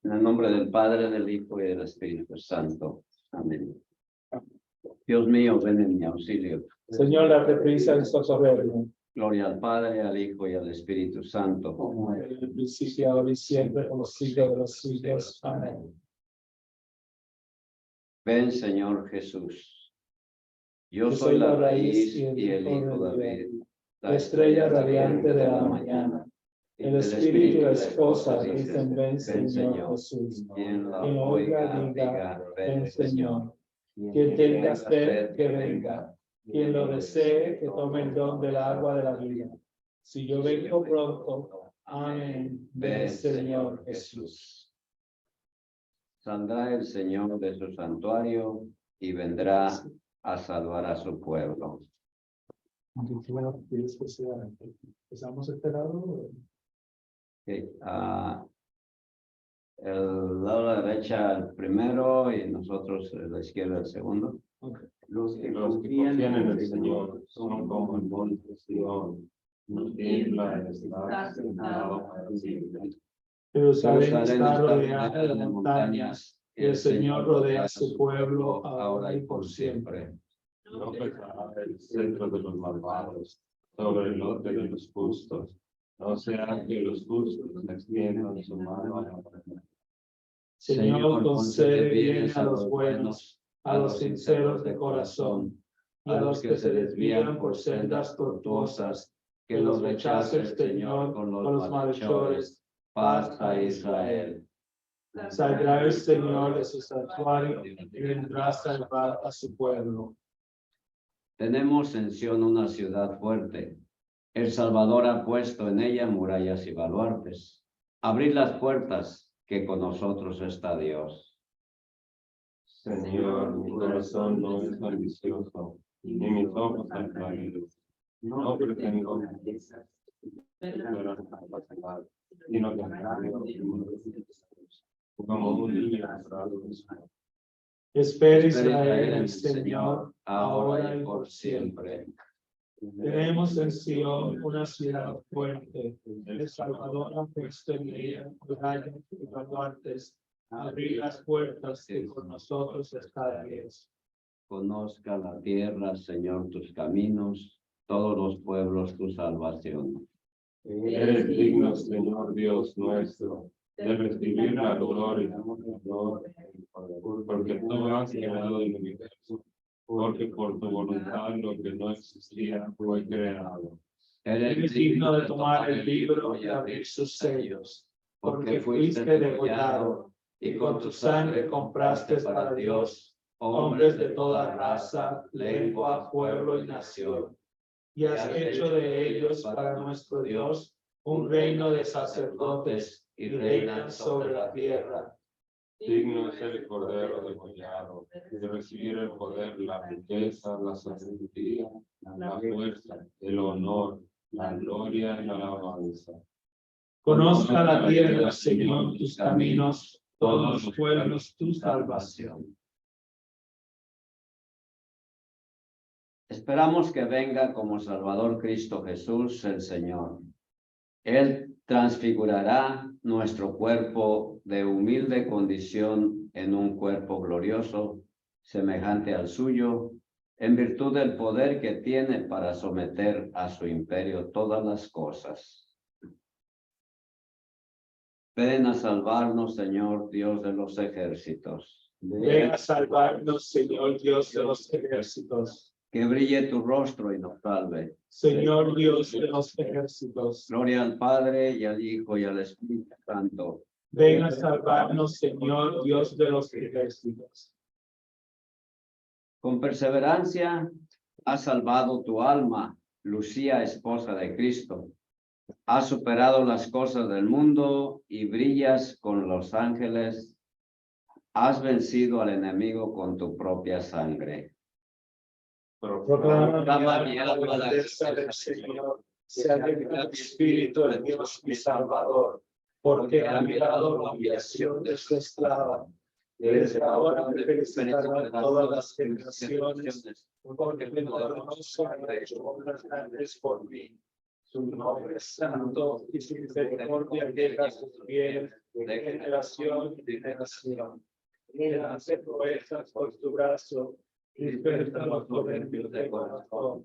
En el nombre del Padre, del Hijo y del Espíritu Santo. Amén. Dios mío, ven en mi auxilio. Señor, date prisa en socorrerme. Gloria al Padre, al Hijo y al Espíritu Santo. Como en el principio, ahora y siempre, por los siglos de los siglos. Amén. Ven, Señor Jesús. Yo soy la raíz y el Hijo de David, la estrella radiante de la mañana. El Espíritu y la esposa dicen, ven, Señor Jesús. Quien la Quien oiga, diga, ven, Señor. Quien tenga sed, que venga. Quien lo desee, que tome el don del agua de la vida. Si yo vengo pronto, amén. Ven, Señor Jesús. Saldrá el Señor de su santuario y vendrá a salvar a su pueblo. Bueno, ¿empezamos este lado? El lado de la derecha el primero y nosotros a la izquierda el segundo. Okay. Los que confían en el Señor son como el monte Sión, no tiembla en estar sentado para siempre. Jerusalén está rodeada de montañas, y el Señor rodea a su pueblo ahora y por siempre. No pesará el centro de los malvados sobre el lote de los justos, no sea que los justos extiendan su mano a la maldad. Señor, concede bien a los buenos, a los sinceros de corazón, y a los que se desvían por sendas tortuosas, que los rechace el Señor con los malhechores. Paz a Israel. Saldrá el Señor de su santuario y vendrá a salvar a su pueblo. Tenemos en Sión una ciudad fuerte. El Salvador ha puesto en ella murallas y baluartes. Abrid las puertas, que con nosotros está Dios. Señor, mi corazón no es ambicioso, ni mis ojos altaneros. No pretendo sino que como un niño abrazado. Espera Israel en el Señor, ahora y por siempre. Tenemos en Sion una ciudad fuerte. El Salvador ha puesto en ella murallas y baluartes. Abrir las puertas, que con nosotros está Dios. Conozca la tierra, Señor, tus caminos, todos los pueblos tu salvación. Eres digno, Señor Dios nuestro, de recibir la gloria, el honor, porque tú has creado el universo, porque por tu voluntad lo que no existía fue creado. Eres digno de tomar el libro y abrir sus sellos, porque fuiste degollado, y con tu sangre compraste para Dios hombres de toda raza, lengua, pueblo y nación. Y has hecho de ellos para nuestro Dios un reino de sacerdotes, y reinan sobre la tierra. Digno es el Cordero degollado, de recibir el poder, la riqueza, la sabiduría, la fuerza, el honor, la gloria y la alabanza. Conozca la tierra, Señor, tus caminos, todos los pueblos tu salvación. Esperamos que venga como Salvador Cristo Jesús, el Señor. Él transfigurará nuestro cuerpo de humilde condición en un cuerpo glorioso, semejante al suyo, en virtud del poder que tiene para someter a su imperio todas las cosas. Ven a salvarnos, Señor, Dios de los ejércitos. Ven a salvarnos, Señor Dios de los ejércitos. Que brille tu rostro y nos salve. Señor Dios de los ejércitos. Gloria al Padre, y al Hijo, y al Espíritu Santo. Ven a salvarnos, Señor Dios de los ejércitos. Con perseverancia has salvado tu alma, Lucía, esposa de Cristo. Has superado las cosas del mundo y brillas con los ángeles. Has vencido al enemigo con tu propia sangre. Proclama mi alma la grandeza del Señor. Se alegra mi espíritu en Dios mi Salvador, porque ha mirado la humillación de su esclava. Desde ahora me felicitarán todas las generaciones, porque poderoso ha hecho obras grandes por mí. Su nombre es santo y su misericordia llega a sus fieles de generación en generación. Hace proezas por tu brazo, dispersa los soberbios de corazón.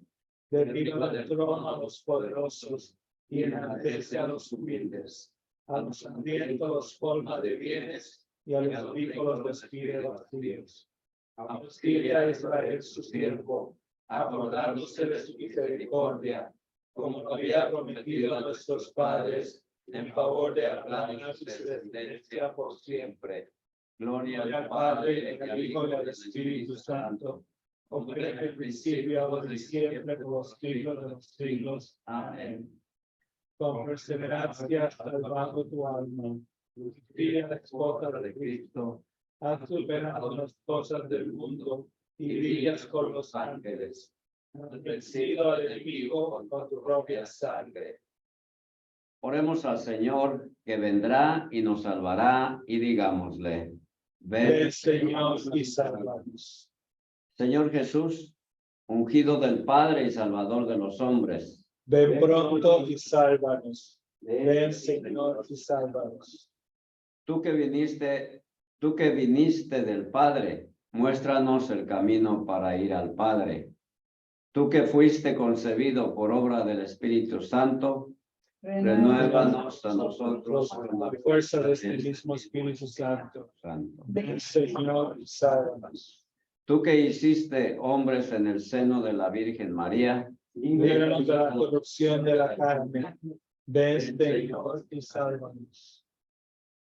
Derriba del trono a los poderosos y enaltece a los humildes. A los hambrientos los colma de bienes y a los ricos los despide vacíos. Auxilia a Israel su siervo, acordándose de su misericordia, como lo había prometido a nuestros padres, en favor de Abraham y su descendencia por siempre. Gloria al Padre, y al Hijo y al Espíritu Santo, como era en el principio, ahora y siempre, por los siglos de los siglos. Amén. Con perseverancia salvando tu alma, justicia la esposa de Cristo, has superado las cosas del mundo y brillas con los ángeles. Has vencido al enemigo con tu propia sangre. Oremos al Señor, que vendrá y nos salvará, y digámosle: Ven, Señor, y sálvanos. Señor Jesús, ungido del Padre y Salvador de los hombres, Ven pronto y sálvanos. Ven, Señor, y sálvanos. tú que viniste del Padre, muéstranos el camino para ir al Padre. Tú que fuiste concebido por obra del Espíritu Santo, renuévanos a nosotros con la fuerza de este mismo Espíritu Santo. Ven, Señor, y sálvanos. Tú que hiciste hombres en el seno de la Virgen María, líbranos de la corrupción de la carne. Ven, Señor, y sálvanos.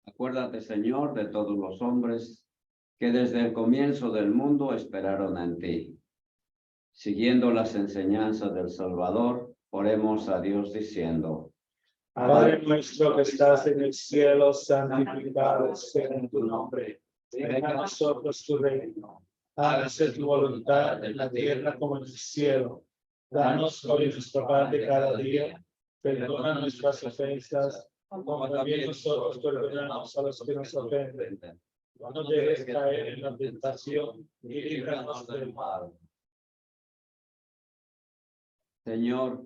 acuérdate, Señor, de todos los hombres que desde el comienzo del mundo esperaron en ti. Siguiendo las enseñanzas del Salvador, oremos a Dios diciendo: Padre nuestro que estás en el cielo, santificado sea tu nombre. Venga a nosotros tu reino. Hágase tu voluntad en la tierra como en el cielo. Danos hoy nuestro pan de cada día. Perdona nuestras ofensas, como también nosotros perdonamos a los que nos ofenden. No nos dejes caer en la tentación y líbranos del mal. Señor,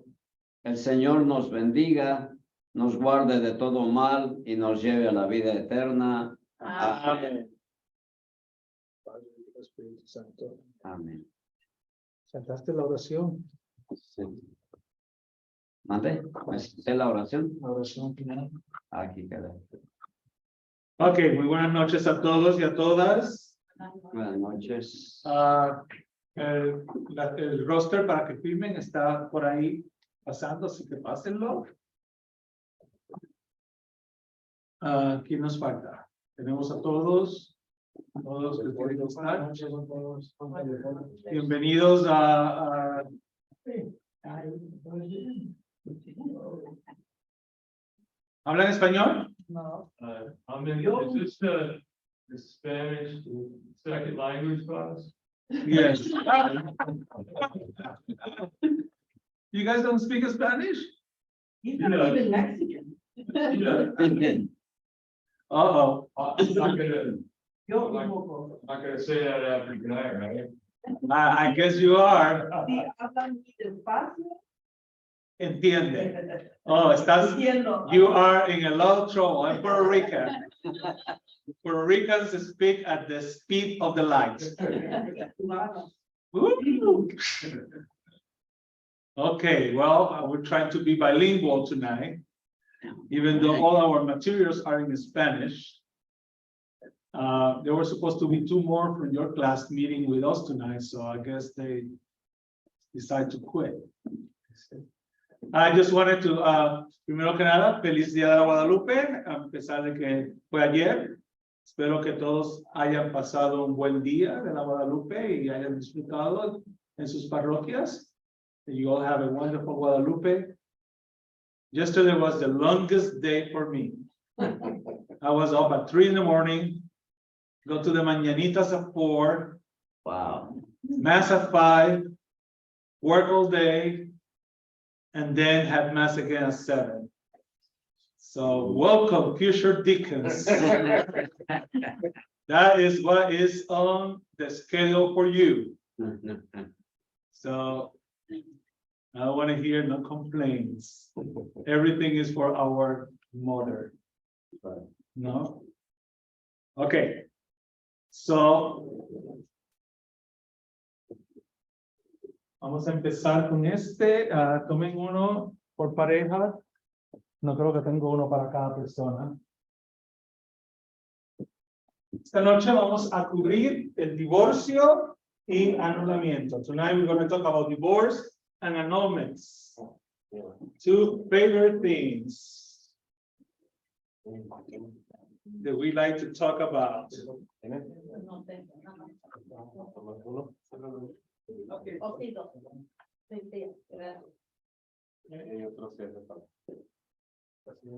el Señor nos bendiga, nos guarde de todo mal y nos lleve a la vida eterna. Amén. Padre, Hijo, Espíritu Santo. Amén. ¿Cantaste la oración? Sí. ¿Mande? ¿Es la oración? La oración final. Aquí queda. Ok, muy buenas noches a todos y a todas. Buenas noches. El roster para que firmen está por ahí pasando, así que pásenlo. ¿Quién nos falta? Tenemos a todos que quieren estar. Bienvenidos a ¿Hablan español? No. Is this the Spanish second language class? Yes. You guys don't speak Spanish? He's not even Mexican. Yeah. Uh-oh. I'm not gonna Yo vivo say that after tonight, right? I guess you are. si hablan muy despacio. Entiende. Oh, estás. Entiendo. You are in a lot of trouble. I'm Puerto Rican. Puerto Ricans speak at the speed of the light. Woo. Okay, well, we're trying to be bilingual tonight, even though all our materials are in Spanish. There were supposed to be 2 more from your class meeting with us tonight, so I guess they decided to quit. I just wanted to, primero que nada, feliz Día de la Guadalupe, a pesar de que fue ayer. Espero que todos hayan pasado un buen día de la Guadalupe y hayan disfrutado en sus parroquias. You all have a wonderful Guadalupe. Yesterday was the longest day for me. I was up at 3 in the morning, go to the mañanitas at 4, Wow. mass at 5, work all day, and then have mass again at 7. So welcome, future deacons. That is what is on the schedule for you. So I don't want to hear no complaints. Everything is for our mother. No. Okay. So vamos a empezar con este. Tomen uno por pareja. No creo que tengo uno para cada persona. Esta noche vamos a cubrir el divorcio y anulamiento. Tonight we're going to talk about divorce and annulments. Two favorite things that we like to talk about.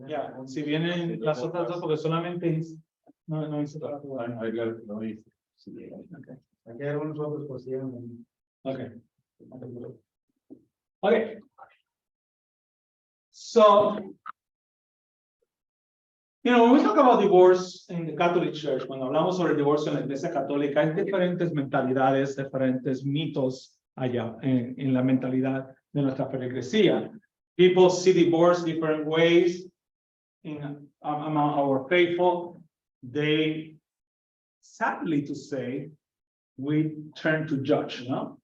Ya, si vienen las otras dos, porque solamente no hice para jugar. Okay. Aquí hay algunos otros por si Okay. Okay. So, when we talk about divorce in the Catholic Church, cuando hablamos sobre divorcio en la Iglesia Católica, hay diferentes mentalidades, diferentes mitos allá en la mentalidad de nuestra feligresía. People see divorce different ways among our faithful. They, sadly to say, we turn to judge, ¿no?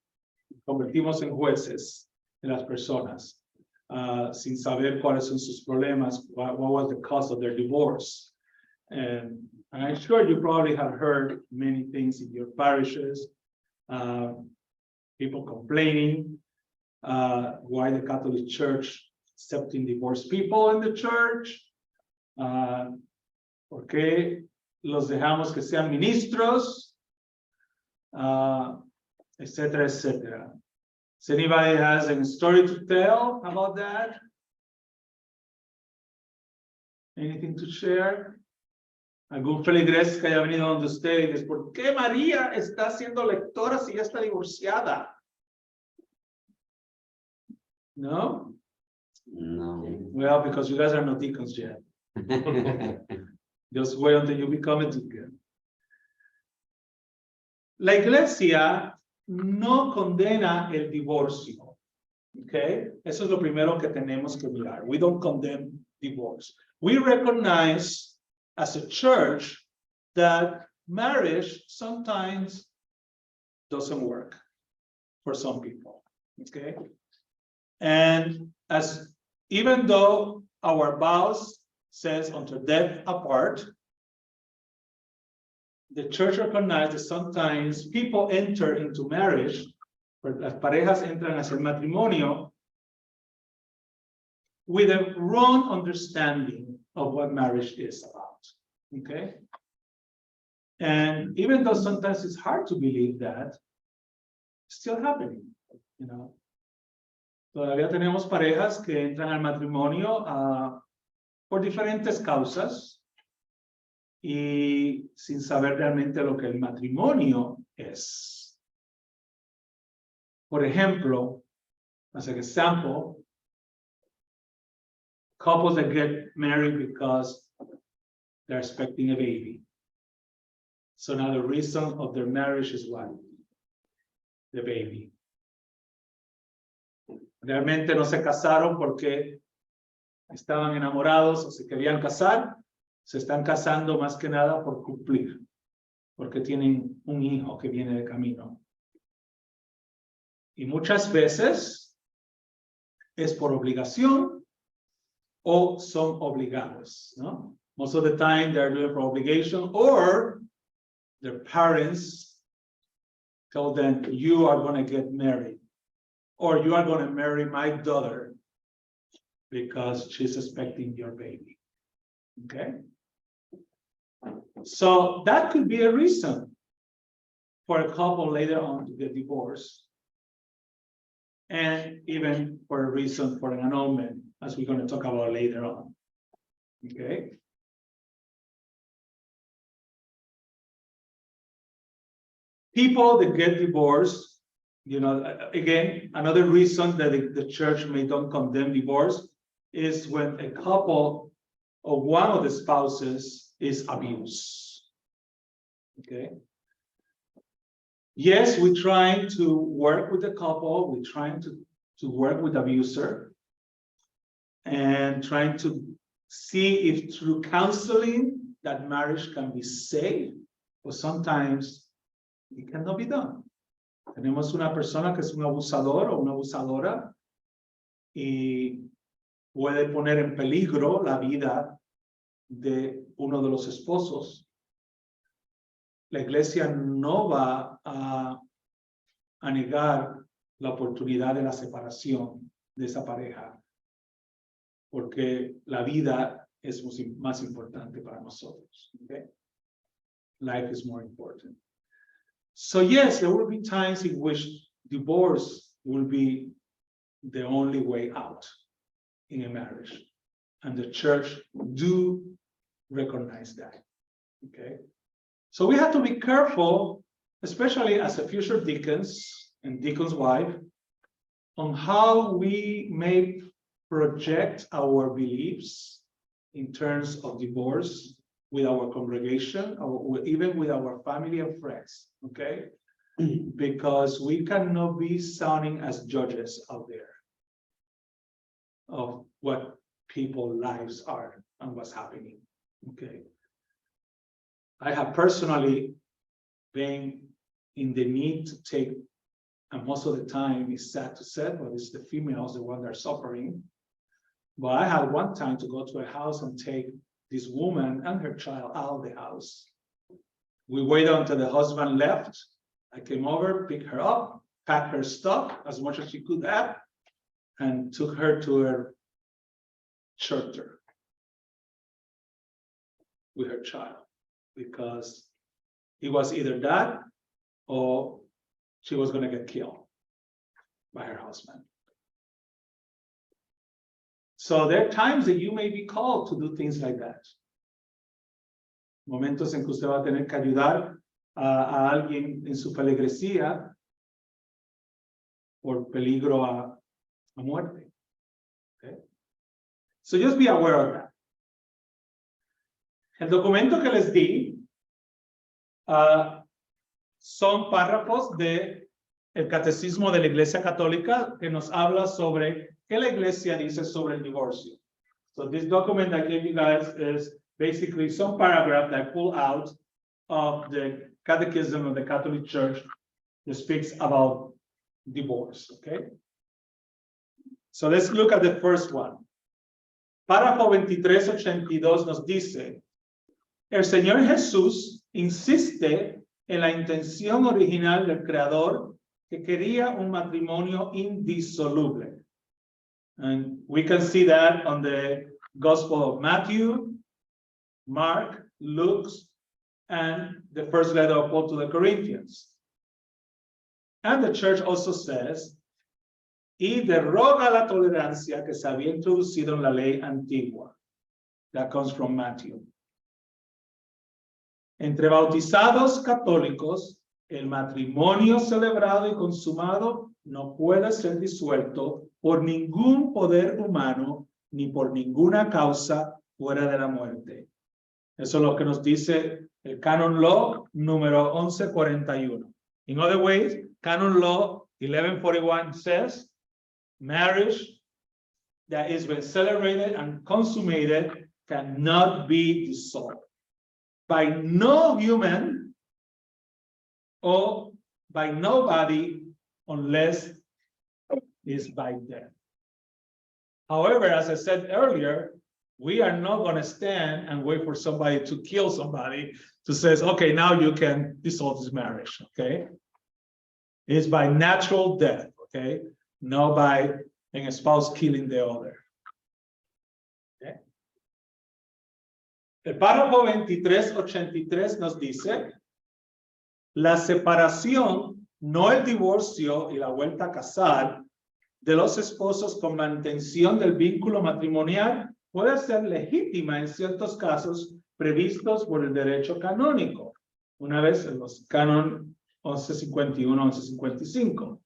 Convertimos en jueces de las personas, sin saber cuáles son sus problemas, what was the cause of their divorce. And I'm sure you probably have heard many things in your parishes, people complaining, why the Catholic Church accepting divorced people in the church, ¿por qué los dejamos que sean ministros? Etcétera, etcétera. So anybody has a story to tell about that? Anything to share? ¿Algún feligres que haya venido donde ustedes? ¿Por qué María está siendo lectora si ya está divorciada? No? No. Well, because you guys are not deacons yet. Just wait until you become a deacon. La iglesia no condena el divorcio. Okay? Eso es lo primero que tenemos que mirar. We don't condemn divorce. We recognize as a church that marriage sometimes doesn't work for some people. Okay? And even though our vows says until death apart, the church recognizes that sometimes people enter into marriage, las parejas entran hacia el matrimonio, with a wrong understanding of what marriage is about. Okay? And even though sometimes it's hard to believe that, it's still happening, you know. Todavía tenemos parejas que entran al matrimonio por diferentes causas y sin saber realmente lo que el matrimonio es. Por ejemplo, as an example, couples that get married because they're expecting a baby. So now the reason of their marriage is what? The baby. Realmente no se casaron porque estaban enamorados o se querían casar. Se están casando más que nada por cumplir, porque tienen un hijo que viene de camino. Y muchas veces es por obligación o son obligados, ¿no? Most of the time they're doing it for obligation, or their parents tell them, you are going to get married, or you are going to marry my daughter because she's expecting your baby. Okay? So that could be a reason for a couple later on to get divorced, and even for a reason for an annulment, as we're going to talk about later on. Okay? People that get divorced, you know, again, another reason that the church may don't condemn divorce is when a couple or one of the spouses is abuse. Okay. Yes, we're trying to work with the couple, we're trying to work with the abuser, and trying to see if through counseling that marriage can be saved, but sometimes it cannot be done. Tenemos una persona que es un abusador o una abusadora y puede poner en peligro la vida de uno de los esposos. La iglesia no va a negar la oportunidad de la separación de esa pareja, porque la vida es más importante para nosotros. Okay? Life is more important. So yes, there will be times in which divorce will be the only way out in a marriage. And the church do recognize that. Okay? So we have to be careful, especially as a future deacons and deacon's wife, on how we may project our beliefs in terms of divorce with our congregation, or even with our family and friends, okay? Because we cannot be sounding as judges out there of what people's lives are and what's happening, okay? I have personally been in the need to take, and most of the time it's sad to say, but it's the females, the ones that are suffering. But I had one time to go to a house and take this woman and her child out of the house. We waited until the husband left. I came over, picked her up, packed her stuff as much as she could have, and took her to her shelter with her child, because it was either that or she was going to get killed by her husband. So there are times that you may be called to do things like that. Momentos en que usted va a tener que ayudar a alguien en su feligresía por peligro a muerte. Okay? So just be aware of that. El documento que les di son párrafos de el Catecismo de la Iglesia Católica que nos habla sobre qué la Iglesia dice sobre el divorcio. So this document I gave you guys is basically some paragraph that I pull out of the Catechism of the Catholic Church that speaks about divorce, okay? So let's look at the first one. Párrafo 2382 nos dice: el Señor Jesús insiste en la intención original del Creador, que quería un matrimonio indisoluble. And we can see that on the Gospel of Matthew, Mark, Luke, and the first letter of Paul to the Corinthians. And the church also says, y deroga la tolerancia que se había introducido en la ley antigua. That comes from Matthew. Entre bautizados católicos, el matrimonio celebrado y consumado no puede ser disuelto por ningún poder humano ni por ninguna causa fuera de la muerte. Eso es lo que nos dice el Canon Law número 1141. In other ways, Canon Law 1141 says, marriage that is been celebrated and consummated cannot be dissolved by no human or by nobody unless it's by death. However, as I said earlier, we are not going to stand and wait for somebody to kill somebody to say, okay, now you can dissolve this marriage, okay? It's by natural death, okay? Not by a spouse killing the other. Okay? El párrafo 2383 nos dice, la separación, no el divorcio y la vuelta a casar de los esposos con mantención del vínculo matrimonial puede ser legítima en ciertos casos previstos por el derecho canónico, una vez en los canon 1151, 1155.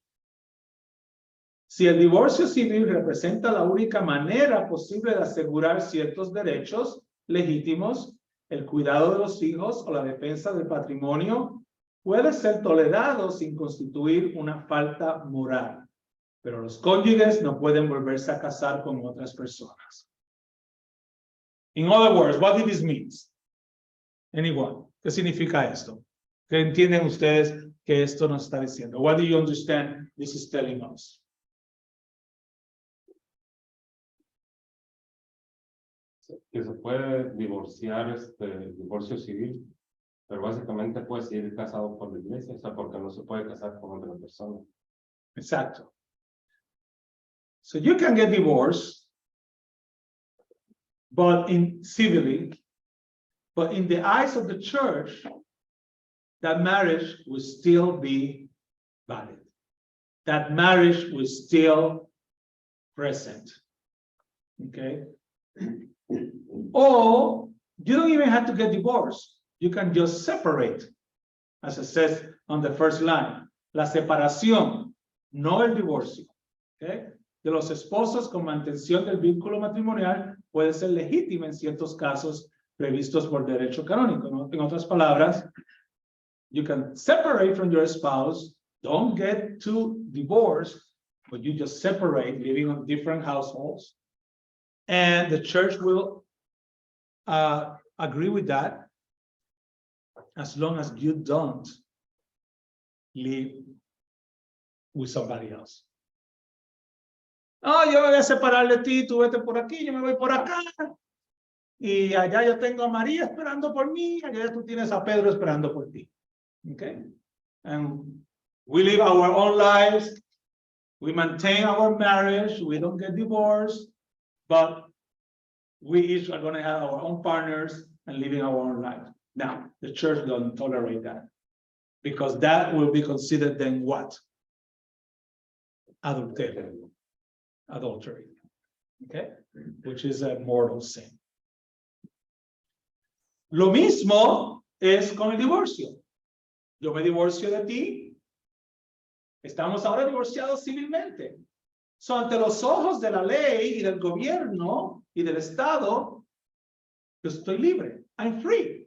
Si el divorcio civil representa la única manera posible de asegurar ciertos derechos legítimos, el cuidado de los hijos o la defensa del patrimonio puede ser tolerado sin constituir una falta moral, pero los cónyuges no pueden volverse a casar con otras personas. In other words, what did this mean? Anyone? ¿Qué significa esto? ¿Qué entienden ustedes que esto nos está diciendo? What do you understand this is telling us? Que se puede divorciar, divorcio civil, pero básicamente puede seguir casado por la iglesia, o sea, porque no se puede casar con otra persona. Exacto. So you can get divorced, but civilly, but in the eyes of the church, that marriage will still be valid. That marriage will still present. Okay? Or you don't even have to get divorced. You can just separate, as it says on the first line. La separación, no el divorcio. Okay? De los esposos con mantención del vínculo matrimonial puede ser legítima en ciertos casos previstos por derecho canónico, ¿no? En otras palabras, you can separate from your spouse, don't get too divorced, but you just separate, living in different households, and the church will agree with that as long as you don't live with somebody else. Oh, yo me voy a separar de ti, tú vete por aquí, yo me voy por acá. Y allá yo tengo a María esperando por mí, allá tú tienes a Pedro esperando por ti. Okay? And we live our own lives, we maintain our marriage, we don't get divorced, but we each are going to have our own partners and living our own life. Now, the church doesn't tolerate that, because that will be considered then what? Adultery, okay? Which is a mortal sin. Lo mismo es con el divorcio. Yo me divorcio de ti. Estamos ahora divorciados civilmente. So, ante los ojos de la ley y del gobierno y del Estado, yo estoy libre. I'm free.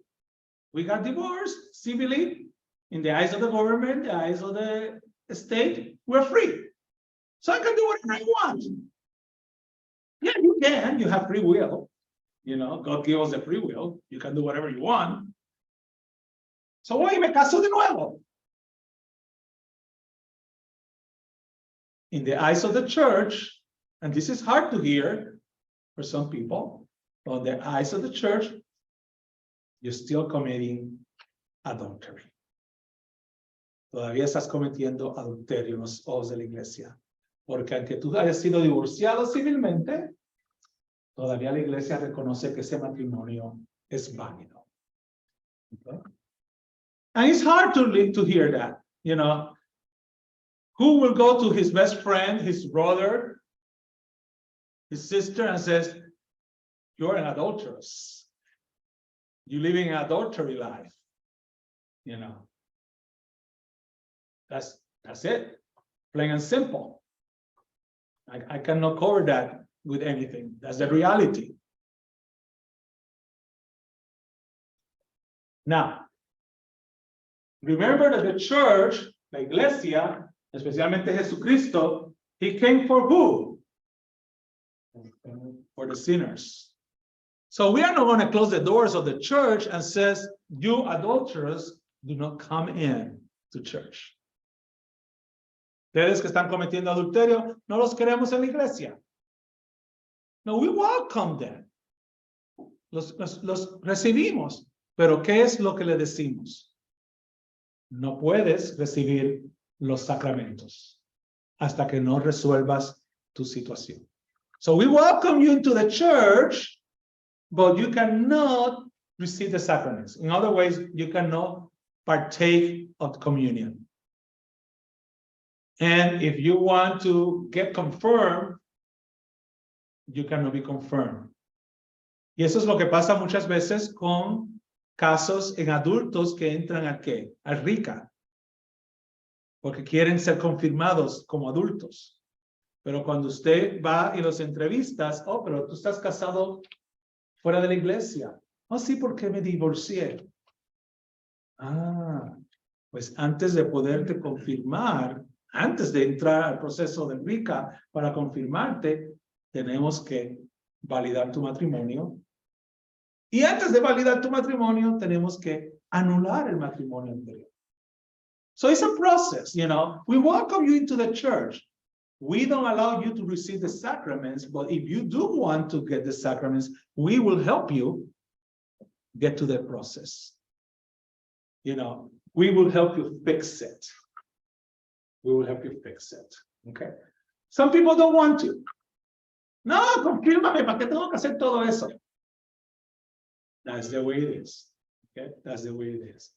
We got divorced civilly in the eyes of the government, the eyes of the state. We're free. So I can do whatever I want. Yeah, you can. You have free will. You know, God gave us a free will. You can do whatever you want. So voy y me caso de nuevo. In the eyes of the church, and this is hard to hear for some people, but in the eyes of the church, you're still committing adultery. Todavía estás cometiendo adulterio en los ojos de la iglesia. Porque aunque tú hayas sido divorciado civilmente, todavía la iglesia reconoce que ese matrimonio es válido. Okay? And it's hard to hear that, you know. Who will go to his best friend, his brother, his sister, and says, you're an adulteress. You're living an adultery life. You know. That's it. Plain and simple. I cannot cover that with anything. That's the reality. Now, remember that the church, la iglesia, especialmente Jesucristo, he came for who? For the sinners. So we are not going to close the doors of the church and says, you adulterers, do not come in to church. Ustedes que están cometiendo adulterio, no los queremos en la iglesia. No, we welcome them. Los recibimos. Pero ¿qué es lo que le decimos? No puedes recibir los sacramentos hasta que no resuelvas tu situación. So we welcome you into the church, but you cannot receive the sacraments. In other ways, you cannot partake of communion. And if you want to get confirmed, you cannot be confirmed. Y eso es lo que pasa muchas veces con casos en adultos que entran a ¿qué? A RICA. Porque quieren ser confirmados como adultos. Pero cuando usted va y los entrevistas, oh, pero tú estás casado fuera de la iglesia. Oh, sí, porque me divorcié. Ah, pues antes de poderte confirmar, antes de entrar al proceso de RICA para confirmarte, tenemos que validar tu matrimonio Y antes de validar tu matrimonio, tenemos que anular el matrimonio anterior. So it's a process, you know. We welcome you into the church. We don't allow you to receive the sacraments, but if you do want to get the sacraments, we will help you get to the process. You know, we will help you fix it. We will help you fix it. Okay. Some people don't want to. No, confírmame, ¿para qué tengo que hacer todo eso? That's the way it is. Okay, that's the way it is.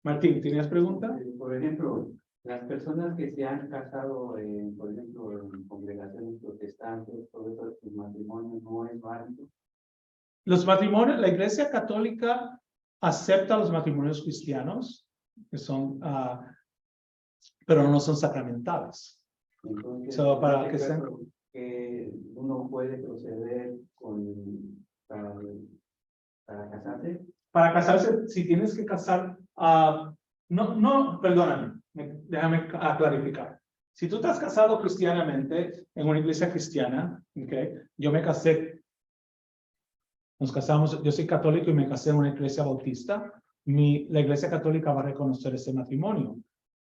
Martín, ¿tenías pregunta? Por ejemplo, las personas que se han casado, por ejemplo, en congregaciones protestantes, todo eso, su matrimonio no es válido. Los matrimonios, la Iglesia Católica acepta los matrimonios cristianos, que son, pero no son sacramentales. Entonces, So, para en que este sean- caso, que uno puede proceder para casarse. Para casarse, si tienes que casar, perdóname, déjame clarificar. Si tú estás casado cristianamente en una iglesia cristiana, okay, yo me casé, nos casamos, yo soy católico y me casé en una iglesia bautista, la iglesia católica va a reconocer ese matrimonio.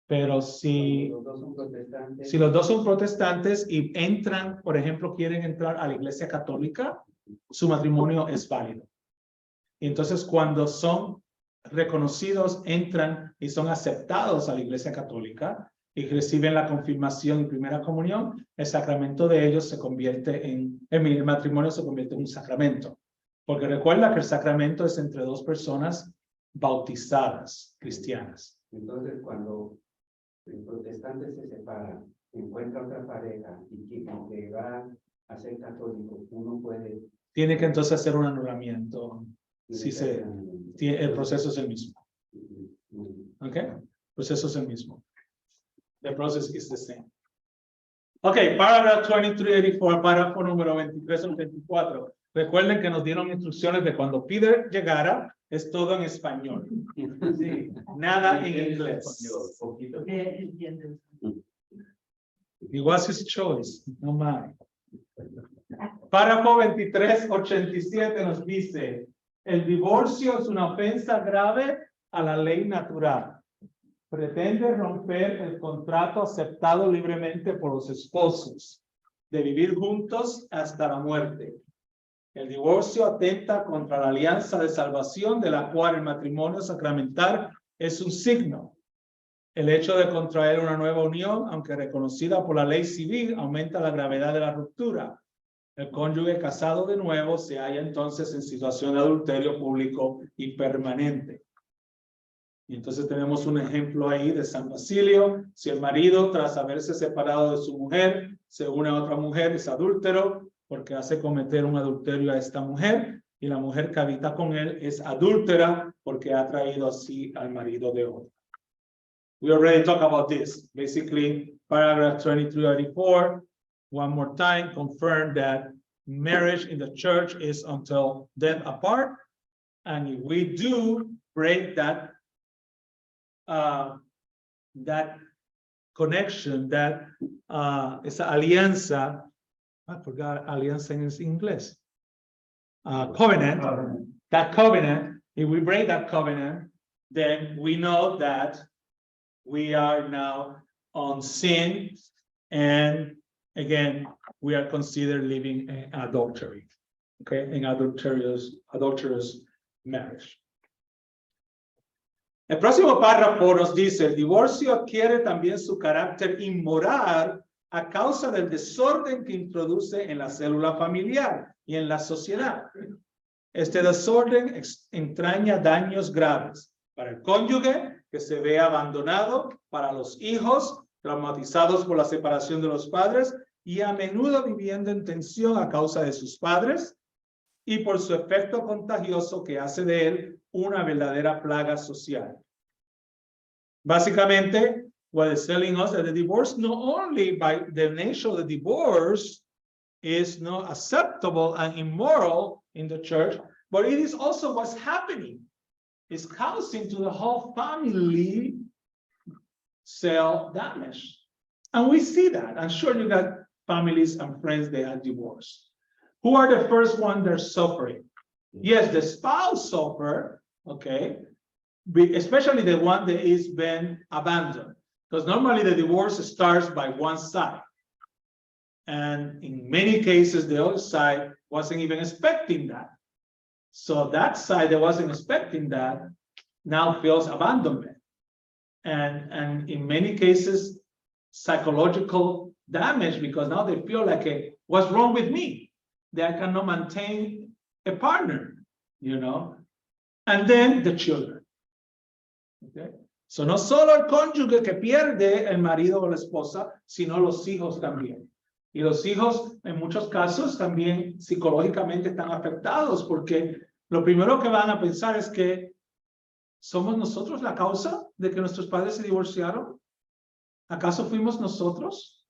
Pero si Los dos son protestantes. los dos son protestantes y entran, por ejemplo, quieren entrar a la iglesia católica, su matrimonio es válido. Y entonces cuando son reconocidos, entran y son aceptados a la iglesia católica y reciben la confirmación y primera comunión, el sacramento de ellos se convierte el matrimonio se convierte en un sacramento. Porque recuerda que el sacramento es entre dos personas bautizadas, cristianas. Entonces, cuando el protestante se separa, encuentra otra pareja y que va a ser católico, uno puede... Tiene que entonces hacer un anulamiento. Si el proceso es el mismo. ¿Ok? El proceso es el mismo. The process is the same. Ok, paragraph 2384, párrafo número 2384. Recuerden que nos dieron instrucciones de cuando Peter llegara, es todo en español. Sí. Nada en inglés. Poquito. It was his choice, no mine. Párrafo 2387 nos dice: el divorcio es una ofensa grave a la ley natural. Pretende romper el contrato aceptado libremente por los esposos de vivir juntos hasta la muerte. El divorcio atenta contra la alianza de salvación de la cual el matrimonio sacramental es un signo. El hecho de contraer una nueva unión, aunque reconocida por la ley civil, aumenta la gravedad de la ruptura. El cónyuge casado de nuevo se halla entonces en situación de adulterio público y permanente. Y entonces tenemos un ejemplo ahí de San Basilio. Si el marido, tras haberse separado de su mujer, se une a otra mujer, es adúltero porque hace cometer un adulterio a esta mujer, y la mujer que habita con él es adúltera porque ha traído así al marido de otra. We already talked about this. Basically, paragraph 2384, one more time, confirm that marriage in the church is until death apart. And if we do break that connection, esa alianza, I forgot alianza in English, covenant, that covenant, if we break that covenant, then we know that we are now on sin, and again, we are considered living in adultery, okay, in adulterous marriage. El próximo párrafo nos dice: el divorcio adquiere también su carácter inmoral a causa del desorden que introduce en la célula familiar y en la sociedad. Este desorden entraña daños graves para el cónyuge, que se ve abandonado, para los hijos, traumatizados por la separación de los padres y a menudo viviendo en tensión a causa de sus padres, y por su efecto contagioso que hace de él una verdadera plaga social. Básicamente, what is telling us that the divorce, not only by the nature of the divorce, is not acceptable and immoral in the church, but it is also what's happening. It's causing to the whole family cell damage. And we see that. I'm sure you got families and friends that are divorced. Who are the first ones that are suffering? Yes, the spouse suffer, okay, especially the one that is been abandoned, because normally the divorce starts by one side. And in many cases, the other side wasn't even expecting that. So that side that wasn't expecting that now feels abandonment. And in many cases, psychological damage, because now they feel like, what's wrong with me? That I cannot maintain a partner, you know? And then the children. Okay? So no solo el cónyuge que pierde el marido o la esposa, sino los hijos también. Y los hijos, en muchos casos, también psicológicamente están afectados, porque lo primero que van a pensar es que ¿somos nosotros la causa de que nuestros padres se divorciaron? ¿Acaso fuimos nosotros?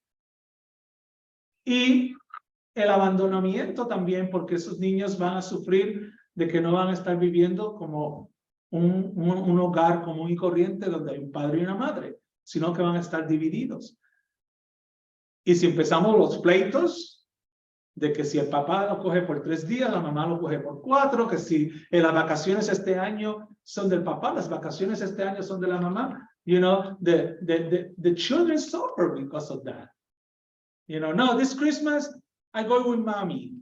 Y el abandonamiento también, porque esos niños van a sufrir de que no van a estar viviendo como un hogar común y corriente donde hay un padre y una madre, sino que van a estar divididos. Y si empezamos los pleitos, de que si el papá lo coge por 3 días, la mamá lo coge por 4, que si las vacaciones este año son del papá, las vacaciones este año son de la mamá, you know, the children suffer because of that. You know, no, this Christmas, I go with mommy.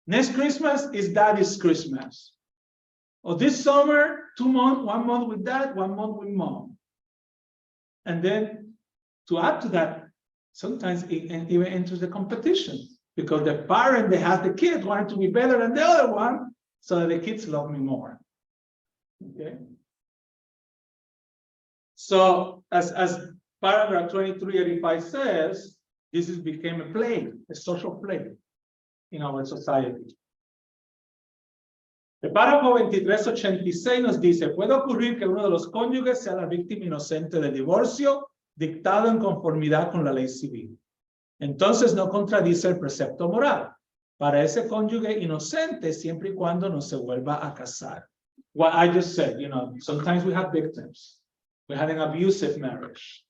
Next Christmas is daddy's Christmas. Or this summer, 2 months, 1 month with dad, 1 month with mom. And then to add to that, sometimes it even enters the competition. Because the parent that has the kid wanted to be better than the other one, so that the kids love me more. Okay. So as paragraph 2385 says, this became a plague, a social plague in our society. El párrafo 2386 nos dice, puede ocurrir que uno de los cónyuges sea la víctima inocente del divorcio dictado en conformidad con la ley civil. Entonces no contradice el precepto moral para ese cónyuge inocente siempre y cuando no se vuelva a casar. What I just said, you know, sometimes we have victims. We had an abusive marriage.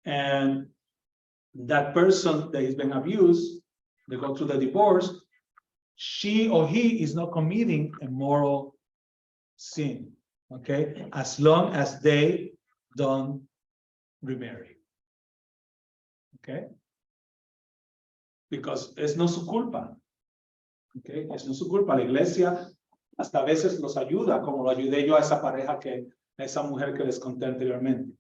And that person that is being abused, they go through the divorce, she or he is not committing a moral sin, okay? As long as they don't remarry. Okay? Because es no su culpa. Okay? Es no su culpa. La iglesia hasta a veces los ayuda, como lo ayudé yo a esa pareja a esa mujer que les conté anteriormente.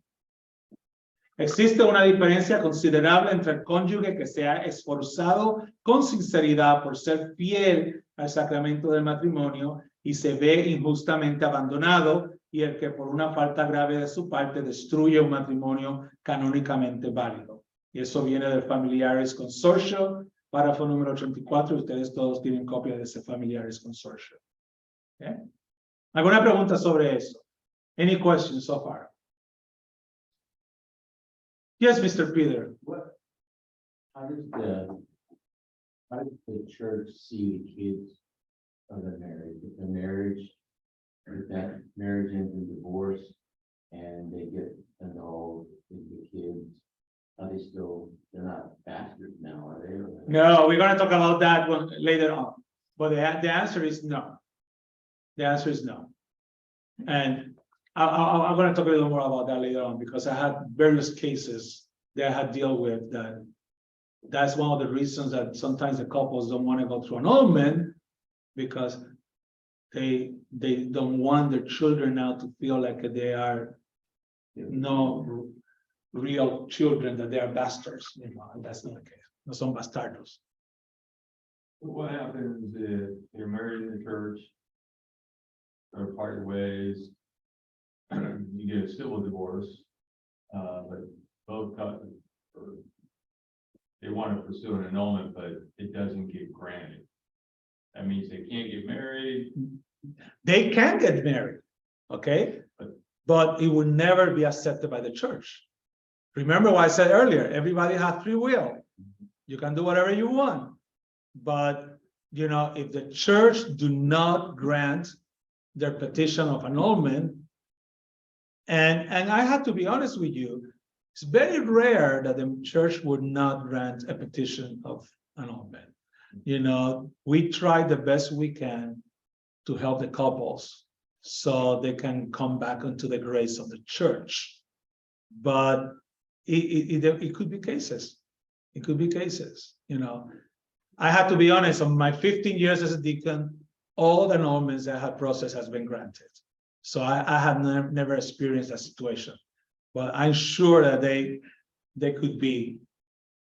Existe una diferencia considerable entre el cónyuge que se ha esforzado con sinceridad por ser fiel al sacramento del matrimonio y se ve injustamente abandonado, y el que por una falta grave de su parte destruye un matrimonio canónicamente válido. Y eso viene del Familiares Consorcio, párrafo número 84. Ustedes todos tienen copia de ese Familiares Consorcio. ¿Okay? ¿Alguna pregunta sobre eso? Any questions so far? Yes, Mr. Peter. How does the church see the kids of the marriage? If that marriage ends in divorce and they get annulled, the kids, are they still, they're not bastards now, are they? No, we're going to talk about that one later on. But the answer is no. The answer is no. And I'm going to talk a little more about that later on, because I had various cases that I had dealt with that. That's one of the reasons that sometimes the couples don't want to go through annulment, because they don't want their children now to feel like they are no real children, that they are bastards. You know, and that's not the case. No son bastardos. What happens if you're married in the church or parted ways? You get a civil divorce, but both couples, they want to pursue an annulment, but it doesn't get granted. That means they can't get married. They can get married, okay? But it will never be accepted by the church. Remember what I said earlier, everybody has free will. You can do whatever you want. But, you know, if the church do not grant their petition of annulment, and I have to be honest with you, it's very rare that the church would not grant a petition of annulment. You know, we try the best we can to help the couples so they can come back into the grace of the church. But it could be cases. It could be cases, you know. I have to be honest, on my 15 years as a deacon, all the annulments that I have processed has been granted. So I have never experienced that situation, but I'm sure that they could be.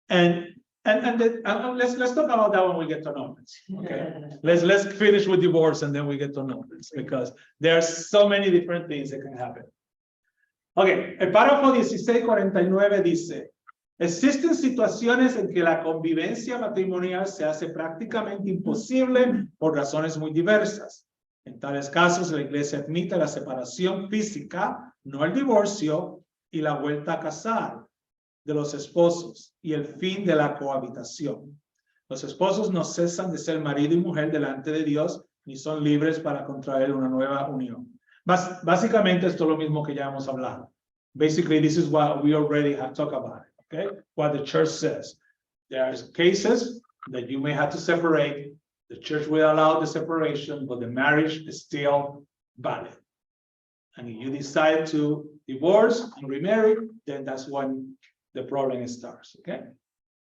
And let's talk about that when we get to annulments. Okay, let's finish with divorce and then we get to annulments, because there are so many different things that can happen. Okay, el párrafo 1649 dice: existen situaciones en que la convivencia matrimonial se hace prácticamente imposible por razones muy diversas. En tales casos, la Iglesia admite la separación física, no el divorcio, y la vuelta a casar de los esposos y el fin de la cohabitación. Los esposos no cesan de ser marido y mujer delante de Dios, ni son libres para contraer una nueva unión. Básicamente esto es lo mismo que ya hemos hablado. Basically, this is what we already have talked about, okay? What the church says. There are cases that you may have to separate. The church will allow the separation, but the marriage is still valid. And if you decide to divorce and remarry, then that's when the problem starts, okay?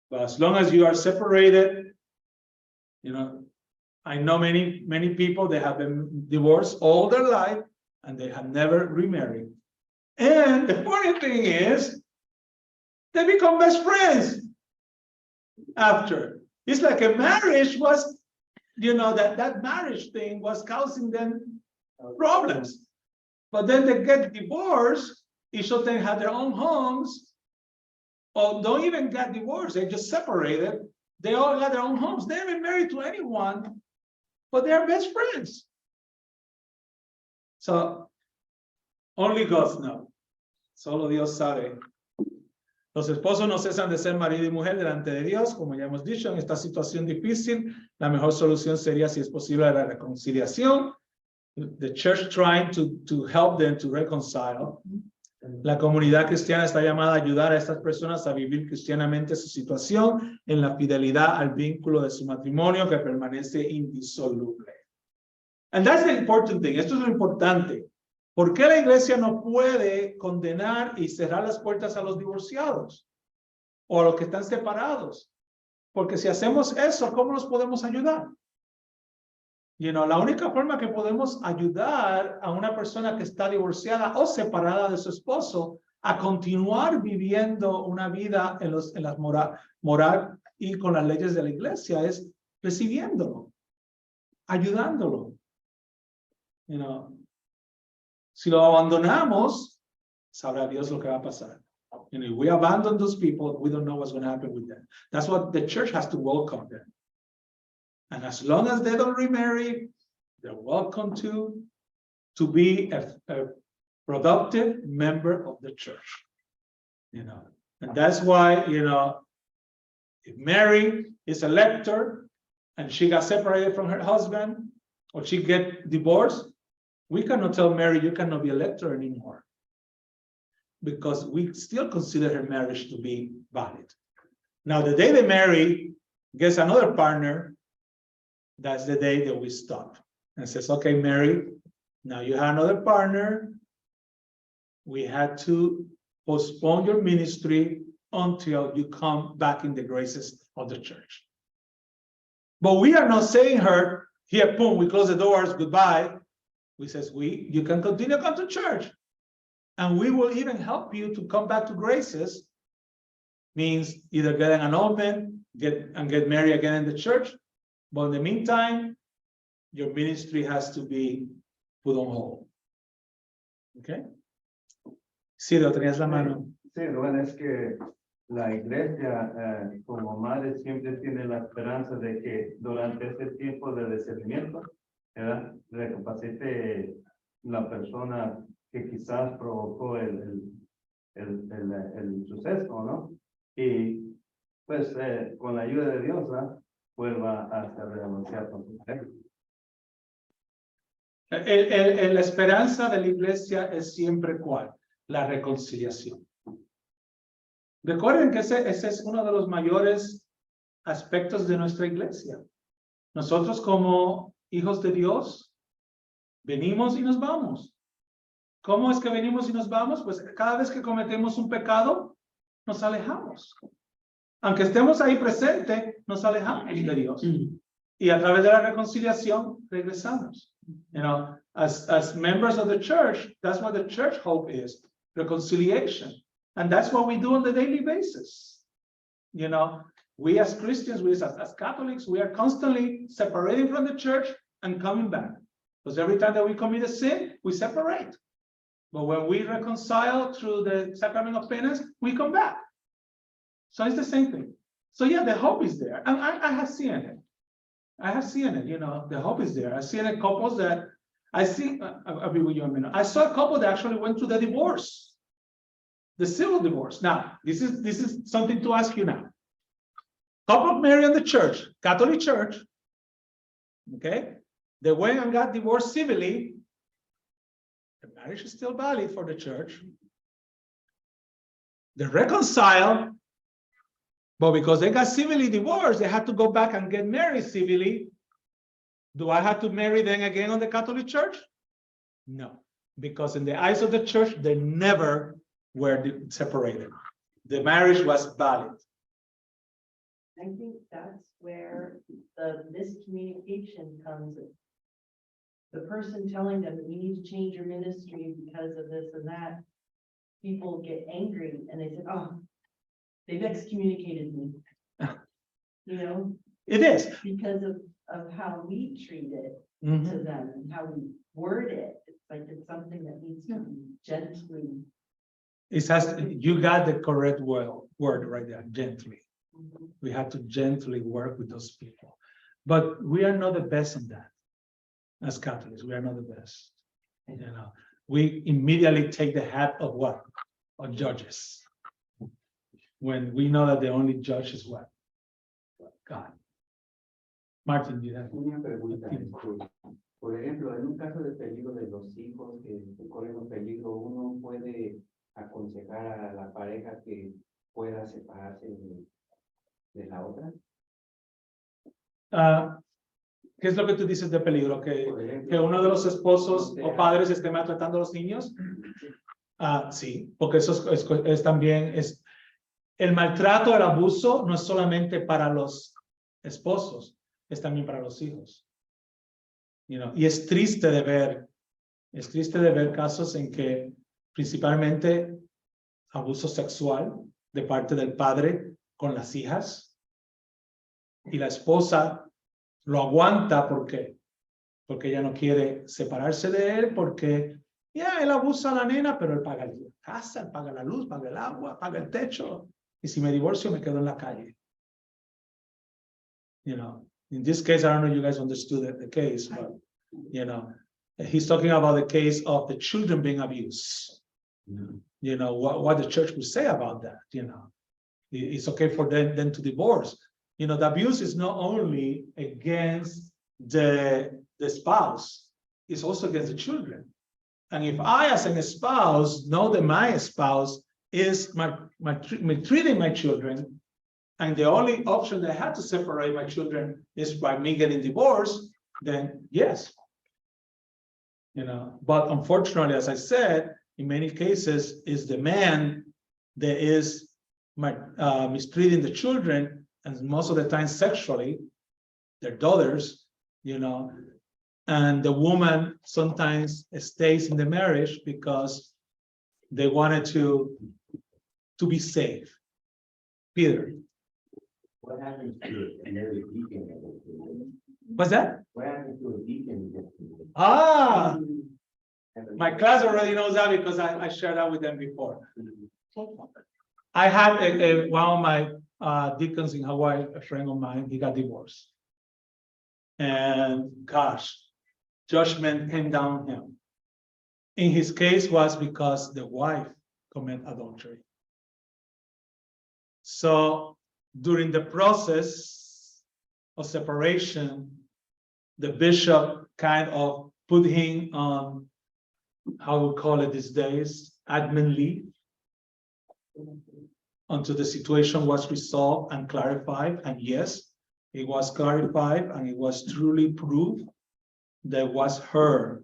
But as long as you are separated, you know, I know many people that have been divorced all their life and they have never remarried. And the funny thing is, they become best friends after. It's like a marriage was, you know, that marriage thing was causing them problems. But then they get divorced, each of them have their own homes, or don't even get divorced, they just separated. They all got their own homes. They haven't married to anyone, but they're best friends. So, only God knows. Solo Dios sabe. Los esposos no cesan de ser marido y mujer delante de Dios, como ya hemos dicho, en esta situación difícil, la mejor solución sería, si es posible, la reconciliación. The church trying to help them to reconcile. La comunidad cristiana está llamada a ayudar a estas personas a vivir cristianamente su situación en la fidelidad al vínculo de su matrimonio que permanece indisoluble. And that's the important thing. Esto es lo importante. ¿Por qué la iglesia no puede condenar y cerrar las puertas a los divorciados o a los que están separados? Porque si hacemos eso, ¿cómo los podemos ayudar? You know, la única forma que podemos ayudar a una persona que está divorciada o separada de su esposo a continuar viviendo una vida en las moral y con las leyes de la iglesia es recibiéndolo, ayudándolo. You know, si lo abandonamos, sabrá Dios lo que va a pasar. You know, if we abandon those people, we don't know what's going to happen with them. That's what the church has to welcome them. And as long as they don't remarry, they're welcome to be a productive member of the church. You know, and that's why, you know, if Mary is a lector and she got separated from her husband, or she get divorced, we cannot tell Mary, you cannot be a lector anymore, because we still consider her marriage to be valid. Now, the day that Mary gets another partner, that's the day that we stop and says, okay, Mary, now you have another partner. We had to postpone your ministry until you come back in the graces of the church. But we are not saying her, here, boom, we close the doors, goodbye. We says, you can continue to come to church. And we will even help you to come back to graces. Means either get an annulment, get married again in the church. But in the meantime, your ministry has to be put on hold. Okay? Sí, lo tenías la mano. Sí, lo bueno es que la iglesia, como madre, siempre tiene la esperanza de que durante este tiempo de discernimiento, ¿verdad?, recapacite la persona que quizás provocó el suceso, ¿no? Y pues con la ayuda de Dios, ¿verdad?, vuelva a renunciar con su fe. La esperanza de la iglesia es siempre ¿cuál? La reconciliación. Recuerden que ese es uno de los mayores aspectos de nuestra iglesia. Nosotros como hijos de Dios, venimos y nos vamos. ¿Cómo es que venimos y nos vamos? Pues cada vez que cometemos un pecado, nos alejamos. Aunque estemos ahí presentes, nos alejamos de Dios. Y a través de la reconciliación, regresamos. You know, as members of the church, that's what the church hope is, reconciliation. And that's what we do on the daily basis. You know, we as Christians, we as Catholics, we are constantly separating from the church and coming back. Because every time that we commit a sin, we separate. But when we reconcile through the sacrament of penance, we come back. So it's the same thing. So yeah, the hope is there. And I have seen it. I have seen it, you know, the hope is there. I've seen a couple that I'll be with you in a minute. I saw a couple that actually went through the divorce, the civil divorce. Now, this is something to ask you now. Couple married in the church, Catholic church, okay? They went and got divorced civilly. The marriage is still valid for the church. They reconciled, but because they got civilly divorced, they had to go back and get married civilly. Do I have to marry them again on the Catholic Church? No, because in the eyes of the church, they never were separated. The marriage was valid. I think that's where the miscommunication comes in. The person telling them, you need to change your ministry because of this and that. People get angry and they say, oh, they've excommunicated me. You know? It is. Because of how we treat it Mhm. to them and how we word it. It's like it's something that needs to be gently. You got the correct word right there, gently. We have to gently work with those people. But we are not the best in that. As Catholics, we are not the best. You know, we immediately take the hat of what? Of judges. When we know that the only judge is what? God. Martin, you have Una pregunta. Por ejemplo, en un caso de peligro de los hijos que corren un peligro, uno puede aconsejar a la pareja que pueda separarse de la otra. ¿Qué es lo que tú dices de peligro? ¿Que Ejemplo, uno de los esposos o padres esté maltratando a los niños? Sí, porque eso es también, el maltrato, el abuso no es solamente para los esposos, es también para los hijos. You know, y es triste de ver casos en que principalmente abuso sexual de parte del padre con las hijas y la esposa lo aguanta porque ella no quiere separarse de él porque ya él abusa a la nena, pero él paga la casa, él paga la luz, paga el agua, paga el techo. Y si me divorcio, me quedo en la calle. You know, in this case, I don't know if you guys understood the case, but, you know, he's talking about the case of the children being abused. You know, what the church would say about that, you know. It's okay for them to divorce. You know, the abuse is not only against the spouse, it's also against the children. And if I, as a spouse, know that my spouse is treating my children, and the only option that I have to separate my children is by me getting divorced, then yes. You know, but unfortunately, as I said, in many cases, is the man that is mistreating the children, and most of the time sexually, their daughters, you know, and the woman sometimes stays in the marriage because they wanted to be safe. Peter. What happens to a married deacon? What's that? What happens to a deacon? My class already knows that because I shared that with them before. I had one of my deacons in Hawaii, a friend of mine, he got divorced. And gosh, judgment came down on him. In his case was because the wife committed adultery. So during the process of separation, the bishop kind of put him on, how we call it these days, admin leave, until the situation was resolved and clarified. And yes, it was clarified and it was truly proved that was her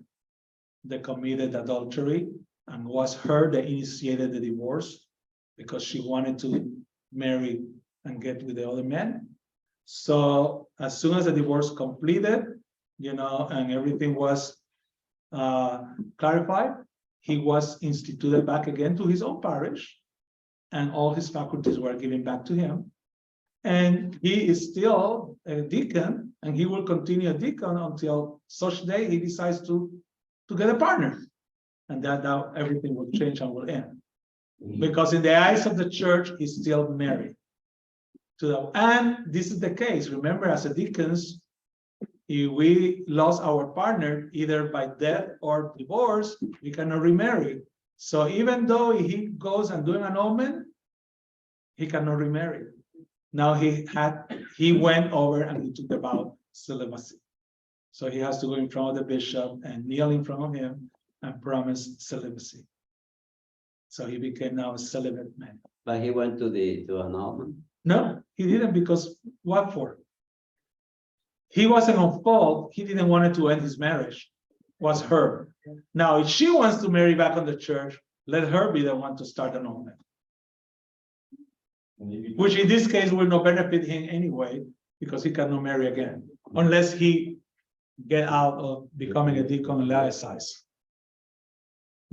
that committed adultery and was her that initiated the divorce because she wanted to marry and get with the other man. So as soon as the divorce completed, and everything was clarified, he was instituted back again to his own parish, and all his faculties were given back to him. And he is still a deacon, and he will continue a deacon until such day he decides to get a partner. And that now everything will change and will end. Because in the eyes of the church, he's still married. And this is the case. Remember, as a deacons, if we lost our partner either by death or divorce, we cannot remarry. So even though he goes and doing an annulment, he cannot remarry. Now he went over and he took the vow of celibacy. So he has to go in front of the bishop and kneel in front of him and promise celibacy. So he became now a celibate man. But he went to annulment. No, he didn't, because what for? He wasn't on fault. He didn't want to end his marriage. It was her. Now, if she wants to marry back on the church, let her be the one to start annulment. Which in this case will not benefit him anyway, because he cannot marry again, unless he get out of becoming a deacon laicized.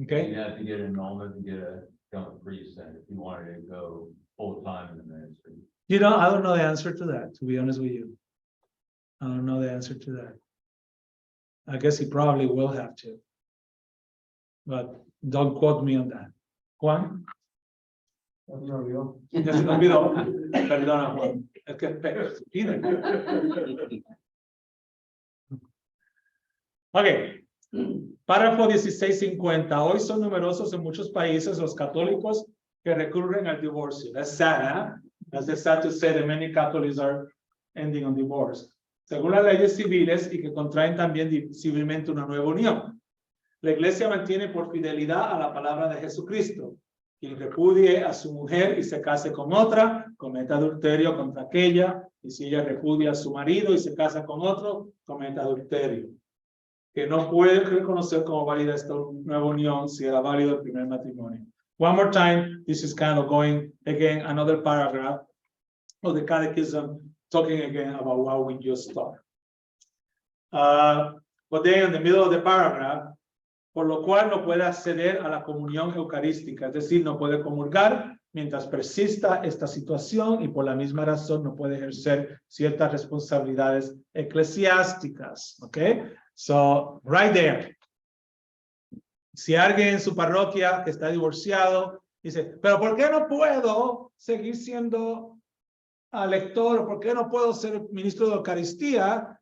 Okay? You have to get an annulment to become a priest, and if you wanted to go full time in the ministry. I don't know the answer to that, to be honest with you. I don't know the answer to that. I guess he probably will have to. But don't quote me on that. Juan? Ya se me olvidó. Perdona, Juan. Es que pide. Ok. Párrafo 1650. Hoy son numerosos en muchos países los católicos que recurren al divorcio. That's sad, huh? That's sad to say that many Catholics are ending on divorce. Según las leyes civiles y que contraen también civilmente una nueva unión. La Iglesia mantiene por fidelidad a la palabra de Jesucristo. Quien repudie a su mujer y se case con otra, comete adulterio contra aquella, y si ella repudia a su marido y se casa con otro, comete adulterio. Que no puede reconocer como válida esta nueva unión si era válido el primer matrimonio. One more time, this is kind of going again, another paragraph of the Catechism, talking again about what we just talked. But then in the middle of the paragraph, por lo cual no puede acceder a la comunión eucarística, es decir, no puede comulgar mientras persista esta situación y por la misma razón no puede ejercer ciertas responsabilidades eclesiásticas. Okay? So, right there. Si alguien en su parroquia que está divorciado dice, pero ¿por qué no puedo seguir siendo lector? ¿Por qué no puedo ser ministro de Eucaristía?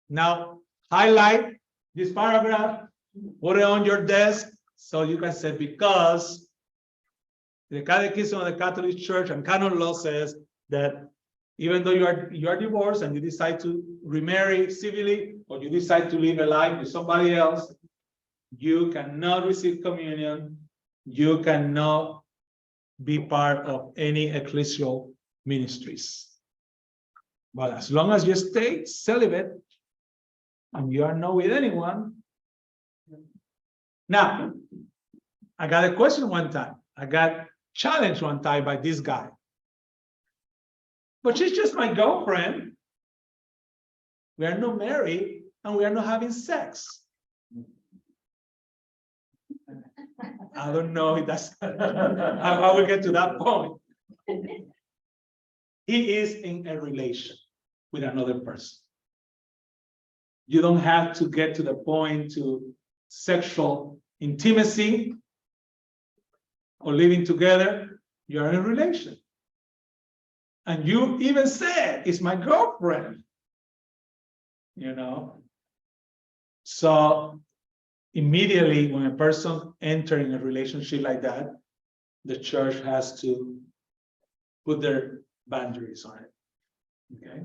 Now, highlight this paragraph, put it on your desk, so you can say, because the Catechism of the Catholic Church and canon law says that even though you are divorced and you decide to remarry civilly, or you decide to live a life with somebody else, you cannot receive communion, you cannot be part of any ecclesial ministries. But as long as you stay celibate, and you are not with anyone. Now, I got a question one time. I got challenged one time by this guy. But she's just my girlfriend. We are not married and we are not having sex. I don't know if that's how we get to that point. He is in a relation with another person. You don't have to get to the point to sexual intimacy or living together. You're in a relation. And you even said, it's my girlfriend. So immediately when a person entering a relationship like that, the church has to put their boundaries on it. Okay.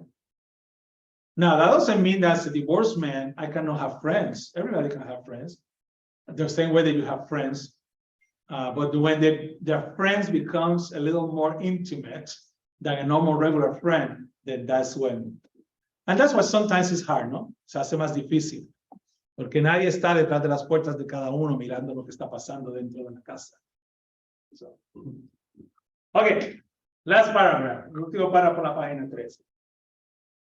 Now, that doesn't mean that as a divorced man, I cannot have friends. Everybody can have friends. The same way that you have friends. But when their friends becomes a little more intimate than a normal regular friend, then that's when. And that's why sometimes it's hard, ¿no? Se hace más difícil. Porque nadie está detrás de las puertas de cada uno mirando lo que está pasando dentro de la casa. So. Okay, last paragraph. El último párrafo por la página 13.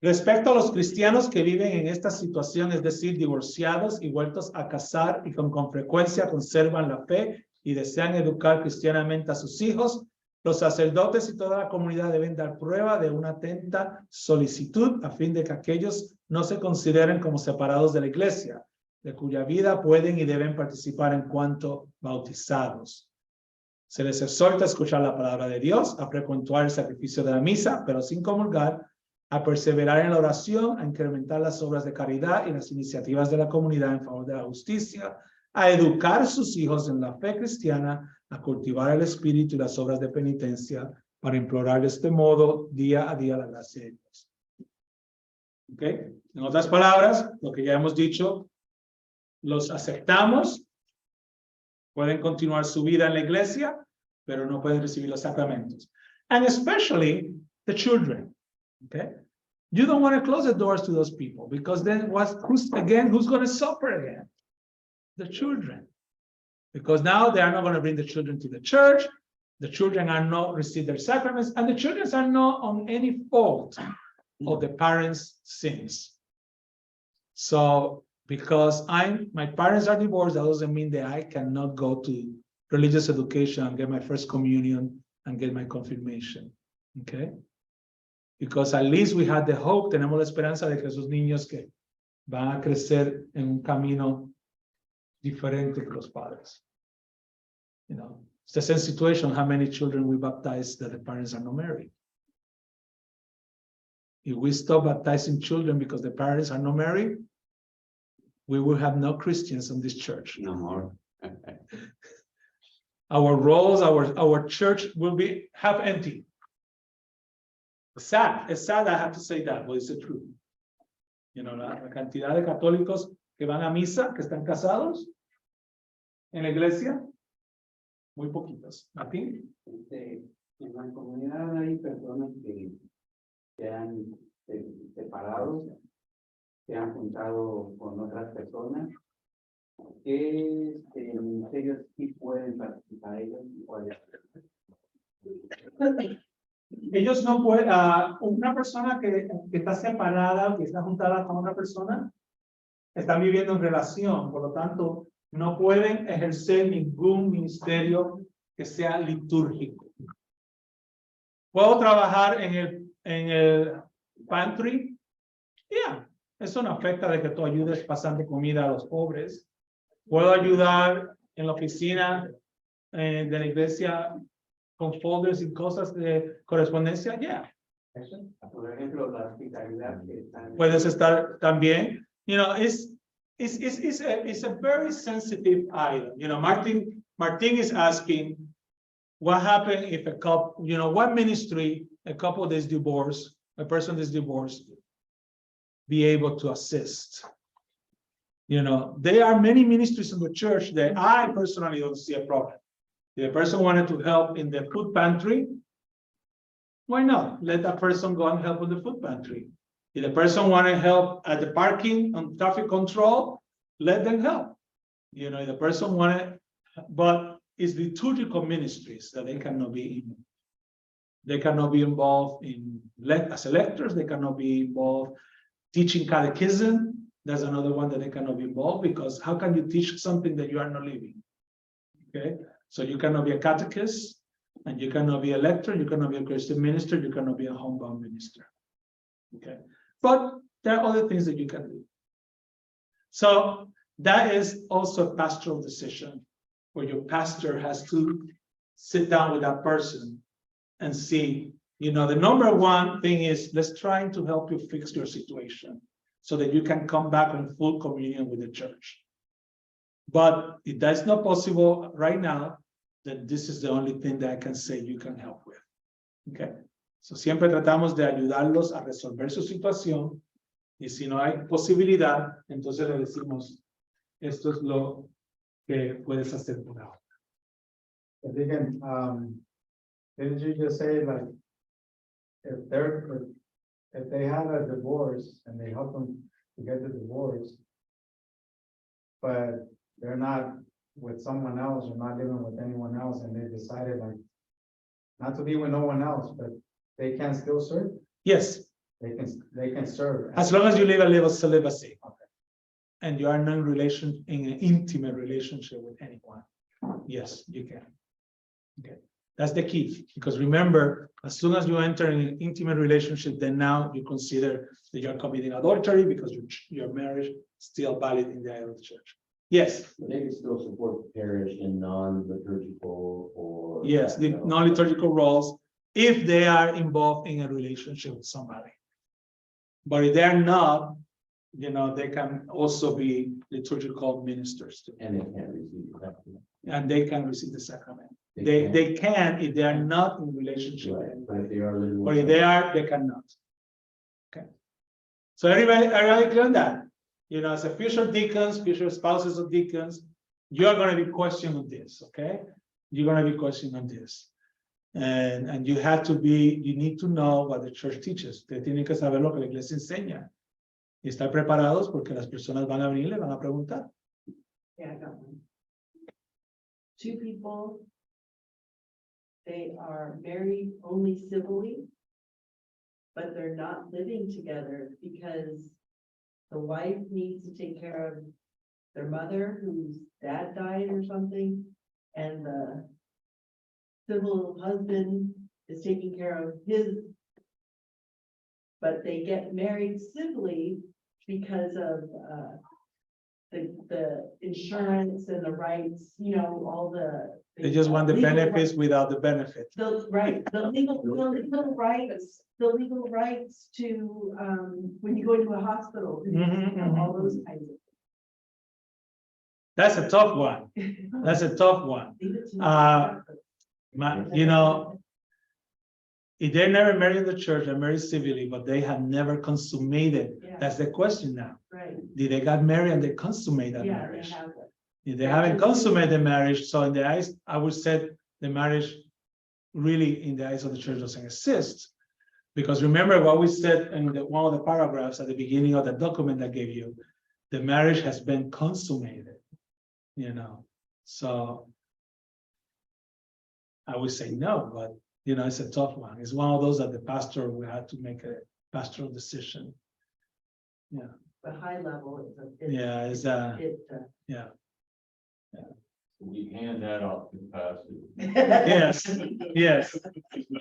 Respecto a los cristianos que viven en esta situación, es decir, divorciados y vueltos a casar y con frecuencia conservan la fe y desean educar cristianamente a sus hijos, los sacerdotes y toda la comunidad deben dar prueba de una atenta solicitud a fin de que aquellos no se consideren como separados de la iglesia, de cuya vida pueden y deben participar en cuanto bautizados. Se les exhorta a escuchar la palabra de Dios, a frecuentar el sacrificio de la misa, pero sin comulgar, a perseverar en la oración, a incrementar las obras de caridad y las iniciativas de la comunidad en favor de la justicia, a educar a sus hijos en la fe cristiana, a cultivar el espíritu y las obras de penitencia, para implorar de este modo día a día la gracia de Dios. ¿Ok? En otras palabras, lo que ya hemos dicho, los aceptamos, pueden continuar su vida en la iglesia, pero no pueden recibir los sacramentos. And especially the children. Okay, you don't want to close the doors to those people because then who's going to suffer again? The children, because now they are not going to bring the children to the church. The children are not receive their sacraments, and the children are not on any fault of the parents' sins. So, because my parents are divorced, that doesn't mean that I cannot go to religious education and get my first communion and get my confirmation. Okay. Because at least we had the hope, tenemos la esperanza de que esos niños que van a crecer en un camino diferente que los padres. You know, it's the same situation, how many children we baptize that the parents are not married. If we stop baptizing children because the parents are not married, we will have no Christians in this church. No more. Our roles, our church will be half empty. It's sad I have to say that, but it's the truth. You know, la cantidad de católicos que van a misa, que están casados en la iglesia, muy poquitos. ¿Martín? En la comunidad hay personas que se han separado, se han juntado con otras personas, que ellos sí pueden participar ellos. Ellos no pueden, una persona que está separada, que está juntada con otra persona, están viviendo en relación, por lo tanto, no pueden ejercer ningún ministerio que sea litúrgico. ¿Puedo trabajar en el pantry? Yeah, eso no afecta de que tú ayudes pasando comida a los pobres. ¿Puedo ayudar en la oficina de la iglesia con folders y cosas de correspondencia? Yeah. Por ejemplo, la hospitalidad que están. Puedes estar también. You know, it's a very sensitive item. You know, Martin is asking, what happened if a couple, you know, what ministry a couple that is divorced, a person that is divorced, be able to assist? You know, there are many ministries in the church that I personally don't see a problem. If the person wanted to help in the food pantry, why not? Let that person go and help with the food pantry. If the person wanted help at the parking on traffic control, let them help. You know, if the person wanted, but it's liturgical ministries that they cannot be in. They cannot be involved in as electors. They cannot be involved teaching catechism. That's another one that they cannot be involved, because how can you teach something that you are not living? Okay, so you cannot be a catechist, and you cannot be a lector, you cannot be a Christian minister, you cannot be a homebound minister. Okay, but there are other things that you can do. So that is also a pastoral decision, where your pastor has to sit down with that person and see, you know, the number one thing is, let's try to help you fix your situation so that you can come back in full communion with the church. But if that's not possible right now, then this is the only thing that I can say you can help with. Okay? So siempre tratamos de ayudarlos a resolver su situación, y si no hay posibilidad, entonces le decimos, esto es lo que puedes hacer por ahora. And again, didn't you just say, like, if if they had a divorce and they help them to get the divorce, but they're not with someone else or not living with anyone else, and they decided like not to be with no one else, but they can still serve. Yes, They can serve. as long as you live a live of celibacy. And you are not in an intimate relationship with anyone. Yes, you can. Okay, that's the key. Because remember, as soon as you enter in an intimate relationship, then now you consider that you're committing adultery because your marriage is still valid in the eye of the church. Yes. But they can still support the parish in non-liturgical or. Yes, the non-liturgical roles, if they are involved in a relationship with somebody. But if they're not, they can also be liturgical ministers too. And they can't receive the sacrament. And they can receive the sacrament. They can if they are not in relationship with Right, but anybody. if they are living. But with if they are, they cannot. Okay. So everybody clear on that? As a future deacons, future spouses of deacons, you're going to be questioned on this, okay? You're going to be questioned on this. And you need to know what the church teaches. Ustedes tienen que saber lo que la iglesia enseña. Y estar preparados porque las personas van a venir y le van a preguntar. Yeah, I got one. Two people, they are married only civilly, but they're not living together because the wife needs to take care of their mother whose dad died or something, and the civil husband is taking care of his, but they get married civilly because of the insurance and the rights, all the. They just want the legal benefits rights. without the benefit. The legal rights to, when you go into a hospital, all those kinds of. That's a tough one. That's a tough one. Leave it to me. If they're never married in the church, they're married civilly, but they have never consummated. Yeah. That's the question now. Right, Did they got married and they consummate that yeah, they marriage? have it. If they haven't consummated the marriage, so in the eyes, I would say the marriage really in the eyes of the church doesn't exist. Because remember what we said in one of the paragraphs at the beginning of the document I gave you, the marriage has been consummated, so I would say no, but it's a tough one. It's one of those that the pastor will have to make a pastoral decision. Yeah. But high level, Yeah. We hand that off to the pastor. Yes.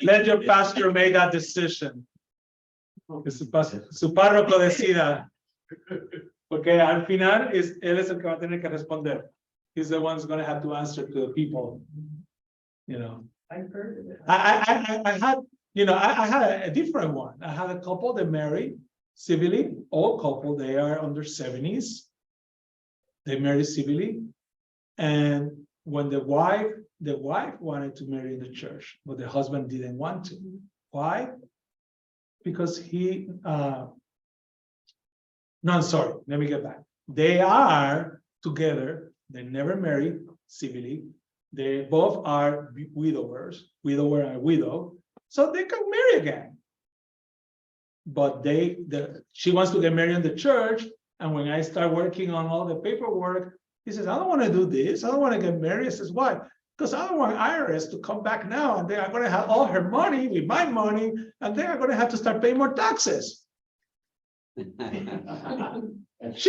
Let your pastor make that decision. Que su párroco decida. Porque al final él es el que va a tener que responder. He's the one who's going to have to answer to the people. I've heard of it. I had a different one. I had a couple that married civilly, old couple, they are under 70s. They married civilly. And when the wife wanted to marry in the church, but the husband didn't want to. Why? Because I'm sorry, let me get back. They are together, they never married civilly. They both are widowers, widower and widow, so they can marry again. But she wants to get married in the church, and when I start working on all the paperwork, he says, I don't want to do this. I don't want to get married. I says, why? Because I don't want IRS to come back now, and they are going to have all her money with my money, and they are going to have to start paying more taxes. She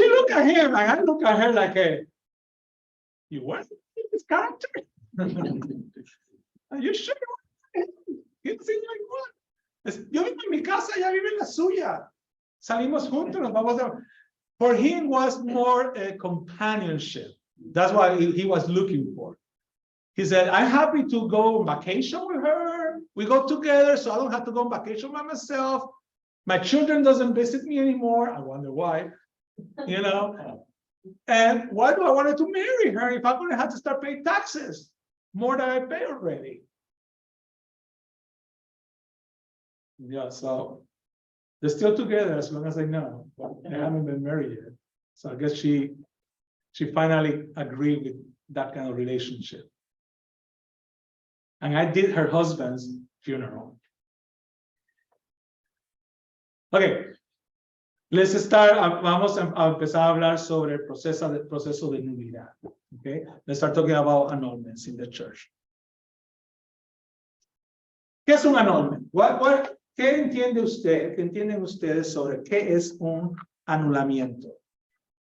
looked at him, and I look at her like, you want this character? Are you sure? You seem like what? Yo vivo en mi casa, ella vive en la suya. Salimos juntos, nos vamos a... For him was more a companionship. That's what he was looking for. He said, I'm happy to go on vacation with her. We go together, so I don't have to go on vacation by myself. My children doesn't visit me anymore. I wonder why, And why do I want to marry her if I'm going to have to start paying taxes more than I pay already? Yeah, so they're still together as long as I know, but they haven't been married yet. So I guess she finally agreed with that kind of relationship. And I did her husband's funeral. Okay. Let's start, vamos a empezar a hablar sobre el proceso de nulidad. Okay, let's start talking about annulments in the church. ¿Qué es un annulment? ¿Qué entiende usted? ¿Qué entienden ustedes sobre qué es un anulamiento?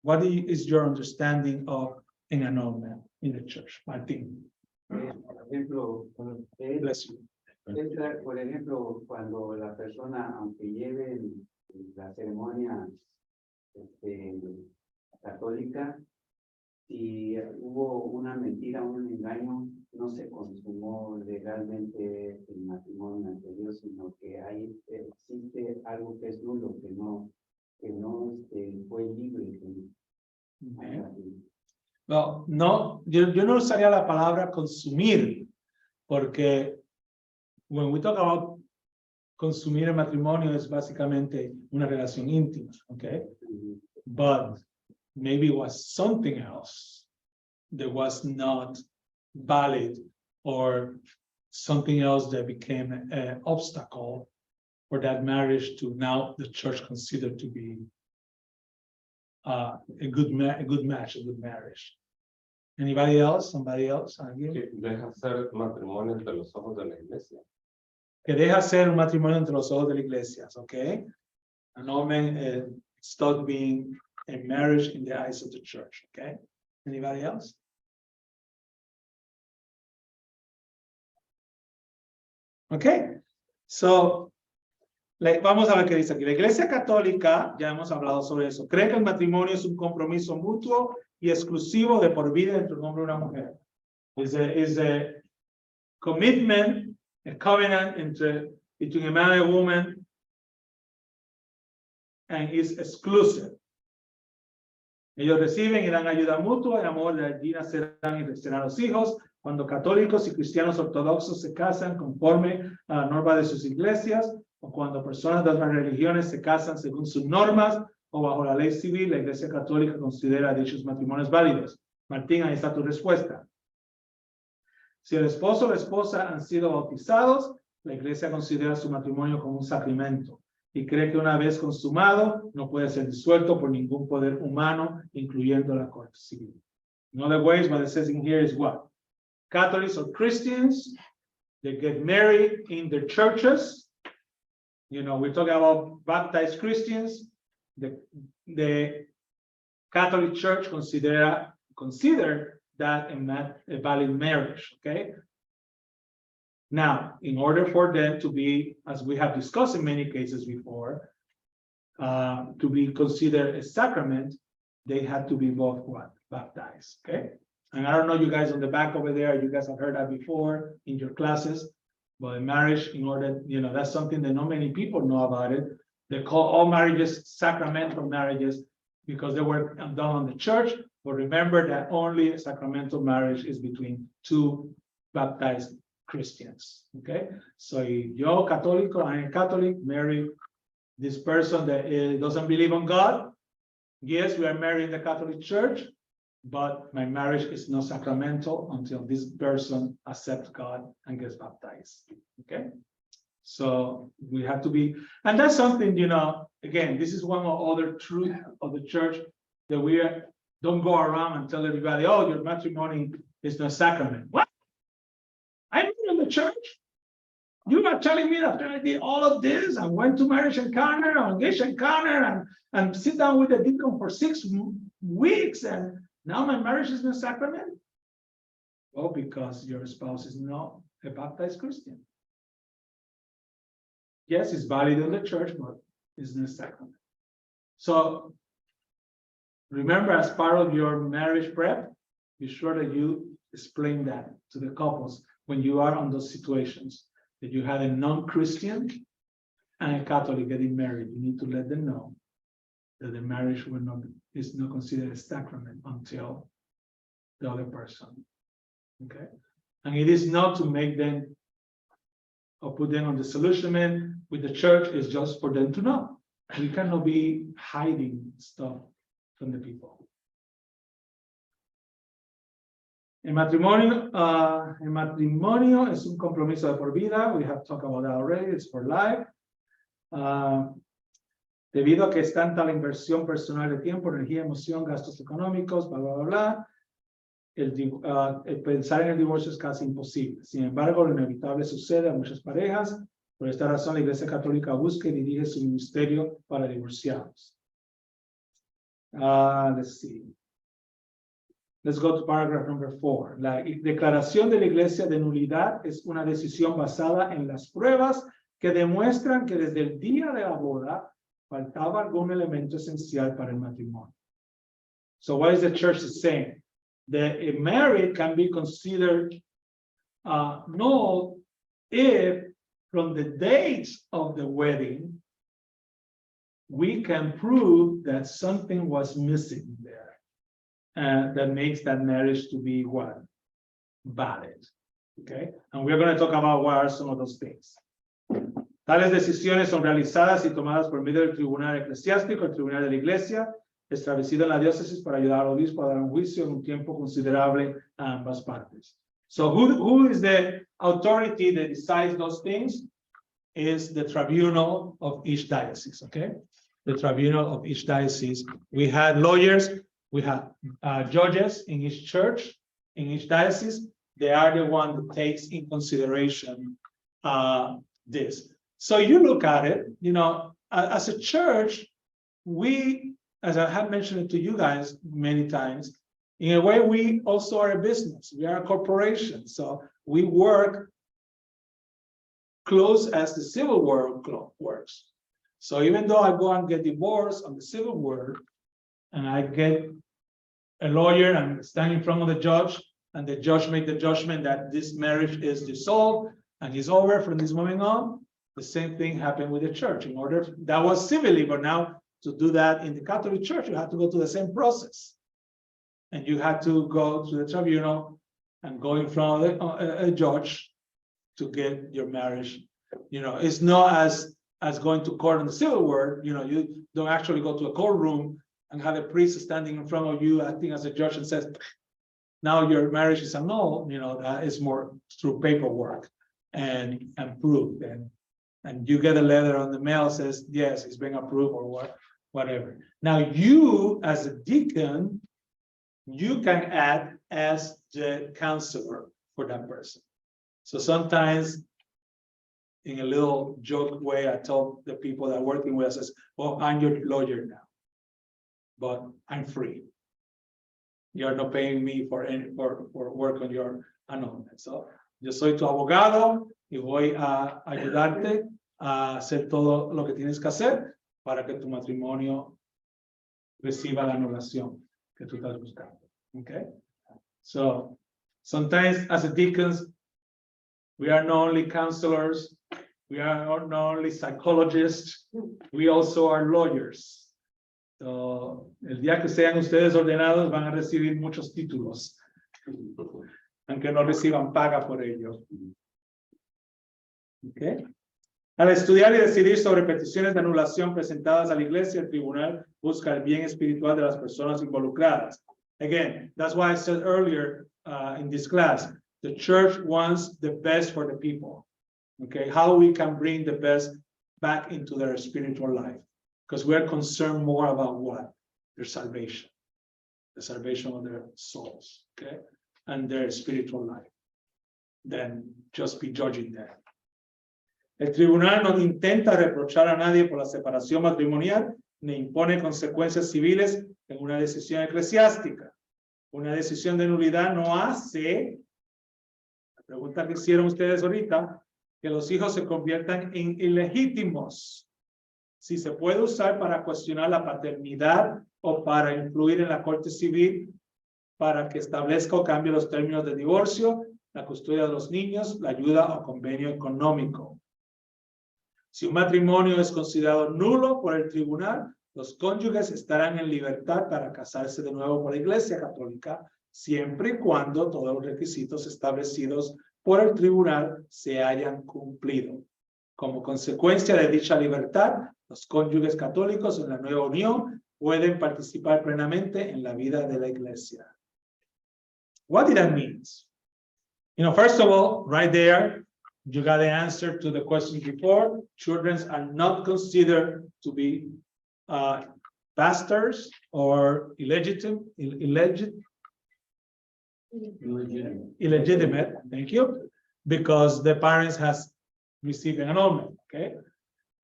What is your understanding of an annulment in the church, Martín? Por ejemplo, Bless you. por ejemplo, cuando la persona, aunque lleve la ceremonia católica, si hubo una mentira, un engaño, no se consumó legalmente el matrimonio ante Dios, sino que existe algo que es nulo, que no fue libre. Okay. No, yo no usaría la palabra consumir, porque when we talk about consumir el matrimonio es básicamente una relación íntima, okay? But maybe it was something else that was not valid, or something else that became an obstacle for that marriage to now the church consider to be a good match, a good marriage. Anybody else? Somebody else? ¿Alguien? Que deja ser matrimonio entre los ojos de la iglesia. Que deja ser un matrimonio entre los ojos de la iglesia, okay? Annulment stopped being a marriage in the eyes of the church, okay? Anybody else? Okay, so vamos a ver qué dice aquí. La Iglesia Católica, ya hemos hablado sobre eso, cree que el matrimonio es un compromiso mutuo y exclusivo de por vida entre un hombre y una mujer. Is a commitment, a covenant between a man and a woman, and is exclusive. Ellos reciben y dan ayuda mutua, y amor, de allí nacerán y crecerán los hijos. Cuando católicos y cristianos ortodoxos se casan conforme a la norma de sus iglesias, o cuando personas de otras religiones se casan según sus normas o bajo la ley civil, la Iglesia Católica considera dichos matrimonios válidos. Martín, ahí está tu respuesta. Si el esposo o la esposa han sido bautizados, la Iglesia considera su matrimonio como un sacramento y cree que una vez consumado no puede ser disuelto por ningún poder humano, incluyendo la corte civil. In other ways, what it says in here is what? Catholics or Christians, they get married in their churches. You know, we're talking about baptized Christians. The Catholic Church consider that a valid marriage, okay? Now, in order for them to be, as we have discussed in many cases before, to be considered a sacrament, they had to be both what? Baptized, okay? And I don't know, you guys on the back over there, you guys have heard that before in your classes, but in marriage, in order, you know, that's something that not many people know about it. They call all marriages sacramental marriages because they were done on the church, but remember that only a sacramental marriage is between two baptized Christians, okay? So yo, Católico, I'm a Catholic, marry this person that doesn't believe on God. Yes, we are married in the Catholic Church, but my marriage is not sacramental until this person accepts God and gets baptized, okay? So we have to be, and that's something, you know, again, this is one of the other truths of the church, that we don't go around and tell everybody, oh, your matrimony is not sacrament. What? I'm in the church. You are telling me that I did all of this and went to marriage encounter or engagement encounter and sit down with the deacon for 6 weeks and now my marriage is not sacrament? Well, because your spouse is not a baptized Christian. Yes, it's valid in the church, but it's not sacrament. So remember, as part of your marriage prep, be sure that you explain that to the couples when you are on those situations, that you have a non-Christian and a Catholic getting married. You need to let them know that the marriage is not considered a sacrament until the other person. Okay, and it is not to make them or put them on disillusionment with the church. It's just for them to know. We cannot be hiding stuff from the people. El matrimonio es un compromiso de por vida. We have talked about that already. It's for life. Debido a que es tanta la inversión personal de tiempo, energía, emoción, gastos económicos, bla, bla, bla, bla, el pensar en el divorcio es casi imposible. Sin embargo, lo inevitable sucede a muchas parejas. Por esta razón, la Iglesia Católica busca y dirige su ministerio para divorciados. Let's see. Let's go to paragraph number 4. La declaración de la Iglesia de nulidad es una decisión basada en las pruebas que demuestran que desde el día de la boda faltaba algún elemento esencial para el matrimonio. So what is the church saying? That a marriage can be considered null if from the dates of the wedding we can prove that something was missing there. That makes that marriage to be what? Valid. Okay? And we're going to talk about what are some of those things. Tales decisiones son realizadas y tomadas por medio del tribunal eclesiástico, el tribunal de la iglesia, establecido en la diócesis para ayudar al obispo a dar un juicio en un tiempo considerable a ambas partes. So who is the authority that decides those things? Is the tribunal of each diocese, okay? The tribunal of each diocese. We had lawyers, we have judges in each church, in each diocese. They are the one that takes in consideration this. So you look at it, you know, as a church, we, as I have mentioned it to you guys many times, in a way, we also are a business. We are a corporation. So we work close as the civil world works. So even though I go and get divorced on the civil world, and I get a lawyer and stand in front of the judge, and the judge make the judgment that this marriage is dissolved and is over from this moment on, the same thing happened with the church. In order, that was civilly, but now to do that in the Catholic Church, you have to go to the same process. And you had to go to the tribunal and go in front of a judge to get your marriage. You know, it's not as going to court in the civil world. You know, you don't actually go to a courtroom and have a priest standing in front of you acting as a judge and says, now your marriage is annulled. You know, that is more through paperwork and proof. And you get a letter on the mail says, yes, it's been approved or whatever. Now you, as a deacon, you can act as the counselor for that person. So sometimes, in a little joke way, I tell the people that are working with us, says, well, I'm your lawyer now, but I'm free. You're not paying me for work on your annulment. So, yo soy tu abogado y voy a ayudarte a hacer todo lo que tienes que hacer para que tu matrimonio reciba la anulación que tú estás buscando. Okay? So, sometimes as a deacons, we are not only counselors, we are not only psychologists, we also are lawyers. So, el día que sean ustedes ordenados van a recibir muchos títulos, aunque no reciban paga por ello. Okay. Al estudiar y decidir sobre peticiones de anulación presentadas a la iglesia, el tribunal busca el bien espiritual de las personas involucradas. Again, that's why I said earlier in this class, the church wants the best for the people. Okay, how we can bring the best back into their spiritual life. Because we're concerned more about what? Their salvation. The salvation of their souls, okay? And their spiritual life. Than just be judging them. El tribunal no intenta reprochar a nadie por la separación matrimonial, ni impone consecuencias civiles en una decisión eclesiástica. Una decisión de nulidad no hace, la pregunta que hicieron ustedes ahorita, que los hijos se conviertan en ilegítimos. Si se puede usar para cuestionar la paternidad o para influir en la corte civil, para que establezca o cambie los términos de divorcio, la custodia de los niños, la ayuda o convenio económico. Si un matrimonio es considerado nulo por el tribunal, los cónyuges estarán en libertad para casarse de nuevo por la Iglesia Católica, siempre y cuando todos los requisitos establecidos por el tribunal se hayan cumplido. Como consecuencia de dicha libertad, los cónyuges católicos en la nueva unión pueden participar plenamente en la vida de la Iglesia. What did that mean? You know, first of all, right there, you got the answer to the question before. Children are not considered to be bastards or illegitimate, thank you, because the parents has received an annulment, okay?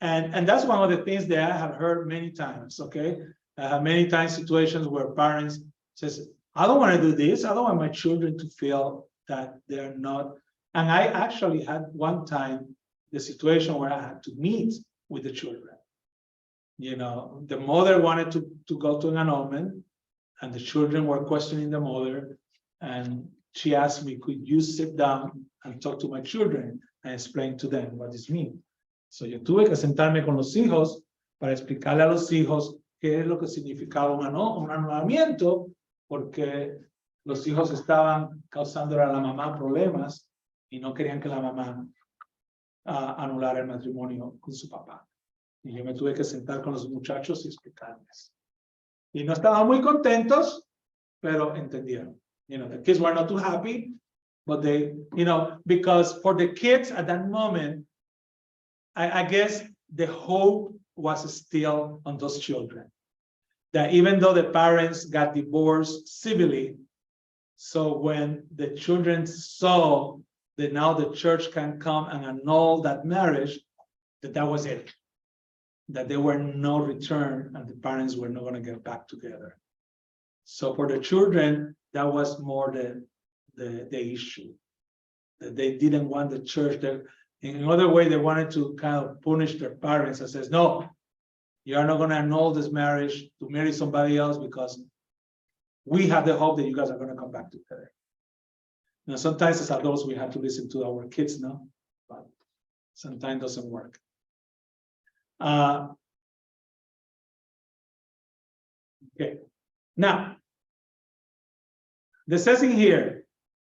And that's one of the things that I have heard many times, okay? I have many times situations where parents says, I don't want to do this. I don't want my children to feel that they're not. And I actually had one time the situation where I had to meet with the children. You know, the mother wanted to go to an annulment, and the children were questioning the mother. And she asked me, could you sit down and talk to my children and explain to them what this means? So yo tuve que sentarme con los hijos para explicarle a los hijos qué es lo que significaba un anulamiento, porque los hijos estaban causando a la mamá problemas y no querían que la mamá anulara el matrimonio con su papá. Y yo me tuve que sentar con los muchachos y explicarles. Y no estaban muy contentos, pero entendieron. You know, the kids were not too happy, but they, you know, because for the kids at that moment, I guess the hope was still on those children. That even though the parents got divorced civilly, so when the children saw that now the church can come and annul that marriage, that was it. That there were no return and the parents were not going to get back together. So for the children, that was more the issue. That they didn't want the church. In another way, they wanted to kind of punish their parents and says, no, you are not going to annul this marriage to marry somebody else because we have the hope that you guys are going to come back together. Now, sometimes as adults, we have to listen to our kids now, but sometimes it doesn't work. Okay. Now, the says in here,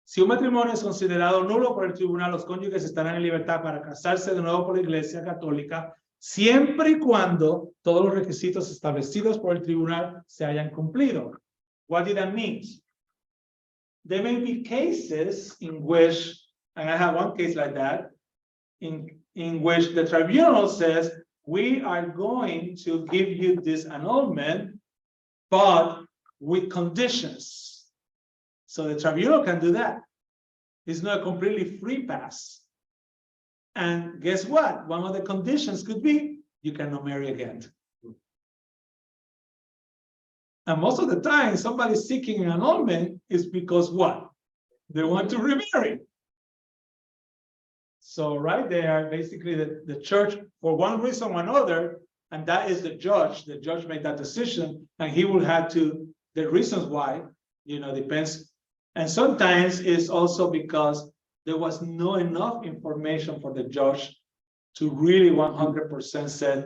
si un matrimonio es considerado nulo por el tribunal, los cónyuges estarán en libertad para casarse de nuevo por la Iglesia Católica, siempre y cuando todos los requisitos establecidos por el tribunal se hayan cumplido. What did that mean? There may be cases in which, and I have one case like that, in which the tribunal says, we are going to give you this annulment, but with conditions. So the tribunal can do that. It's not a completely free pass. And guess what? One of the conditions could be you cannot marry again. And most of the time, somebody seeking an annulment is because what? They want to remarry. So right there, basically the church, for one reason or another, and that is the judge made that decision, and he will have to, the reasons why, you know, depends. And sometimes it's also because there was no enough information for the judge to really 100% say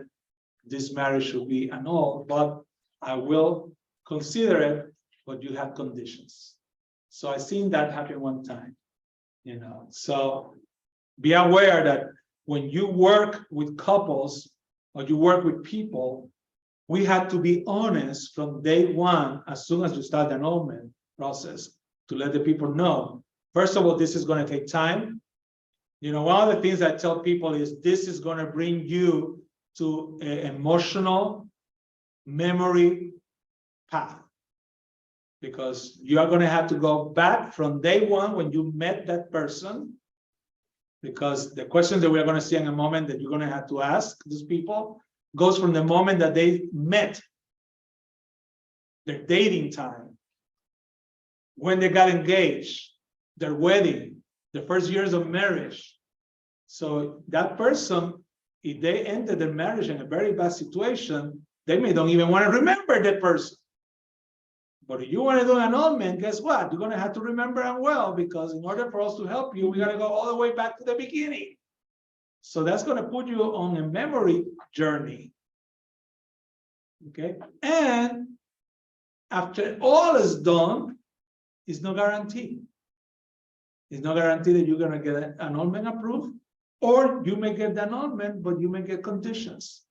this marriage should be annulled, but I will consider it, but you have conditions. So I've seen that happen one time, you know. So be aware that when you work with couples or you work with people, we have to be honest from day one, as soon as you start the annulment process, to let the people know. First of all, this is going to take time. You know, one of the things I tell people is this is going to bring you to an emotional memory path, because you are going to have to go back from day one when you met that person, because the questions that we're going to see in a moment that you're going to have to ask these people goes from the moment that they met, their dating time, when they got engaged, their wedding, the first years of marriage. So that person, if they ended their marriage in a very bad situation, they may don't even want to remember that person. But if you want to do an annulment, guess what? You're going to have to remember them well, because in order for us to help you, we got to go all the way back to the beginning. So that's going to put you on a memory journey. Okay? And after all is done, it's no guarantee. It's no guarantee that you're going to get an annulment approved, or you may get the annulment, but you may get conditions.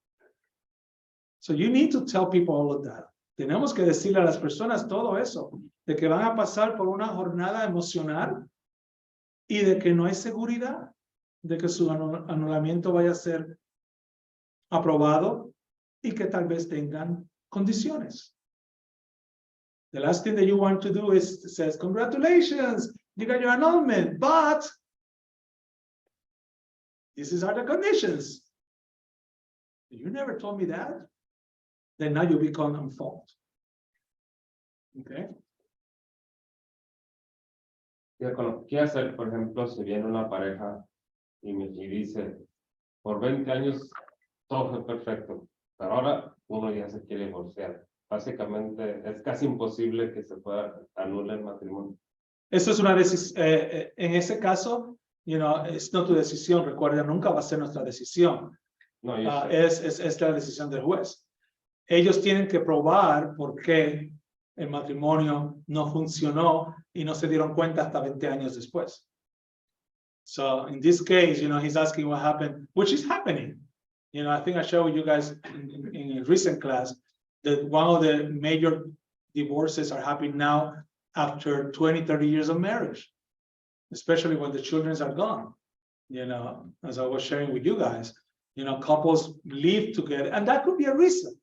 So you need to tell people all of that. Tenemos que decirle a las personas todo eso, de que van a pasar por una jornada emocional y de que no hay seguridad de que su anulamiento vaya a ser aprobado, y que tal vez tengan condiciones. The last thing that you want to do is says, congratulations, you got your annulment, but these are the conditions. You never told me that. Then now you become in fault. Okay. ¿Qué hacer, por ejemplo, si viene una pareja y dice, por 20 años todo fue perfecto, pero ahora uno ya se quiere divorciar? Básicamente es casi imposible que se pueda anular el matrimonio. Eso es una decisión. En ese caso, es no tu decisión. Recuerda, nunca va a ser nuestra decisión. No, yo sé. Es la decisión del juez. Ellos tienen que probar por qué el matrimonio no funcionó y no se dieron cuenta hasta 20 años después. So in this case, he's asking what happened, which is happening. I think I shared with you guys in a recent class that one of the major divorces are happening now after 20, 30 years of marriage, especially when the children are gone. As I was sharing with you guys, couples live together, and that could be a reason.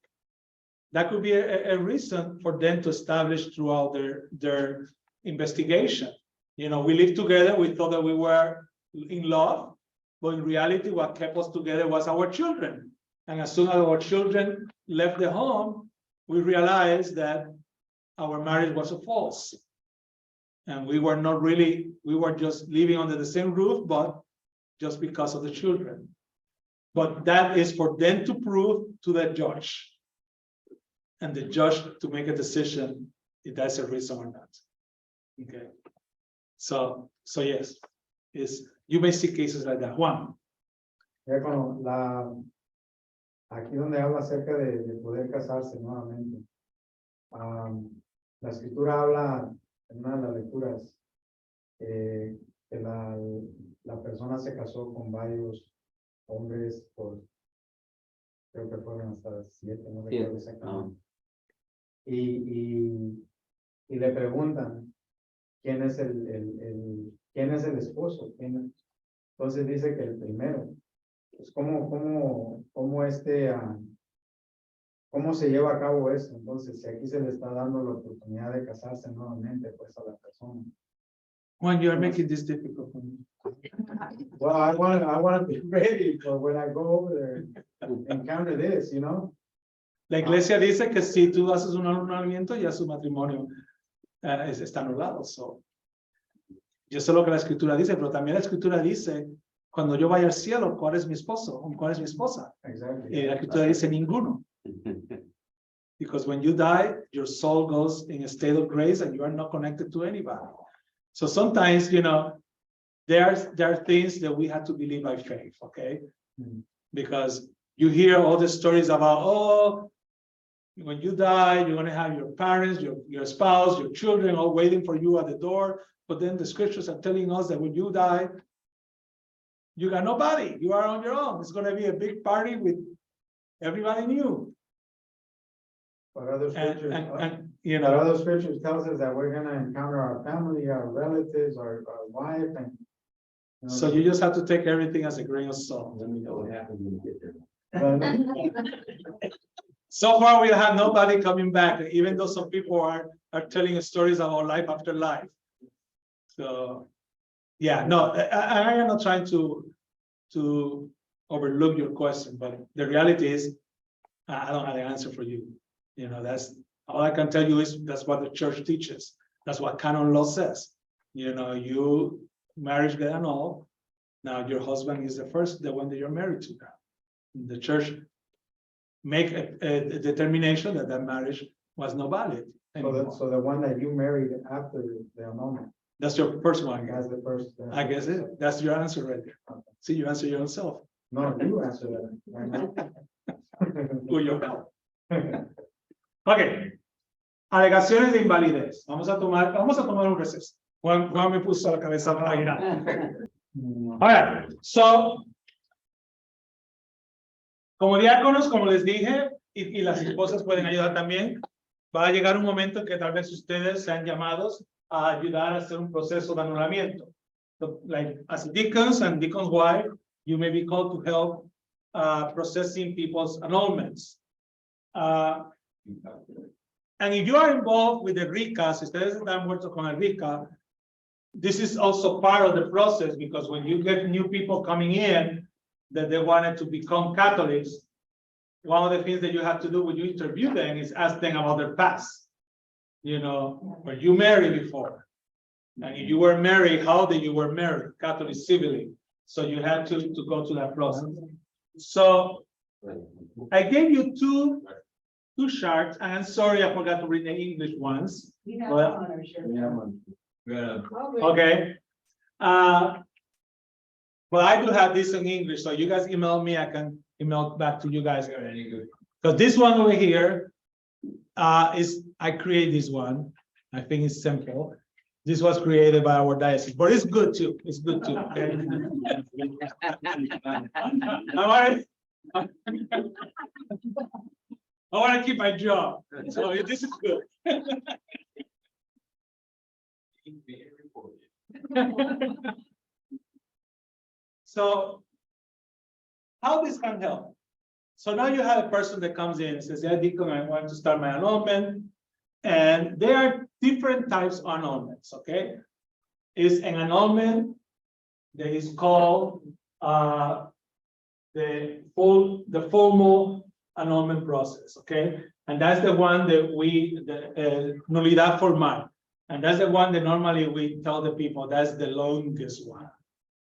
That could be a reason for them to establish throughout their investigation. We lived together, we thought that we were in love, but in reality, what kept us together was our children. And as soon as our children left the home, we realized that our marriage was a false. And we were not really, we were just living under the same roof, but just because of the children. But that is for them to prove to the judge. And the judge to make a decision if that's a reason or not. Okay. So yes, you may see cases like that. Juan. Aquí donde habla acerca de poder casarse nuevamente. La escritura habla en una de las lecturas que la persona se casó con varios hombres por, creo que fueron hasta 7, no recuerdo exactamente. Y le preguntan quién es el esposo. Entonces dice que el primero. Pues cómo se lleva a cabo eso. Entonces, si aquí se le está dando la oportunidad de casarse nuevamente, pues a la persona. When you are making this difficult for me. Well, I want to be ready for when I go over there and encounter this, La iglesia dice que si tú haces un anulamiento, ya su matrimonio está anulado. So, yo sé lo que la escritura dice, pero también la escritura dice, cuando yo vaya al cielo, ¿cuál es mi esposo? ¿Cuál es mi esposa? Exactly. Y la escritura dice ninguno. Because when you die, your soul goes in a state of grace and you are not connected to anybody. So sometimes, there are things that we have to believe by faith, okay? Because you hear all the stories about, when you die, you're going to have your parents, your spouse, your children all waiting for you at the door. But then the scriptures are telling us that when you die, you got nobody. You are on your own. It's going to be a big party with everybody new. But other scriptures, and other scriptures tells us that we're going to encounter our family, our relatives, our wife, and so you just have to take everything as a grain of salt. Let me know what happens when you get there. So far, we have nobody coming back, even though some people are telling stories about life after life. So, yeah, no, I am not trying to overlook your question, but the reality is, I don't have the answer for you. That's all I can tell you is that's what the church teaches. That's what canon law says. You marriage get annulled. Now your husband is the one that you're married to now. The church make a determination that marriage was not valid anymore. So the one that you married after the annulment. That's your first one. That's the first. I guess that's your answer right there. Okay. See, you answer yourself. No, you answer that. Right now. With your help. Okay. Alegaciones de invalidez. Vamos a tomar un receso. Juan me puso la cabeza para girar. All right. So, como diáconos, como les dije, y las esposas pueden ayudar también, va a llegar un momento en que tal vez ustedes sean llamados a ayudar a hacer un proceso de anulamiento. So, like as deacons and deacons' wife, you may be called to help processing people's annulments. And if you are involved with the RICA, si ustedes están muertos con el RICA, this is also part of the process, because when you get new people coming in that they wanted to become Catholics, one of the things that you have to do when you interview them is ask them about their past. You know, were you married before? And if you were married, how did you were married? Catholic civilly. So you had to go through that process. So I gave you two charts, and I'm sorry I forgot to read the English ones. We have Well, one on our shirt. Okay. Well, I do have this in English, so you guys email me, I can email back to you guys. Because this one over here is, I create this one. I think it's simple. This was created by our diocese, but it's good too. It's good too. Okay? I want to keep my job, so this is good. So, how this can help? So now you have a person that comes in and says, "Yeah, Deacon, I want to start my annulment," and there are different types of annulments. Okay, is an annulment that is called the formal annulment process, okay? And that's the one that nulidad formal. And that's the one that normally we tell the people that's the longest one,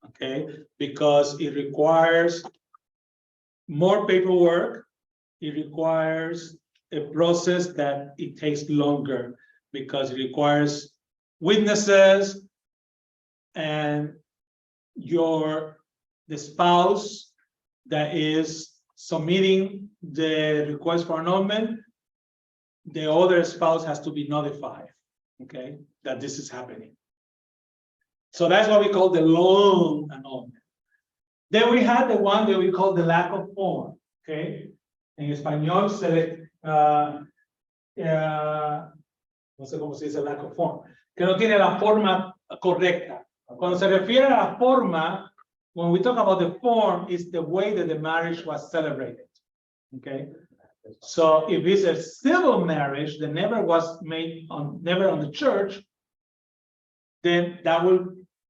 okay? Because it requires more paperwork. It requires a process that it takes longer because it requires witnesses and the spouse that is submitting the request for annulment, the other spouse has to be notified, okay, that this is happening. So that's what we call the long annulment. Then we had the one that we call the lack of form, okay? En español no sé cómo se dice lack of form, que no tiene la forma correcta. Cuando se refiere a la forma, when we talk about the form, it's the way that the marriage was celebrated, okay? So if it's a civil marriage that never was made never on the church, then that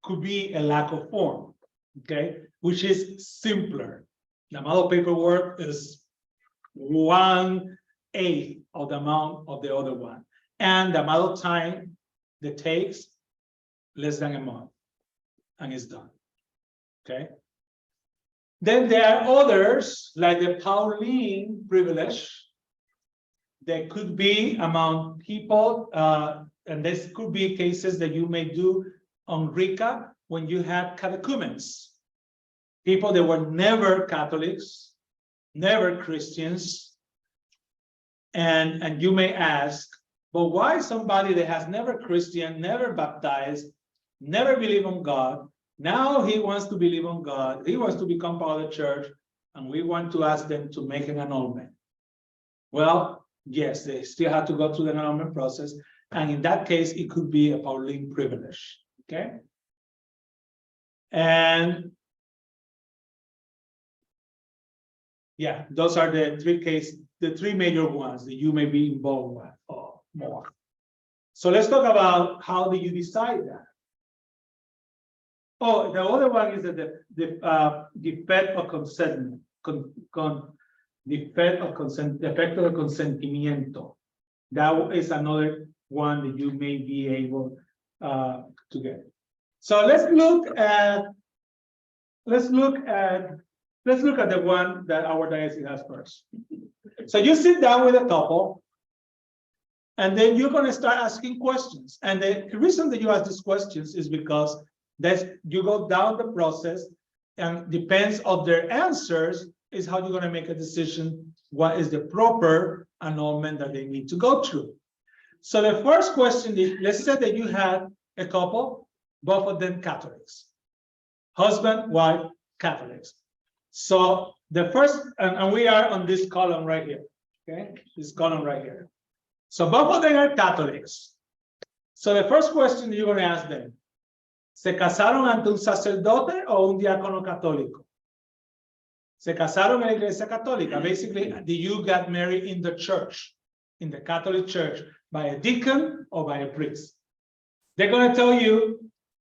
could be a lack of form, okay? Which is simpler. The amount of paperwork is 1/8 of the amount of the other one. And the amount of time that takes less than a month, and it's done. Okay. Then there are others, like the Pauline privilege, that could be among people, and this could be cases that you may do on RICA when you have catechumens, people that were never Catholics, never Christians, and you may ask, but why somebody that has never Christian, never baptized, never believed on God, now he wants to believe on God, he wants to become part of the church, and we want to ask them to make an annulment? Well, yes, they still have to go through the annulment process, and in that case, it could be a Pauline privilege, okay? And yeah, those are the three major ones that you may be involved with or more. So let's talk about how do you decide that? Oh, the other one is the effect of consent, the effect of consentimiento. That is another one that you may be able to get. So let's look at the one that our diocese has first. So you sit down with a couple, and then you're going to start asking questions. And the reason that you ask these questions is because you go down the process, and depends on their answers is how you're going to make a decision what is the proper annulment that they need to go through. So the first question is, let's say that you had a couple, both of them Catholics, husband, wife, Catholics. So the first, and we are on this column right here, okay? This column right here. So both of them are Catholics. So the first question you're going to ask them, ¿se casaron ante un sacerdote o un diácono católico? Se casaron en la iglesia católica. Basically, you got married in the church, in the Catholic Church, by a deacon or by a priest. They're going to tell you,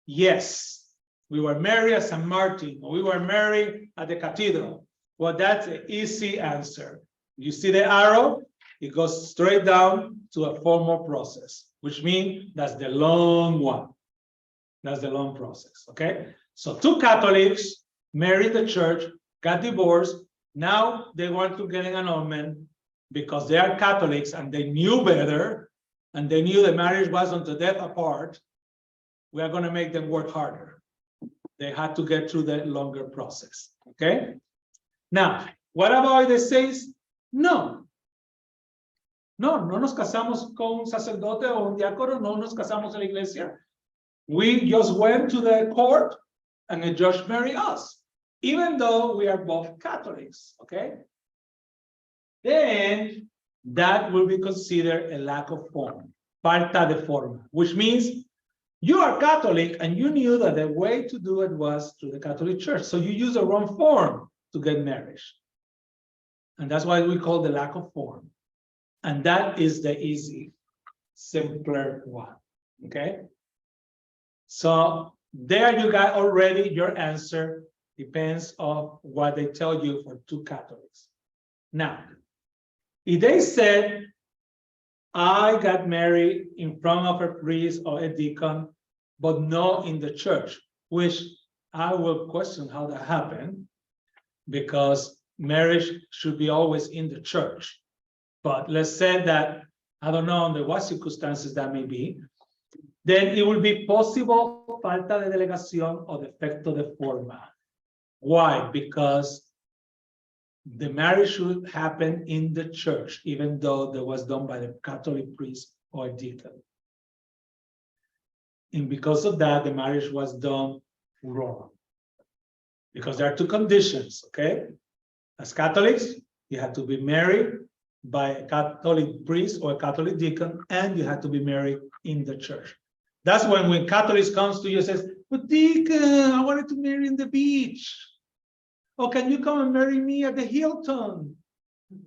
yes, we were married at San Martin, or we were married at the cathedral. Well, that's an easy answer. You see the arrow? It goes straight down to a formal process, which means that's the long one. That's the long process, okay? So two Catholics married the church, got divorced. Now they want to get an annulment because they are Catholics and they knew better, and they knew the marriage was until death apart. We are going to make them work harder. They had to get through the longer process, okay? Now, what about if they say, no, no nos casamos con un sacerdote o un diácono, no nos casamos en la iglesia. We just went to the court and the judge married us, even though we are both Catholics, okay? Then that will be considered a lack of form, falta de forma, which means you are Catholic and you knew that the way to do it was through the Catholic Church. So you use the wrong form to get married. And that's why we call the lack of form. And that is the easy, simpler one, okay? So there you got already your answer. Depends on what they tell you for two Catholics. Now, if they said, I got married in front of a priest or a deacon, but not in the church, which I will question how that happened, because marriage should be always in the church. But let's say that, I don't know under what circumstances that may be, then it will be possible falta de delegación o defecto de forma. Why? Because the marriage should happen in the church, even though that was done by the Catholic priest or deacon. And because of that, the marriage was done wrong. Because there are two conditions, okay? As Catholics, you have to be married by a Catholic priest or a Catholic deacon, and you have to be married in the church. That's when Catholics comes to you and says, but deacon, I wanted to marry in the beach. Or can you come and marry me at the Hilton?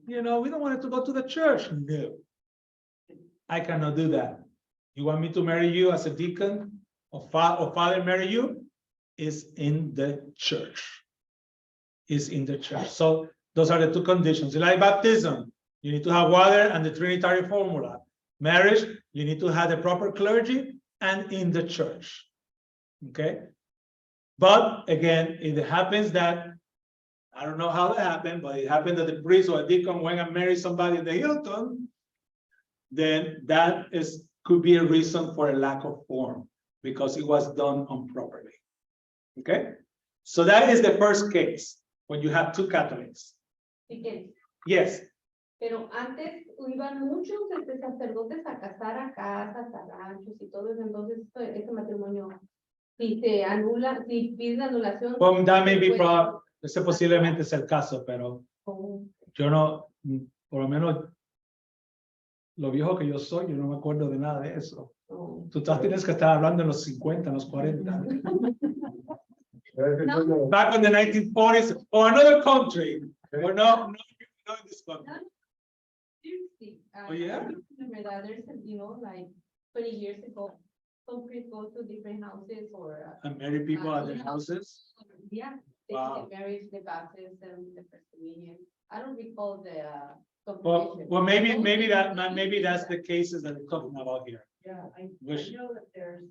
You know, we don't want to go to the church. No, I cannot do that. You want me to marry you as a deacon or father marry you? Is in the church. Is in the church. So those are the two conditions. Like baptism, you need to have water and the Trinitary formula. Marriage, you need to have the proper clergy and in the church. Okay? But again, if it happens that, I don't know how that happened, but it happened that the priest or a deacon went and married somebody in the Hilton, then that could be a reason for a lack of form, because it was done improperly. Okay? So that is the first case, when you have two Catholics. Yes. Pero antes iban muchos sacerdotes a casar a casas, a ranchos y todo eso, entonces ese matrimonio, si se anula, si piden anulación. Well, that may be probable, ese posiblemente es el caso, pero yo no, por lo menos, lo viejo que yo soy, yo no me acuerdo de nada de eso. Tú tienes que estar hablando en los 50, en los 40. No. Back in the 1940s, or another country, or no in this country. Seriously, Oh, yeah? I remember that there's, like 20 years ago, some priests go to different houses or. And marry people at their houses. Yeah, they Wow. get married, the baptism, the first communion. I don't recall the. Well, maybe that's the cases that we're talking about here. Yeah, I Which- know that there's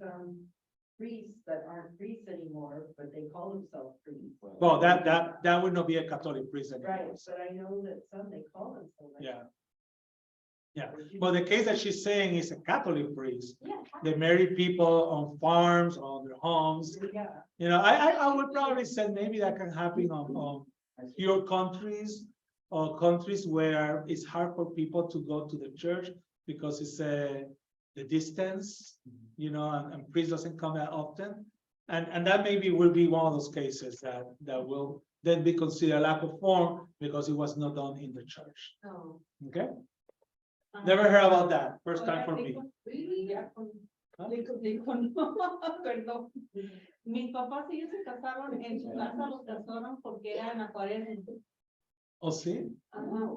priests that aren't priests anymore, but they call themselves priests. Well, that would not be a Catholic priest anymore. Right, but I know that some they call themselves. Yeah. Yeah, well, the case that she's saying is a Catholic priest. Yeah. They marry people on farms, on their homes. Yeah. You know, I would probably say maybe that can happen on your countries, or countries where it's hard for people to go to the church because it's the distance, you know, and priest doesn't come that often. And that maybe will be one of those cases that will then be considered lack of form because it was not done in the church. Oh. Okay? Never heard about that. First time for me. Really? Dijo, no, perdón. Mis papás ellos se casaron en su casa, los casaron porque eran acuarios. ¿Oh, sí? Ajá.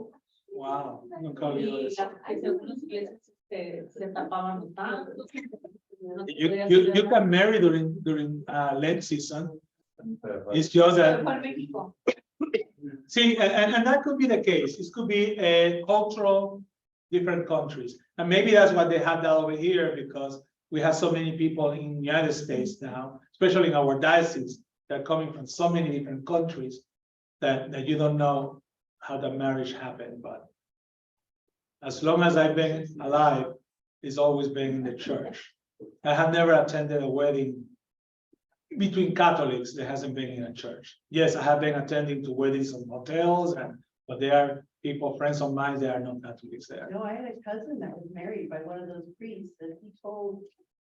Wow, nunca he oído Y eso. algunas iglesias se tapaban los tantos. You can marry during Lent season. It's just that. Fue en México. See, and that could be the case. It could be a cultural, different countries. And maybe that's why they have that over here, because we have so many people in the United States now, especially in our diocese, that are coming from so many different countries that you don't know how the marriage happened. But as long as I've been alive, it's always been in the church. I have never attended a wedding between Catholics that hasn't been in a church. Yes, I have been attending to weddings in hotels, but there are people, friends of mine, that are not Catholics there. No, I had a cousin that was married by one of those priests, and he told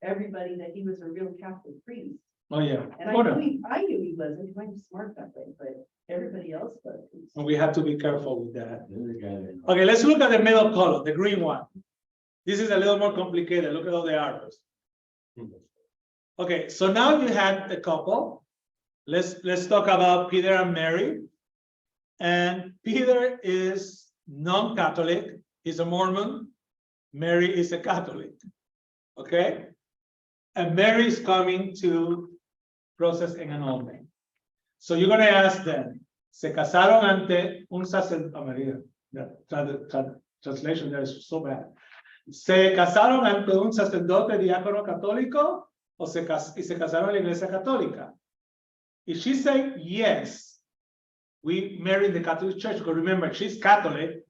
everybody that he was a real Catholic priest. Oh, yeah. And I knew he wasn't, because I'm smart that way, but everybody else was. And we have to be careful with that. Okay, let's look at the middle column, the green one. This is a little more complicated. Look at all the arrows. Okay, so now you had a couple. Let's talk about Peter and Mary. And Peter is non-Catholic. He's a Mormon. Mary is a Catholic. Okay? And Mary is coming to process an annulment. So you're going to ask them, se casaron ante un sacerdote. Oh, Maria, the translation there is so bad. Se casaron ante un sacerdote diácono católico o se casaron en la iglesia católica. If she say yes, we marry in the Catholic Church, because remember, she's Catholic.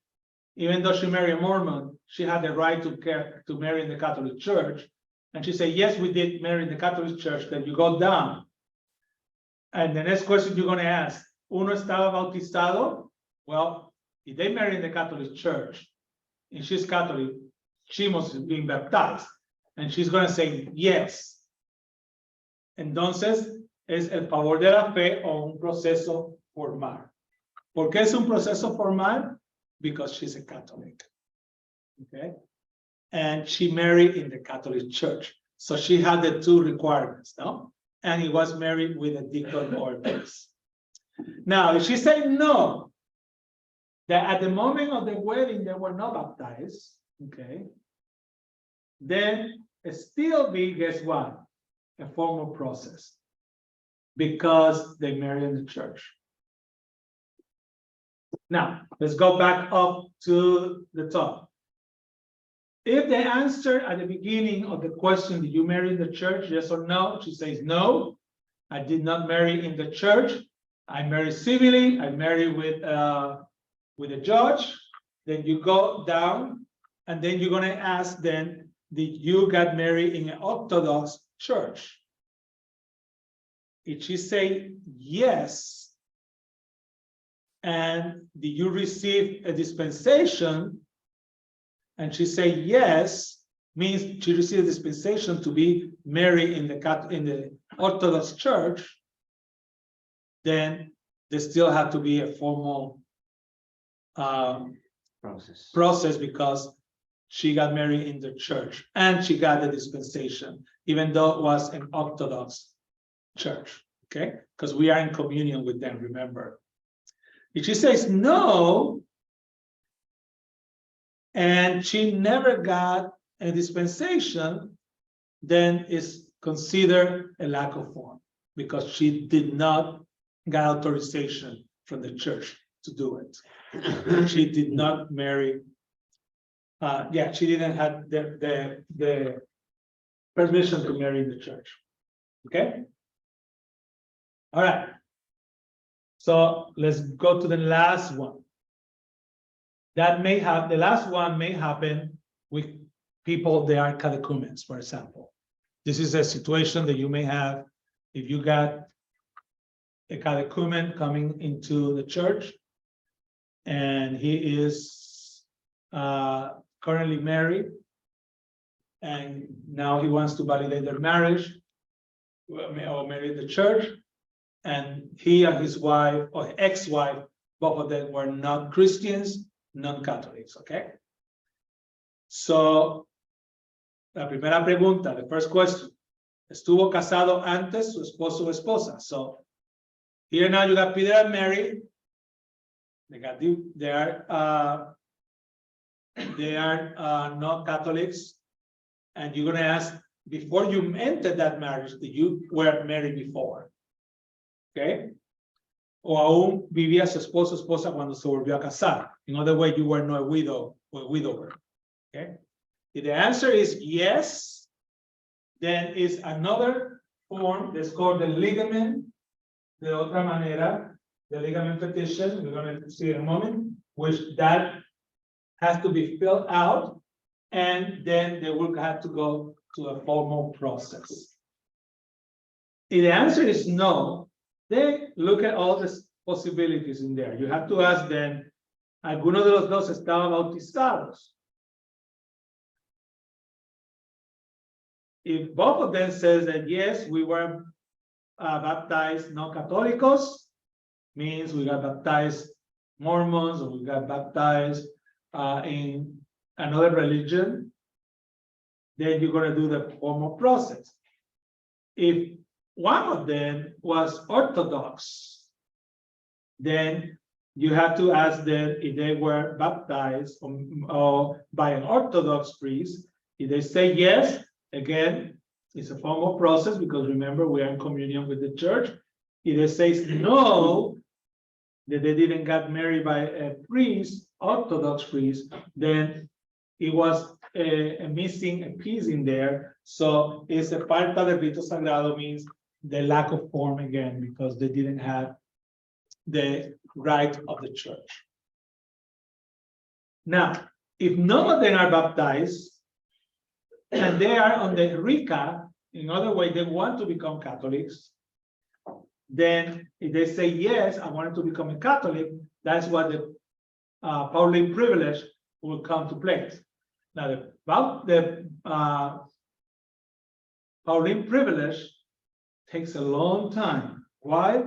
Even though she married a Mormon, she had the right to marry in the Catholic Church. And she said, yes, we did marry in the Catholic Church. Then you go down. And the next question you're going to ask, uno estaba bautizado? Well, if they marry in the Catholic Church, and she's Catholic, she must be being baptized. And she's going to say yes. Entonces, es el favor de la fe o un proceso formal. ¿Por qué es un proceso formal? Because she's a Catholic. Okay? And she married in the Catholic Church. So she had the two requirements, no? And he was married with a deacon or a priest. Now, if she said no, that at the moment of the wedding they were not baptized, okay, then it still be, guess what? A formal process, because they married in the church. Now, let's go back up to the top. If they answer at the beginning of the question, did you marry in the church, yes or no? She says, no, I did not marry in the church. I married civilly, I married with a judge. Then you go down, and then you're gonna ask then, did you get married in an Orthodox church? If she say yes, and did you receive a dispensation? And she say yes, means she received a dispensation to be married in the Orthodox Church. Then there still had to be a formal process, because she got married in the church and she got the dispensation, even though it was an Orthodox church. Okay, because we are in communion with them, remember. If she says no, and she never got a dispensation, then it's considered a lack of form, because she did not get authorization from the church to do it. She did not marry. She didn't have the permission to marry in the church. Okay. All right. So let's go to the last one. That may have, the last one may happen with people that are catechumens, for example. This is a situation that you may have if you got a catechumen coming into the church, and he is currently married, and now he wants to validate their marriage or marry the church, and he and his wife or ex-wife, both of them were not Christians, non-Catholics. Okay, so La primera pregunta, the first question. ¿Estuvo casado antes su esposo o esposa? So, here now you got Peter and Mary. They are not Catholics. And you're going to ask, before you entered that marriage, did you were married before? Okay? O aún vivía su esposo o esposa cuando se volvió a casar. In other words, you were not a widow or a widower. Okay? If the answer is yes, then is another form that's called the ligament. De otra manera, the ligament petition, we're going to see in a moment, which that has to be filled out, and then they will have to go to a formal process. If the answer is no, then look at all the possibilities in there. You have to ask them, ¿alguno de los dos estaban bautizados? If both of them says that yes, we were baptized non-católicos, means we got baptized Mormons, or we got baptized in another religion, then you're going to do the formal process. If one of them was Orthodox, then you have to ask them if they were baptized or by an Orthodox priest. If they say yes, again, it's a formal process because remember, we are in communion with the church. If they say no, that they didn't get married by a priest, Orthodox priest, then it was a missing a piece in there. So it's a falta de rito sagrado, means the lack of form again, because they didn't have the rite of the church. Now, if none of them are baptized, and they are on the RICA, in other words, they want to become Catholics, then if they say, yes, I want to become a Catholic, that's what the Pauline privilege will come to play. Now, the Pauline privilege takes a long time. Why?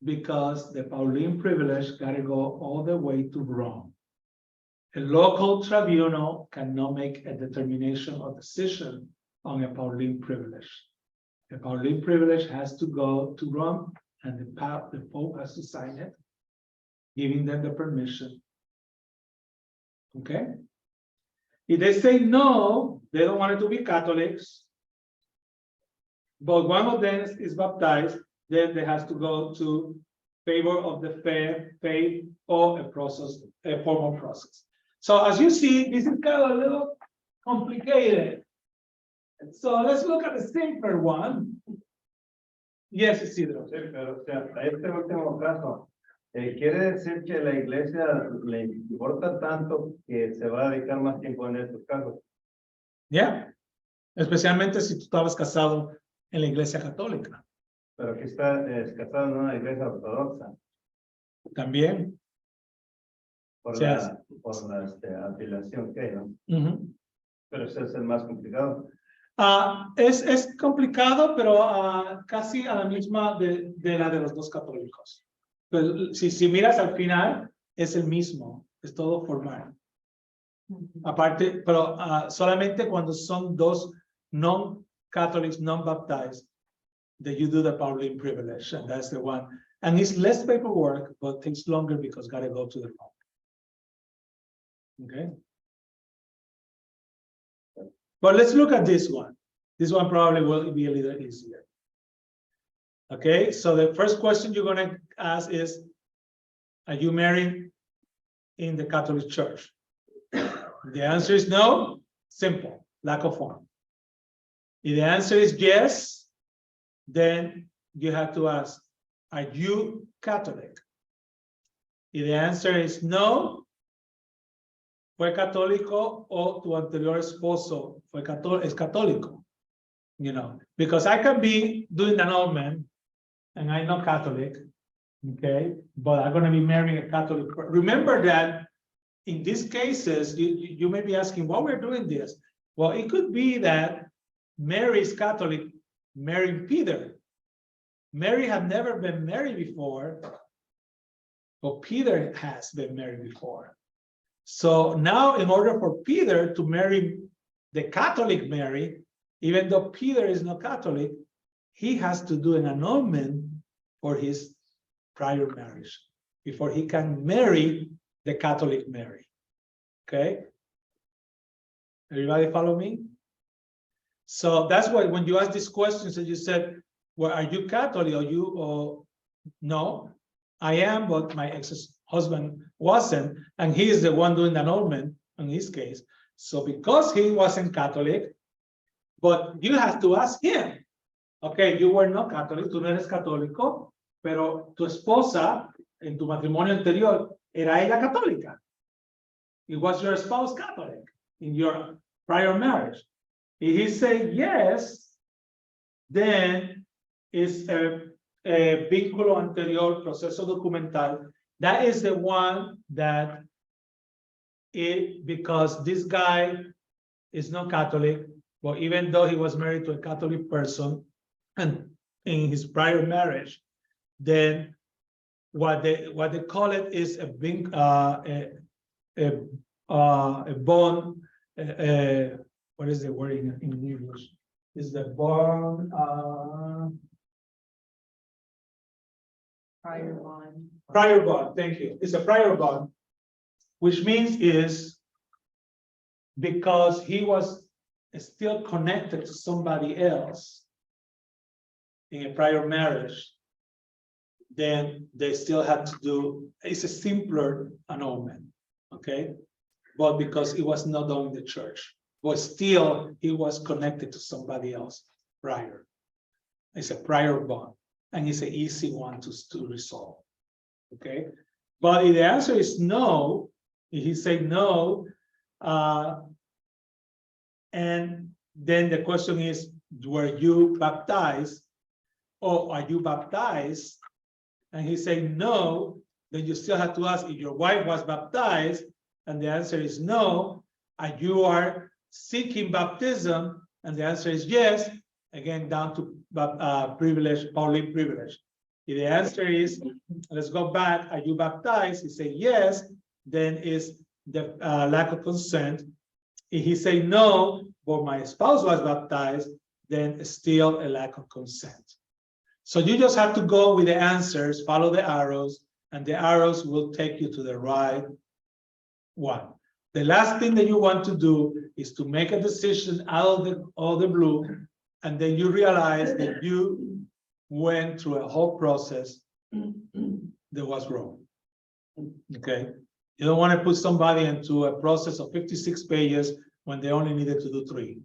Because the Pauline privilege got to go all the way to Rome. A local tribunal cannot make a determination or decision on a Pauline privilege. The Pauline privilege has to go to Rome, and the Pope has to sign it, giving them the permission. Okay? If they say no, they don't want it to be Catholics, but one of them is baptized, then they have to go to favor of the faith or a formal process. So as you see, this is kind of a little complicated. So let's look at the simpler one. Yes, Isidro. Sí, pero o sea, este último caso, quiere decir que la iglesia le importa tanto que se va a dedicar más tiempo en estos casos. Yeah. Especialmente si tú estabas casado en la iglesia católica. Pero que está casado en una iglesia ortodoxa. También. Por Sí, la afiliación que hay, ¿no? Pero ese es el más complicado. Es complicado, pero casi a la misma de la de los dos católicos. Pero si miras al final, es el mismo, es todo formal. Aparte, pero solamente cuando son dos non-Catholics, non-baptized, that you do the Pauline privilege, and that's the one. And it's less paperwork, but takes longer because got to go to the Pope. Okay. But let's look at this one. This one probably will be a little easier. Okay, so the first question you're going to ask is, are you married in the Catholic Church? The answer is no, simple, lack of form. If the answer is yes, then you have to ask, are you Catholic? If the answer is no, ¿fue católico o tu anterior esposo es católico? You know, because I can be doing an annulment and I'm not Catholic, okay, but I'm going to be marrying a Catholic. Remember that in these cases, you may be asking, why we're doing this? Well, it could be that Mary is Catholic, marrying Peter. Mary had never been married before, but Peter has been married before. So now, in order for Peter to marry the Catholic marry, even though Peter is not Catholic, he has to do an annulment for his prior marriage before he can marry the Catholic Mary. Okay? Everybody follow me? So that's why when you ask these questions and you said, well, are you Catholic or no, I am, but my ex-husband wasn't, and he is the one doing the annulment in his case. So because he wasn't Catholic, but you have to ask him, okay, you were not Catholic, tú no eres católico, pero tu esposa en tu matrimonio anterior era ella católica. It was your spouse Catholic in your prior marriage. If he say yes, then it's a vínculo anterior, proceso documental. That is the one that because this guy is not Catholic, but even though he was married to a Catholic person and in his prior marriage, then what they call it is a bond. What is the word in English? Is the bond? Prior bond. Prior bond. Thank you. It's a prior bond, which means is because he was still connected to somebody else in a prior marriage, then they still have to do, it's a simpler annulment, okay? But because it was not done in the church, but still he was connected to somebody else prior. It's a prior bond, and it's an easy one to resolve, okay? But if the answer is no, if he say no, and then the question is, were you baptized? Or are you baptized? And he say no, then you still have to ask if your wife was baptized, and the answer is no, and you are seeking baptism, and the answer is yes, again down to privilege, public privilege. If the answer is, let's go back, are you baptized? He say yes, then is the lack of consent. If he say no, but my spouse was baptized, then it's still a lack of consent. So you just have to go with the answers, follow the arrows, and the arrows will take you to the right one. The last thing that you want to do is to make a decision out of the blue, and then you realize that you went through a whole process that was wrong. Okay? You don't want to put somebody into a process of 56 pages when they only needed to do 3.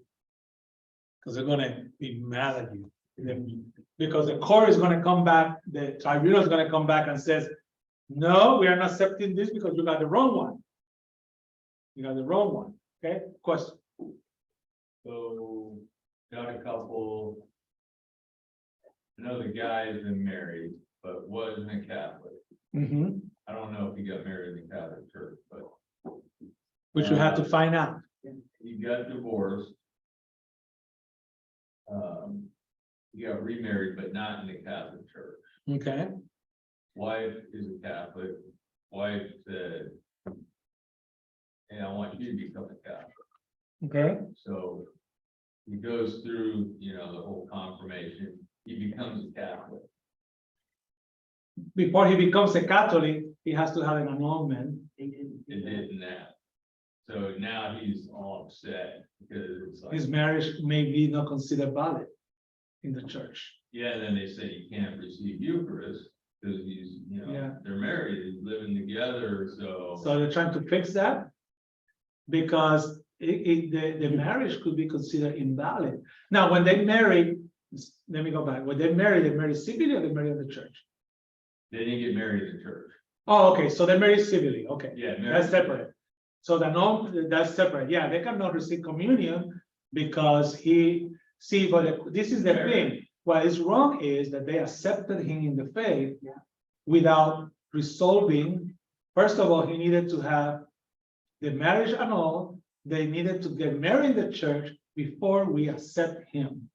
Because they're going to be mad at you. Because the court is going to come back, the tribunal is going to come back and says, no, we are not accepting this because you got the wrong one. You got the wrong one. Okay? Question. So, got a couple. I know the guy has been married, but wasn't a Catholic. Mm-hmm. I don't know if he got married in the Catholic Church, but Which you have to find out. he got divorced. He got remarried, but not in the Catholic Church. Okay. Wife is a Catholic. Wife said, hey, I want you to become a Catholic. Okay. So he goes through, the whole confirmation. He becomes a Catholic. Before he becomes a Catholic, he has to have an annulment. It didn't that. So now he's all upset because it's like, His marriage may be not considered valid in the church. yeah, then they say you can't receive Eucharist because he's, Yeah. they're married, he's living together, so. So they're trying to fix that because the marriage could be considered invalid. Now, when they marry, let me go back. When they marry civilly or they marry in the church? They didn't get married in church. Oh, okay. So they marry civilly. Okay. Yeah. That's separate. So that's separate. Yeah, they cannot receive communion because but this is the thing. What is wrong is that they accepted him in the faith without resolving. First of all, he needed to have the marriage annulled. They needed to get married in the church before we accept him.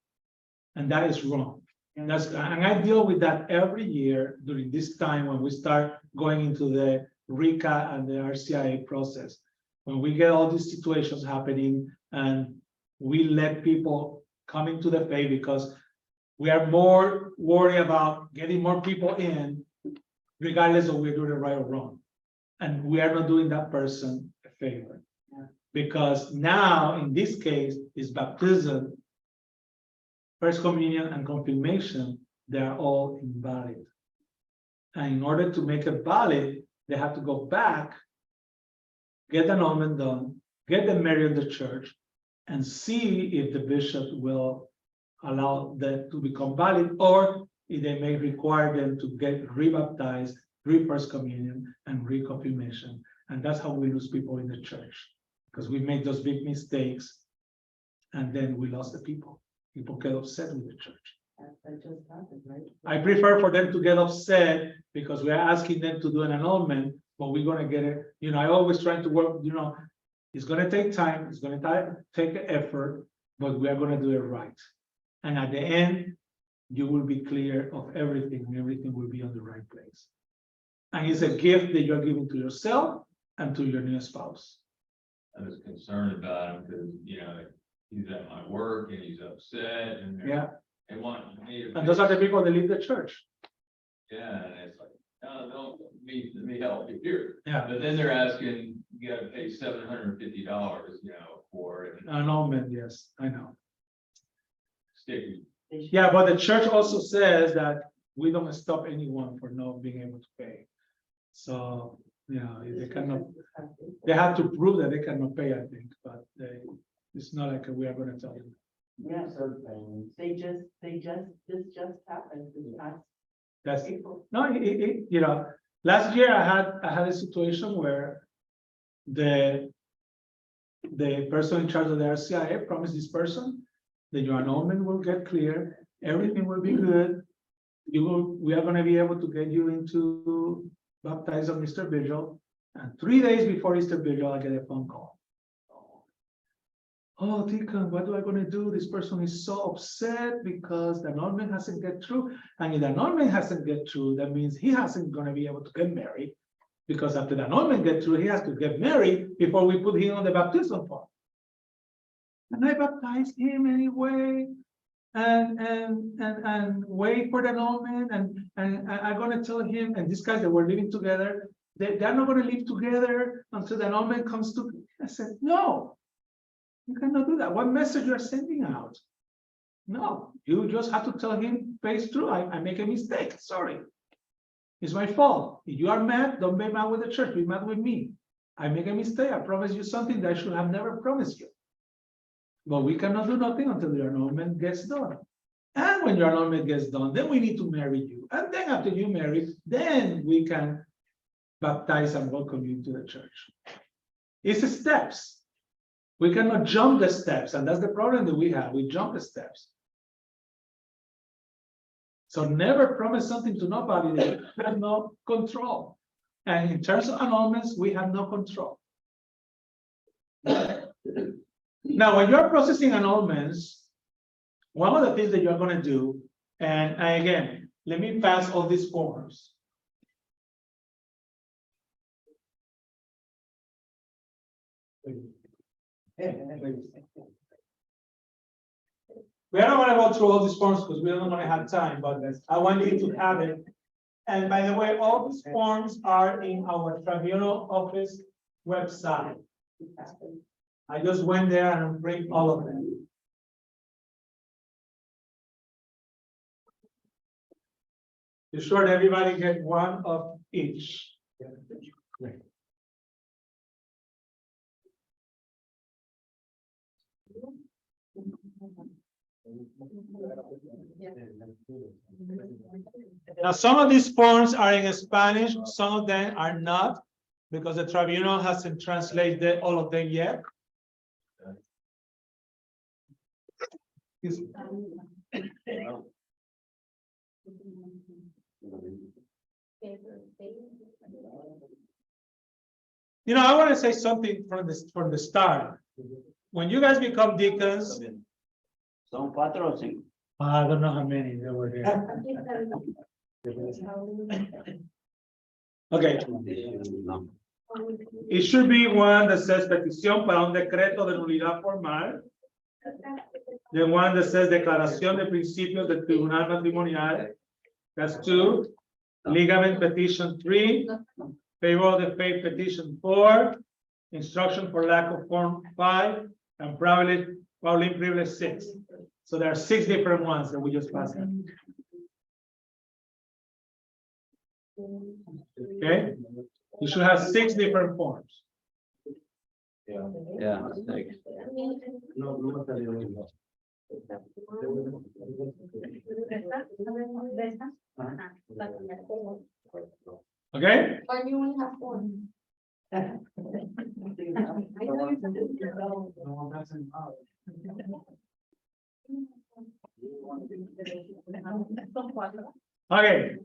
And that is wrong. And I deal with that every year during this time when we start going into the RICA and the RCIA process. When we get all these situations happening and we let people come into the faith because we are more worried about getting more people in, regardless of we're doing it right or wrong. And we are not doing that person a favor. Because now, in this case, is baptism, first communion, and confirmation, they are all invalid. And in order to make it valid, they have to go back, get the annulment done, get them married in the church, and see if the bishop will allow them to become valid, or if they may require them to get rebaptized, re-first communion, and reconfirmation. And that's how we lose people in the church, because we make those big mistakes, and then we lost the people. People get upset with the church. That just happened, right? I prefer for them to get upset because we are asking them to do an annulment, but we're gonna get it. You know, I always try to work, you know, it's gonna take time, it's gonna take effort, but we are gonna do it right. And at the end, you will be clear of everything, and everything will be on the right place. And it's a gift that you're giving to yourself and to your new spouse. I was concerned about him because, you know, he's at my work and he's upset and Yeah, they want me to. and those are the people that leave the church. Yeah, and it's like, no, don't, let me help you here. Yeah, But then they're asking, you gotta pay $750, you know, for it. annulment, yes, I know. Sticky. Yeah, but the church also says that we don't stop anyone for not being able to pay. So, you know, if they cannot, they have to prove that they cannot pay, I think, but it's not like we are gonna tell you. Yeah, so this just happened this past That's, April. no, you know, last year I had a situation where the person in charge of the RCIA promised this person that your annulment will get clear, everything will be good. We are gonna be able to get you into baptize on Mr. Vigil, and 3 days before Easter Vigil, I get a phone call. Oh, Deacon, what am I gonna do? This person is so upset because the annulment hasn't get through. And if the annulment hasn't get through, that means he hasn't gonna be able to get married. Because after the annulment get through, he has to get married before we put him on the baptism form. And I baptized him anyway. And wait for the annulment, and I'm gonna tell him, and these guys that were living together, they're not gonna live together until the annulment comes to. I said, no, you cannot do that. What message you are sending out? No, you just have to tell him face through. I make a mistake. Sorry, it's my fault. If you are mad, don't be mad with the church. Be mad with me. I make a mistake. I promise you something that I should have never promised you. But we cannot do nothing until your annulment gets done. And when your annulment gets done, then we need to marry you. And then after you marry, then we can baptize and welcome you to the church. It's steps. We cannot jump the steps, and that's the problem that we have. We jump the steps. So never promise something to nobody that you have no control. And in terms of annulments, we have no control. Now, when you're processing annulments, one of the things that you're going to do, and again, let me pass all these forms. We are not going to go through all these forms because we don't want to have time, but I want you to have it. And by the way, all these forms are in our tribunal office website. I just went there and bring all of them. Be sure that everybody get one of each. Now, some of these forms are in Spanish, some of them are not, because the tribunal hasn't translated all of them yet. You know, I want to say something from the start. When you guys become deacons, Son 4 o 5. I don't know how many there were here. Okay. No. It should be one that says petición para un decreto de nulidad formal. The one that says Declaración de Principios del Tribunal Matrimonial. That's 2. Ligament petition 3. Favor of the faith petition 4. Instruction for lack of form 5. And Pauline privilege 6. So there are 6 different ones that we just passed. Okay, you should have 6 different forms. Yeah, thanks. Okay, Or you only have 4. okay,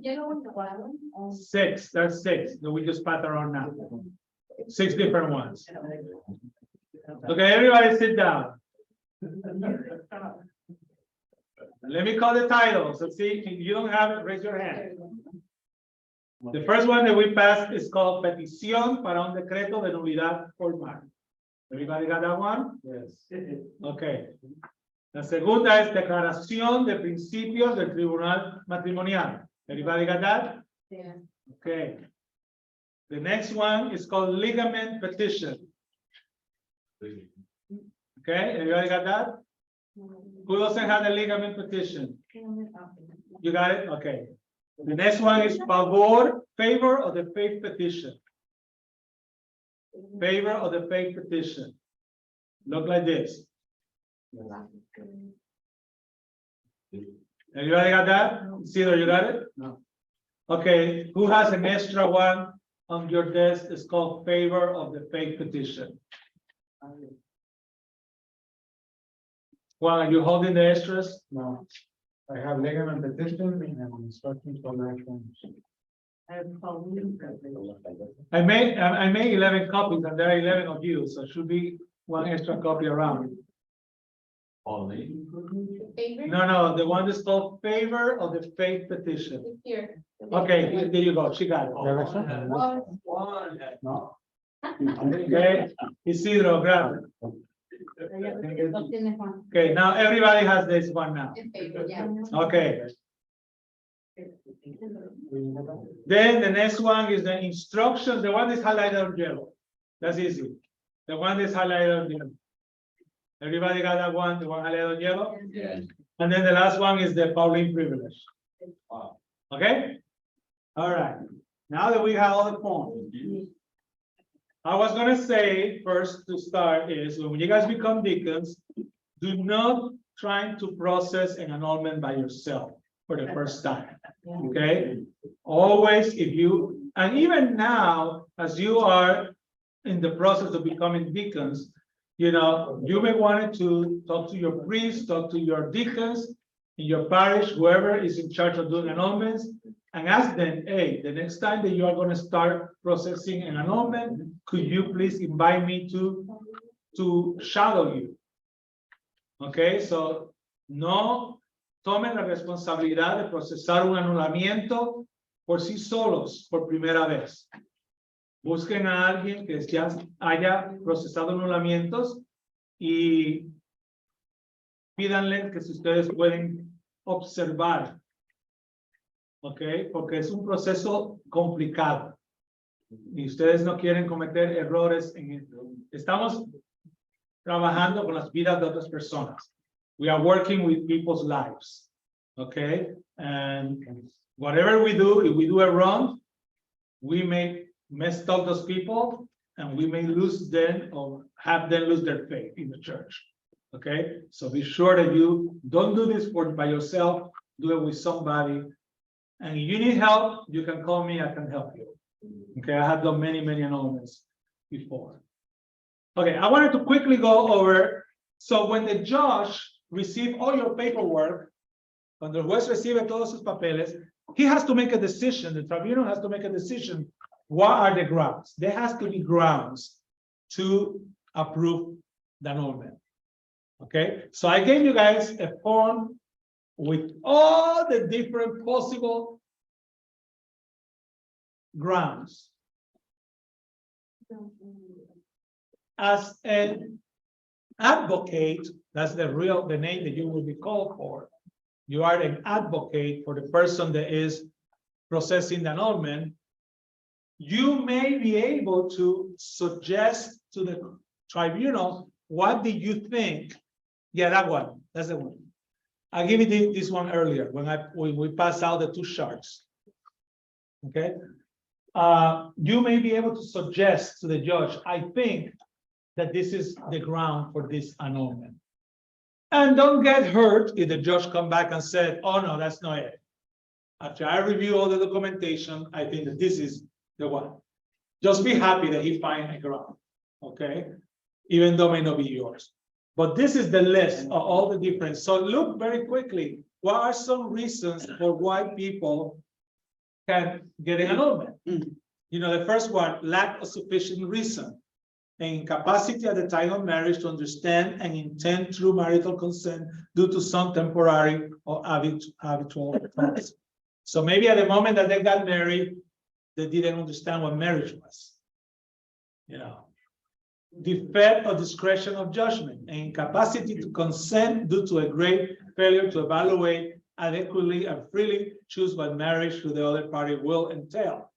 Lleno un cuadro. 6, there's 6 that we just passed around now. 6 different ones. Okay, everybody sit down. Let me call the titles. Let's see, if you don't have it, raise your hand. The first one that we passed is called Petición para un decreto de nulidad formal. Everybody got that one? Yes. Okay. La segunda es Declaración de Principios del Tribunal Matrimonial. Everybody got that? Yeah. Okay. The next one is called Ligament Petition. Okay, everybody got that? Who doesn't have the ligament petition? You got it? Okay. The next one is favor of the faith petition. Favor of the faith petition. Look like this. Everybody got that? Cedar, you got it? No. Okay, who has an extra one on your desk? It's called favor of the faith petition. Juan, are you holding the extras? No. I have ligament petition and instructions for lack of form. I made 11 copies and there are 11 of you, so should be one extra copy around. Favorite? No, the one that's called favor of the faith petition. It's here. Okay, there you go. She got it. No. Okay, Isidro, grab it. Lo tienes, Juan. Okay, now everybody has this one now. En favor, yeah. Okay, then the next one is the instructions. The one that's highlighted in yellow. That's easy. The one that's highlighted in yellow. Everybody got that one, the one highlighted in yellow? Yeah. And then the last one is the Pauline privilege. Okay? All right. Now that we have all the forms. I was gonna say first to start is when you guys become deacons, do not try to process an annulment by yourself for the first time. Okay? Always if you, and even now, as you are in the process of becoming deacons, you know, you may want to talk to your priest, talk to your deacons in your parish, whoever is in charge of doing annulments, and ask them, hey, the next time that you are going to start processing an annulment, could you please invite me to shadow you? Okay, so no tomen la responsabilidad de procesar un anulamiento por sí solos por primera vez. Busquen a alguien que ya haya procesado anulamientos y pídanle que si ustedes pueden observar. Ok, porque es un proceso complicado y ustedes no quieren cometer errores en esto. Estamos trabajando con las vidas de otras personas. We are working with people's lives. Okay, and whatever we do, if we do it wrong, we may mess up those people and we may lose them or have them lose their faith in the church. Okay, so be sure that you don't do this by yourself, do it with somebody. And if you need help, you can call me, I can help you. Okay, I have done many annulments before. Okay, I wanted to quickly go over, so when the judge receives all your paperwork, cuando el juez recibe todos sus papeles, he has to make a decision, the tribunal has to make a decision. What are the grounds? There has to be grounds to approve the annulment. Okay, so I gave you guys a form with all the different possible grounds. As a Advocate, that's the name that you will be called for. You are an advocate for the person that is processing the annulment. You may be able to suggest to the tribunal, what do you think? Yeah, that one, that's the one. I gave you this one earlier when we passed out the two sharks. Okay, you may be able to suggest to the judge, I think that this is the ground for this annulment. And don't get hurt if the judge come back and said, oh no, that's not it. After I review all the documentation, I think that this is the one. Just be happy that he find a ground, okay? Even though it may not be yours. But this is the list of all the different. So look very quickly, what are some reasons for why people can get an annulment? You know, the first one, lack of sufficient reason. An incapacity at the time of marriage to understand and intend true marital consent due to some temporary or habitual cause. So maybe at the moment that they got married, they didn't understand what marriage was. You know, defect or discretion of judgment, an incapacity to consent due to a great failure to evaluate adequately and freely choose what marriage to the other party will entail.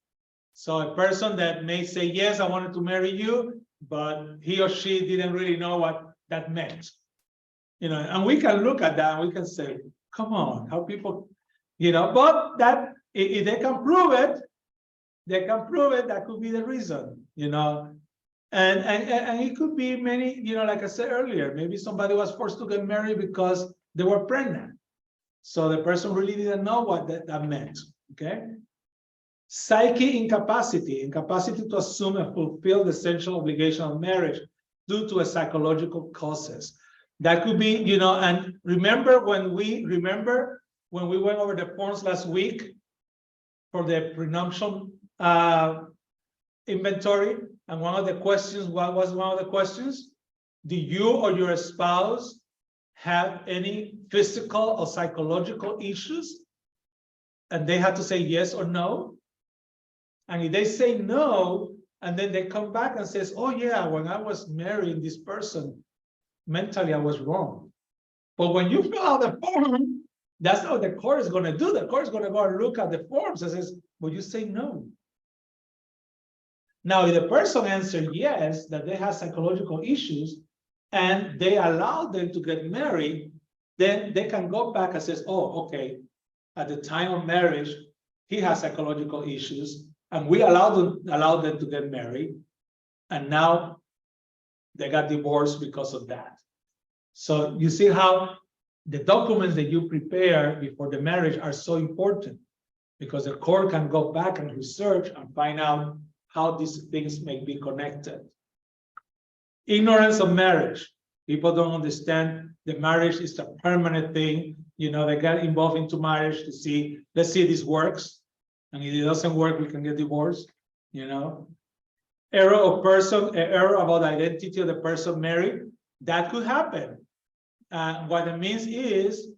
So a person that may say, yes, I wanted to marry you, but he or she didn't really know what that meant. You know, and we can look at that and we can say, come on, how people, you know, but that if they can prove it, that could be the reason, you know. And it could be many, you know, like I said earlier, maybe somebody was forced to get married because they were pregnant. So the person really didn't know what that meant, okay? Psychic incapacity to assume and fulfill the essential obligation of marriage due to a psychological causes. That could be, you know, and remember when we went over the forms last week for the prenuptial inventory, and one of the questions, what was one of the questions? Do you or your spouse have any physical or psychological issues? And they had to say yes or no. And if they say no, and then they come back and says, oh yeah, when I was marrying this person, mentally I was wrong. But when you fill out the form, that's how the court is going to do. The court is going to go and look at the forms and says, well, you say no. Now, if the person answered yes, that they have psychological issues, and they allow them to get married, then they can go back and says, oh, okay, at the time of marriage, he has psychological issues, and we allowed them to get married, and now they got divorced because of that. So you see how the documents that you prepare before the marriage are so important, because the court can go back and research and find out how these things may be connected. Ignorance of marriage. People don't understand that marriage is a permanent thing. You know, they get involved into marriage to see, let's see if this works. And if it doesn't work, we can get divorced, you know. Error about the identity of the person married, that could happen. What it means is,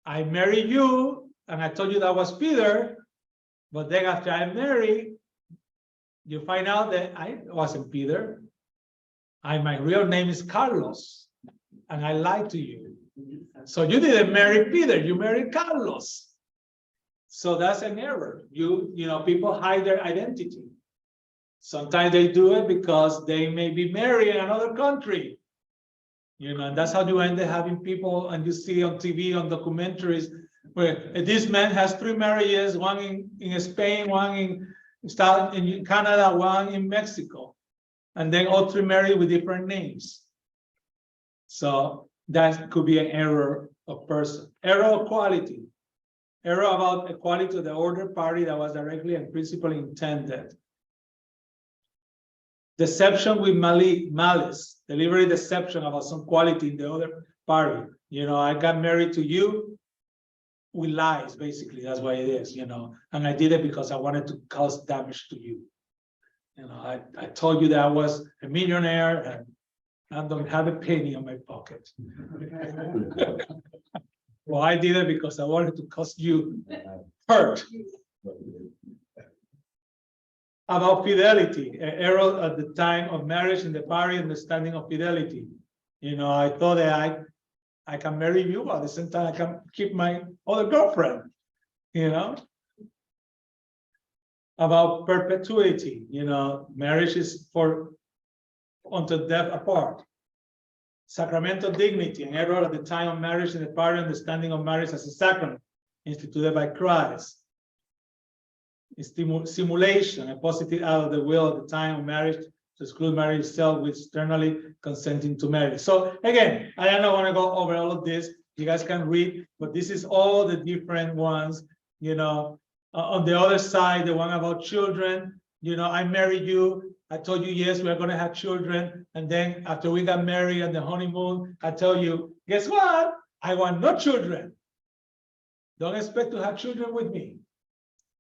I married you, and I told you that was Peter, but then after I married, you find out that I wasn't Peter. My real name is Carlos, and I lied to you. So you didn't marry Peter, you married Carlos. So that's an error. You know, people hide their identity. Sometimes they do it because they may be married in another country. You know, and that's how you end up having people, and you see on TV, on documentaries, where this man has 3 marriages, one in Spain, one in Canada, one in Mexico, and then all 3 married with different names. So that could be an error of person. Error of quality. Error about equality to the other party that was directly and principally intended. Deception with malice, deliberate deception about some quality in the other party. You know, I got married to you with lies, basically, that's what it is, you know, and I did it because I wanted to cause damage to you. You know, I told you that I was a millionaire and I don't have a penny in my pocket. Well, I did it because I wanted to cause you hurt. About fidelity, an error at the time of marriage in the party understanding of fidelity. You know, I thought that I can marry you, but at the same time I can keep my other girlfriend, you know. About perpetuity, you know, marriage is for until death apart. Sacramental dignity and error at the time of marriage and the prior understanding of marriage as a sacrament instituted by Christ. Simulation, a positive out of the will at the time of marriage to exclude marriage itself with externally consenting to marriage. So again, I don't want to go over all of this. You guys can read, but this is all the different ones, you know. On the other side, the one about children, you know, I married you. I told you, yes, we're going to have children. And then after we got married and the honeymoon, I tell you, guess what? I want no children. Don't expect to have children with me.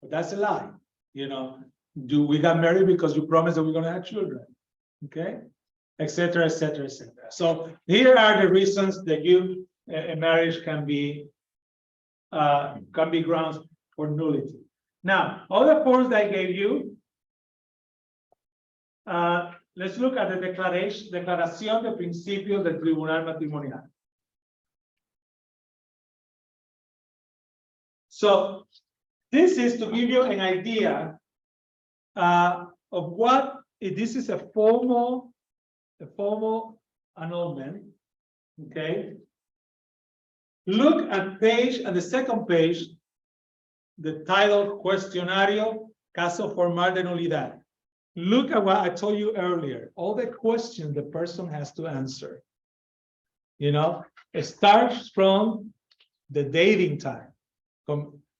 But that's a lie. You know, we got married because you promised that we're going to have children. Okay, etc., etc., etc. So here are the reasons that a marriage can be grounds for nullity. Now, other forms that I gave you, let's look at the Declaración de Principios del Tribunal Matrimonial. So, this is to give you an idea of what, if this is a formal annulment, okay? Look at the second page, the title, Cuestionario, Caso Formal de Nulidad. Look at what I told you earlier, all the questions the person has to answer. You know, it starts from the dating time.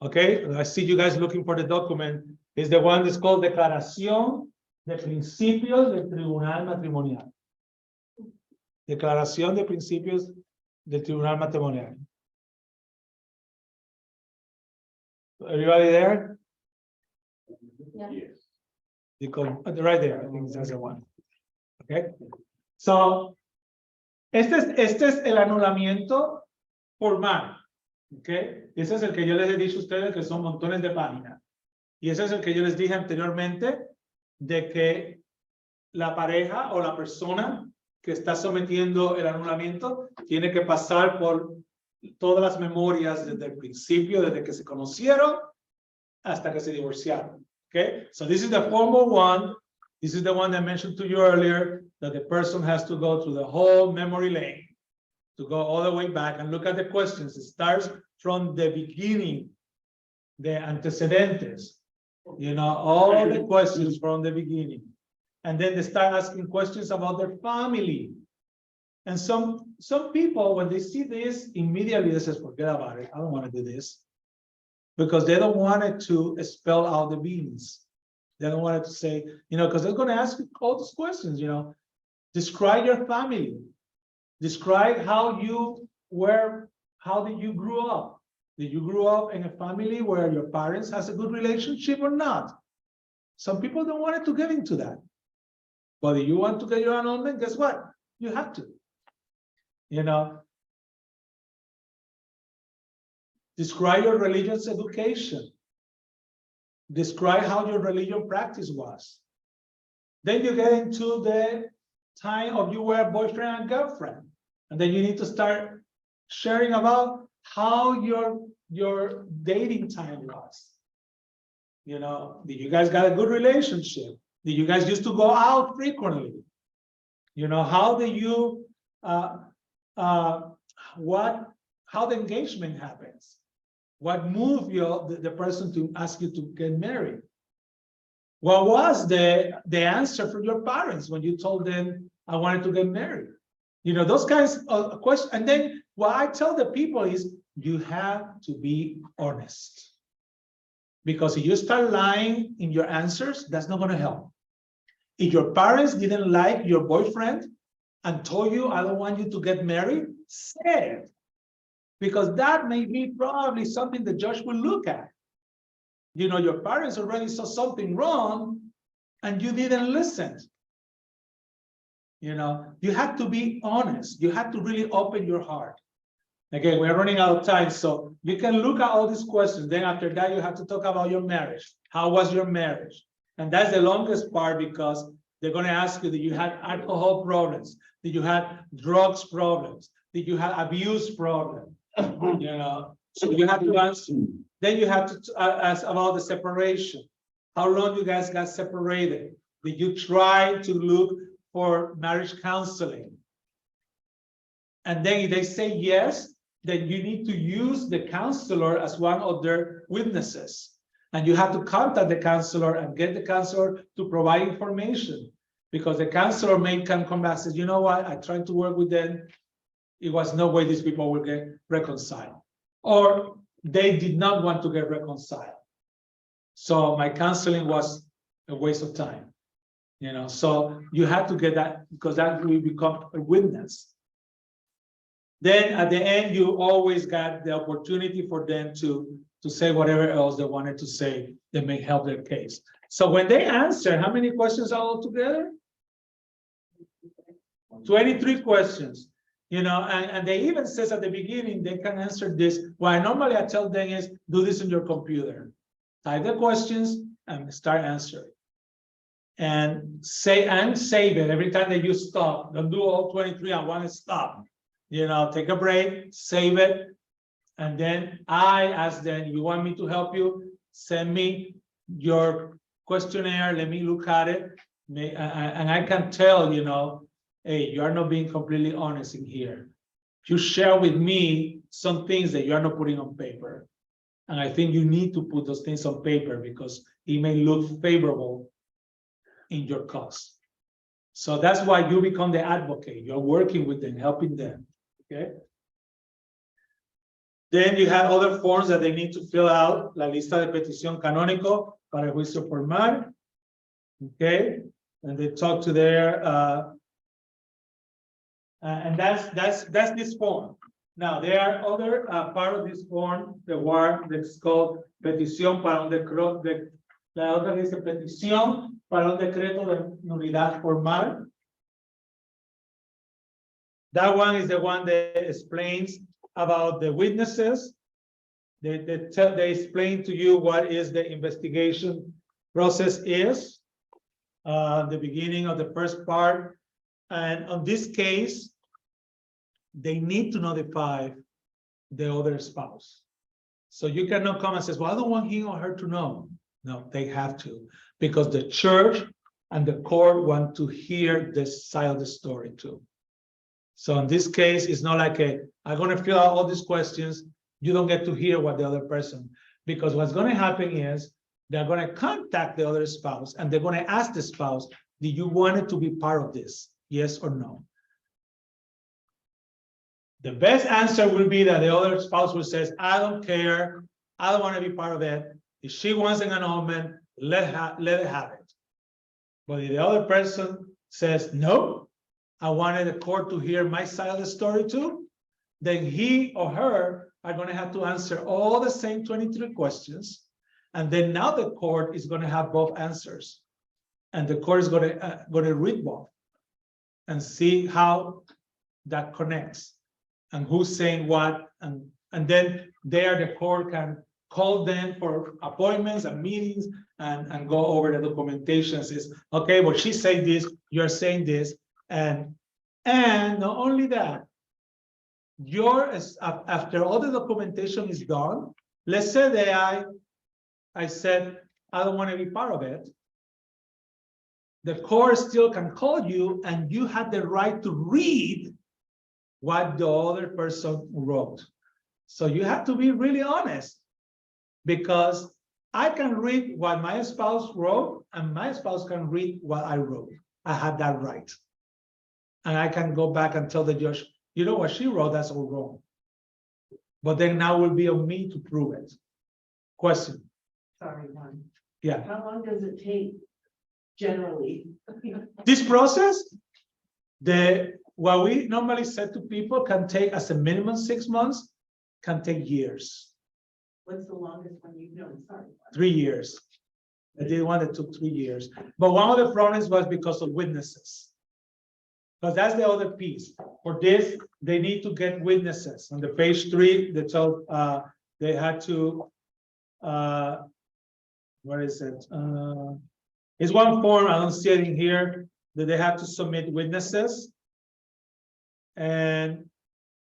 Okay, I see you guys looking for the document. It's the one that's called Declaración de Principios del Tribunal Matrimonial. Declaración de Principios del Tribunal Matrimonial. Everybody there? Yeah. Yes. Right there, I think that's the one. Okay, so este es el anulamiento formal. Okay, ese es el que yo les he dicho a ustedes que son montones de páginas. Y ese es el que yo les dije anteriormente de que la pareja o la persona que está sometiendo el anulamiento tiene que pasar por todas las memorias desde el principio, desde que se conocieron hasta que se divorciaron. Okay, so this is the formal one. This is the one I mentioned to you earlier, that the person has to go through the whole memory lane to go all the way back and look at the questions. It starts from the beginning, the antecedentes, you know, all the questions from the beginning. And then they start asking questions about their family. And some people, when they see this, immediately they say, forget about it. I don't want to do this. Because they don't want it to spell out the beans. They don't want it to say, you know, because they're going to ask you all those questions, you know. Describe your family. Describe how did you grow up? Did you grow up in a family where your parents has a good relationship or not? Some people don't want to get into that. But if you want to get your annulment, guess what? You have to. You know, describe your religious education. Describe how your religion practice was. Then you get into the time of you were boyfriend and girlfriend. And then you need to start sharing about how your dating time was. You know, did you guys got a good relationship? Did you guys used to go out frequently? You know, how did you how the engagement happens? What moved the person to ask you to get married? What was the answer from your parents when you told them I wanted to get married? You know, those kinds of questions. And then what I tell the people is you have to be honest. Because if you start lying in your answers, that's not going to help. If your parents didn't like your boyfriend and told you, I don't want you to get married, say it. Because that may be probably something the judge will look at. You know, your parents already saw something wrong and you didn't listen. You know, you have to be honest. You have to really open your heart. Again, we're running out of time, so you can look at all these questions. Then after that, you have to talk about your marriage. How was your marriage? And that's the longest part because They're going to ask you, did you have alcohol problems? Did you have drugs problems? Did you have abuse problem? You know, so you have to answer. Then you have to ask about the separation. How long you guys got separated? Did you try to look for marriage counseling? And then if they say yes, then you need to use the counselor as one of their witnesses. And you have to contact the counselor and get the counselor to provide information. Because the counselor may come back and says, you know what, I tried to work with them. It was no way these people will get reconciled. Or they did not want to get reconciled. So my counseling was a waste of time. You know, so you have to get that, because that will become a witness. Then at the end, you always got the opportunity for them to say whatever else they wanted to say that may help their case. So when they answer, how many questions are all together? 23 questions. You know, and they even says at the beginning, they can answer this. What normally I tell them is, do this on your computer. Type the questions and start answering. And save it every time that you stop. Don't do all 23 at one stop. You know, take a break, save it. And then I ask them, you want me to help you? Send me your questionnaire. Let me look at it. And I can tell, you know, hey, you are not being completely honest in here. You share with me some things that you are not putting on paper. And I think you need to put those things on paper because it may look favorable in your cause. So that's why you become the advocate. You're working with them, helping them. Okay. Then you have other forms that they need to fill out. La lista de petición canónico para el juicio formal. Okay. And they talk to their and that's this form. Now there are other part of this form, the one that's called petición para un decreto de la otra dice petición para un decreto de nulidad formal. That one is the one that explains about the witnesses. They explain to you what is the investigation process is. The beginning of the first part. And on this case, they need to notify the other spouse. So you cannot come and say, well, I don't want him or her to know. No, they have to, because the church and the court want to hear this side of the story too. So in this case, it's not like I'm going to fill out all these questions. You don't get to hear what the other person, because what's going to happen is they're going to contact the other spouse and they're going to ask the spouse, do you want it to be part of this? Yes or no? The best answer will be that the other spouse will say, I don't care. I don't want to be part of it. If she wants an annulment, let it have it. But if the other person says, no, I wanted the court to hear my side of the story too, then he or her are going to have to answer all the same 23 questions. And then now the court is going to have both answers. And the court is going to read both and see how that connects and who's saying what. And then there the court can call them for appointments and meetings and go over the documentation. Says, okay, well, she said this, you're saying this. And not only that, after all the documentation is done, let's say that I said, I don't want to be part of it. The court still can call you and you have the right to read what the other person wrote. So you have to be really honest, because I can read what my spouse wrote and my spouse can read what I wrote. I have that right. And I can go back and tell the judge, you know what she wrote, that's all wrong. But then now it will be on me to prove it. Question. Sorry, Juan. Yeah. How long does it take generally? This process, what we normally say to people can take as a minimum 6 months, can take years. What's the longest one you've known? Sorry. 3 years. I did one that took 3 years. But one of the problems was because of witnesses. Because that's the other piece. For this, they need to get witnesses. On the page 3, they told they had to, what is it? It's one form, I don't see it in here, that they have to submit witnesses. And,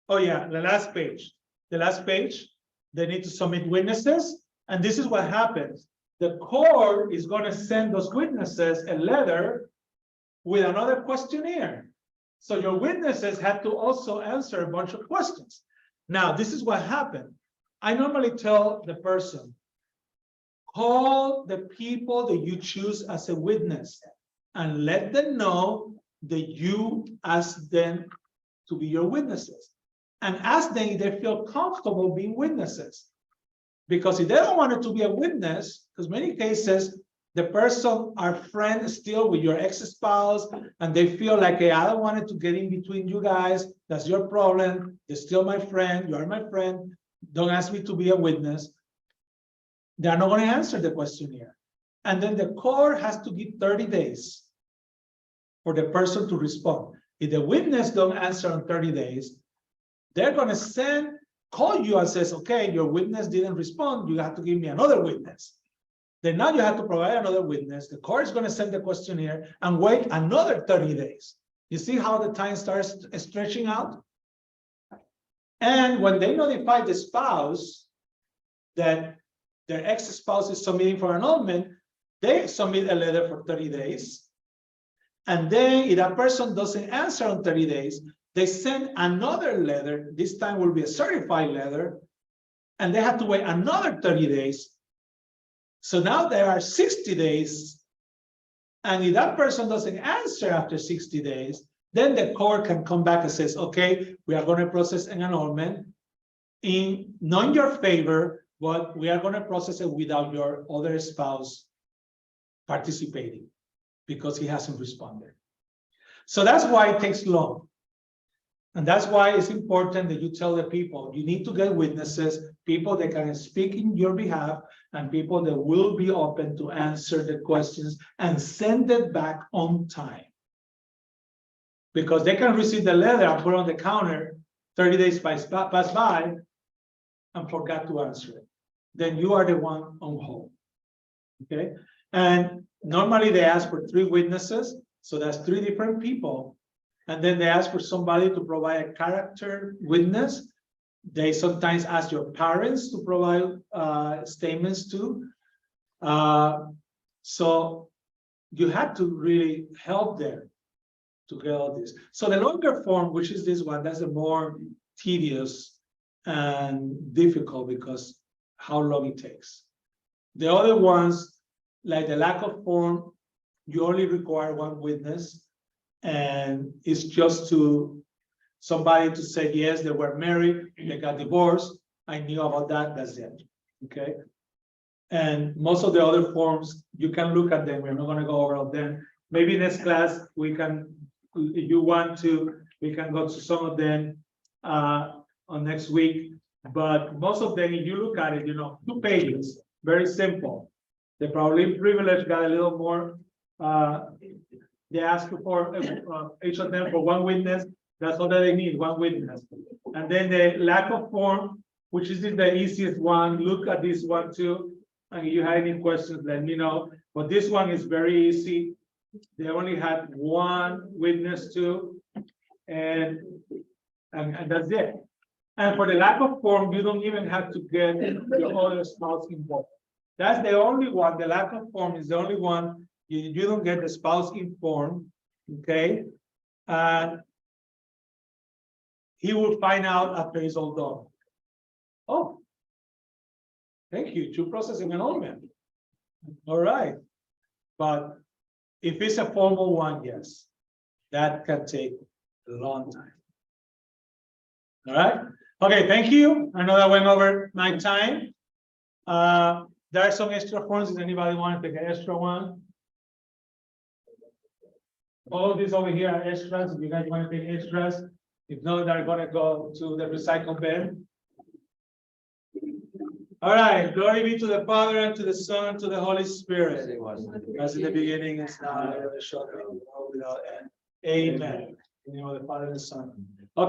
oh yeah, the last page, they need to submit witnesses. And this is what happens. The court is going to send those witnesses a letter with another questionnaire. So your witnesses have to also answer a bunch of questions. Now, this is what happened. I normally tell the person, call the people that you choose as a witness and let them know that you ask them to be your witnesses. And ask them if they feel comfortable being witnesses. Because if they don't want it to be a witness, because many cases, the person are friends still with your ex-spouse, and they feel like, hey, I don't want it to get in between you guys. That's your problem. They're still my friend. You are my friend. Don't ask me to be a witness. They're not going to answer the questionnaire. And then the court has to give 30 days for the person to respond. If the witness don't answer in 30 days, they're going to call you and says, okay, your witness didn't respond. You have to give me another witness. Then now you have to provide another witness. The court is going to send the questionnaire and wait another 30 days. You see how the time starts stretching out? And when they notify the spouse that their ex-spouse is submitting for annulment, they submit a letter for 30 days. And then if that person doesn't answer in 30 days, they send another letter. This time will be a certified letter. And they have to wait another 30 days. So now there are 60 days. And if that person doesn't answer after 60 days, then the court can come back and says, okay, we are going to process an annulment not in your favor, but we are going to process it without your other spouse participating because he hasn't responded. So that's why it takes long. And that's why it's important that you tell the people, you need to get witnesses, people that can speak in your behalf, and people that will be open to answer the questions and send it back on time. Because they can receive the letter and put it on the counter, 30 days pass by, and forgot to answer it. Then you are the one on hold. Okay? And normally they ask for 3 witnesses, so that's 3 different people. And then they ask for somebody to provide a character witness. They sometimes ask your parents to provide statements too. So you have to really help them to get all this. So the longer form, which is this one, that's a more tedious and difficult because how long it takes. The other ones, like the lack of form, you only require 1 witness. And it's just to somebody to say, yes, they were married, they got divorced. I knew about that, that's it. Okay. And most of the other forms, you can look at them. We're not going to go over all of them. Maybe next class, we can, if you want to, we can go to some of them on next week. But most of them, if you look at it, 2 pages, very simple. The probably privilege got a little more. They ask for each of them for 1 witness. That's all that they need, 1 witness. And then the lack of form, which is the easiest one. Look at this one too. And if you have any questions, let me know. But this one is very easy. They only had 1 witness too. And that's it. And for the lack of form, you don't even have to get your other spouse involved. That's the only one. The lack of form is the only one. You don't get the spouse informed, okay? He will find out after it's all done. Oh, thank you. 2 processing annulment. All right. But if it's a formal one, yes, that can take a long time. All right. Okay, thank you. I know that went over my time. There are some extra forms. Does anybody want to take an extra one? All of these over here are extras. If you guys want to take extras, if not, they're going to go to the recycle bin. All right. Glory be to the Father, and to the Son, and to the Holy Spirit. As in the beginning, it's now, and ever shall be, world without end. Amen. In the name of the Father and the Son.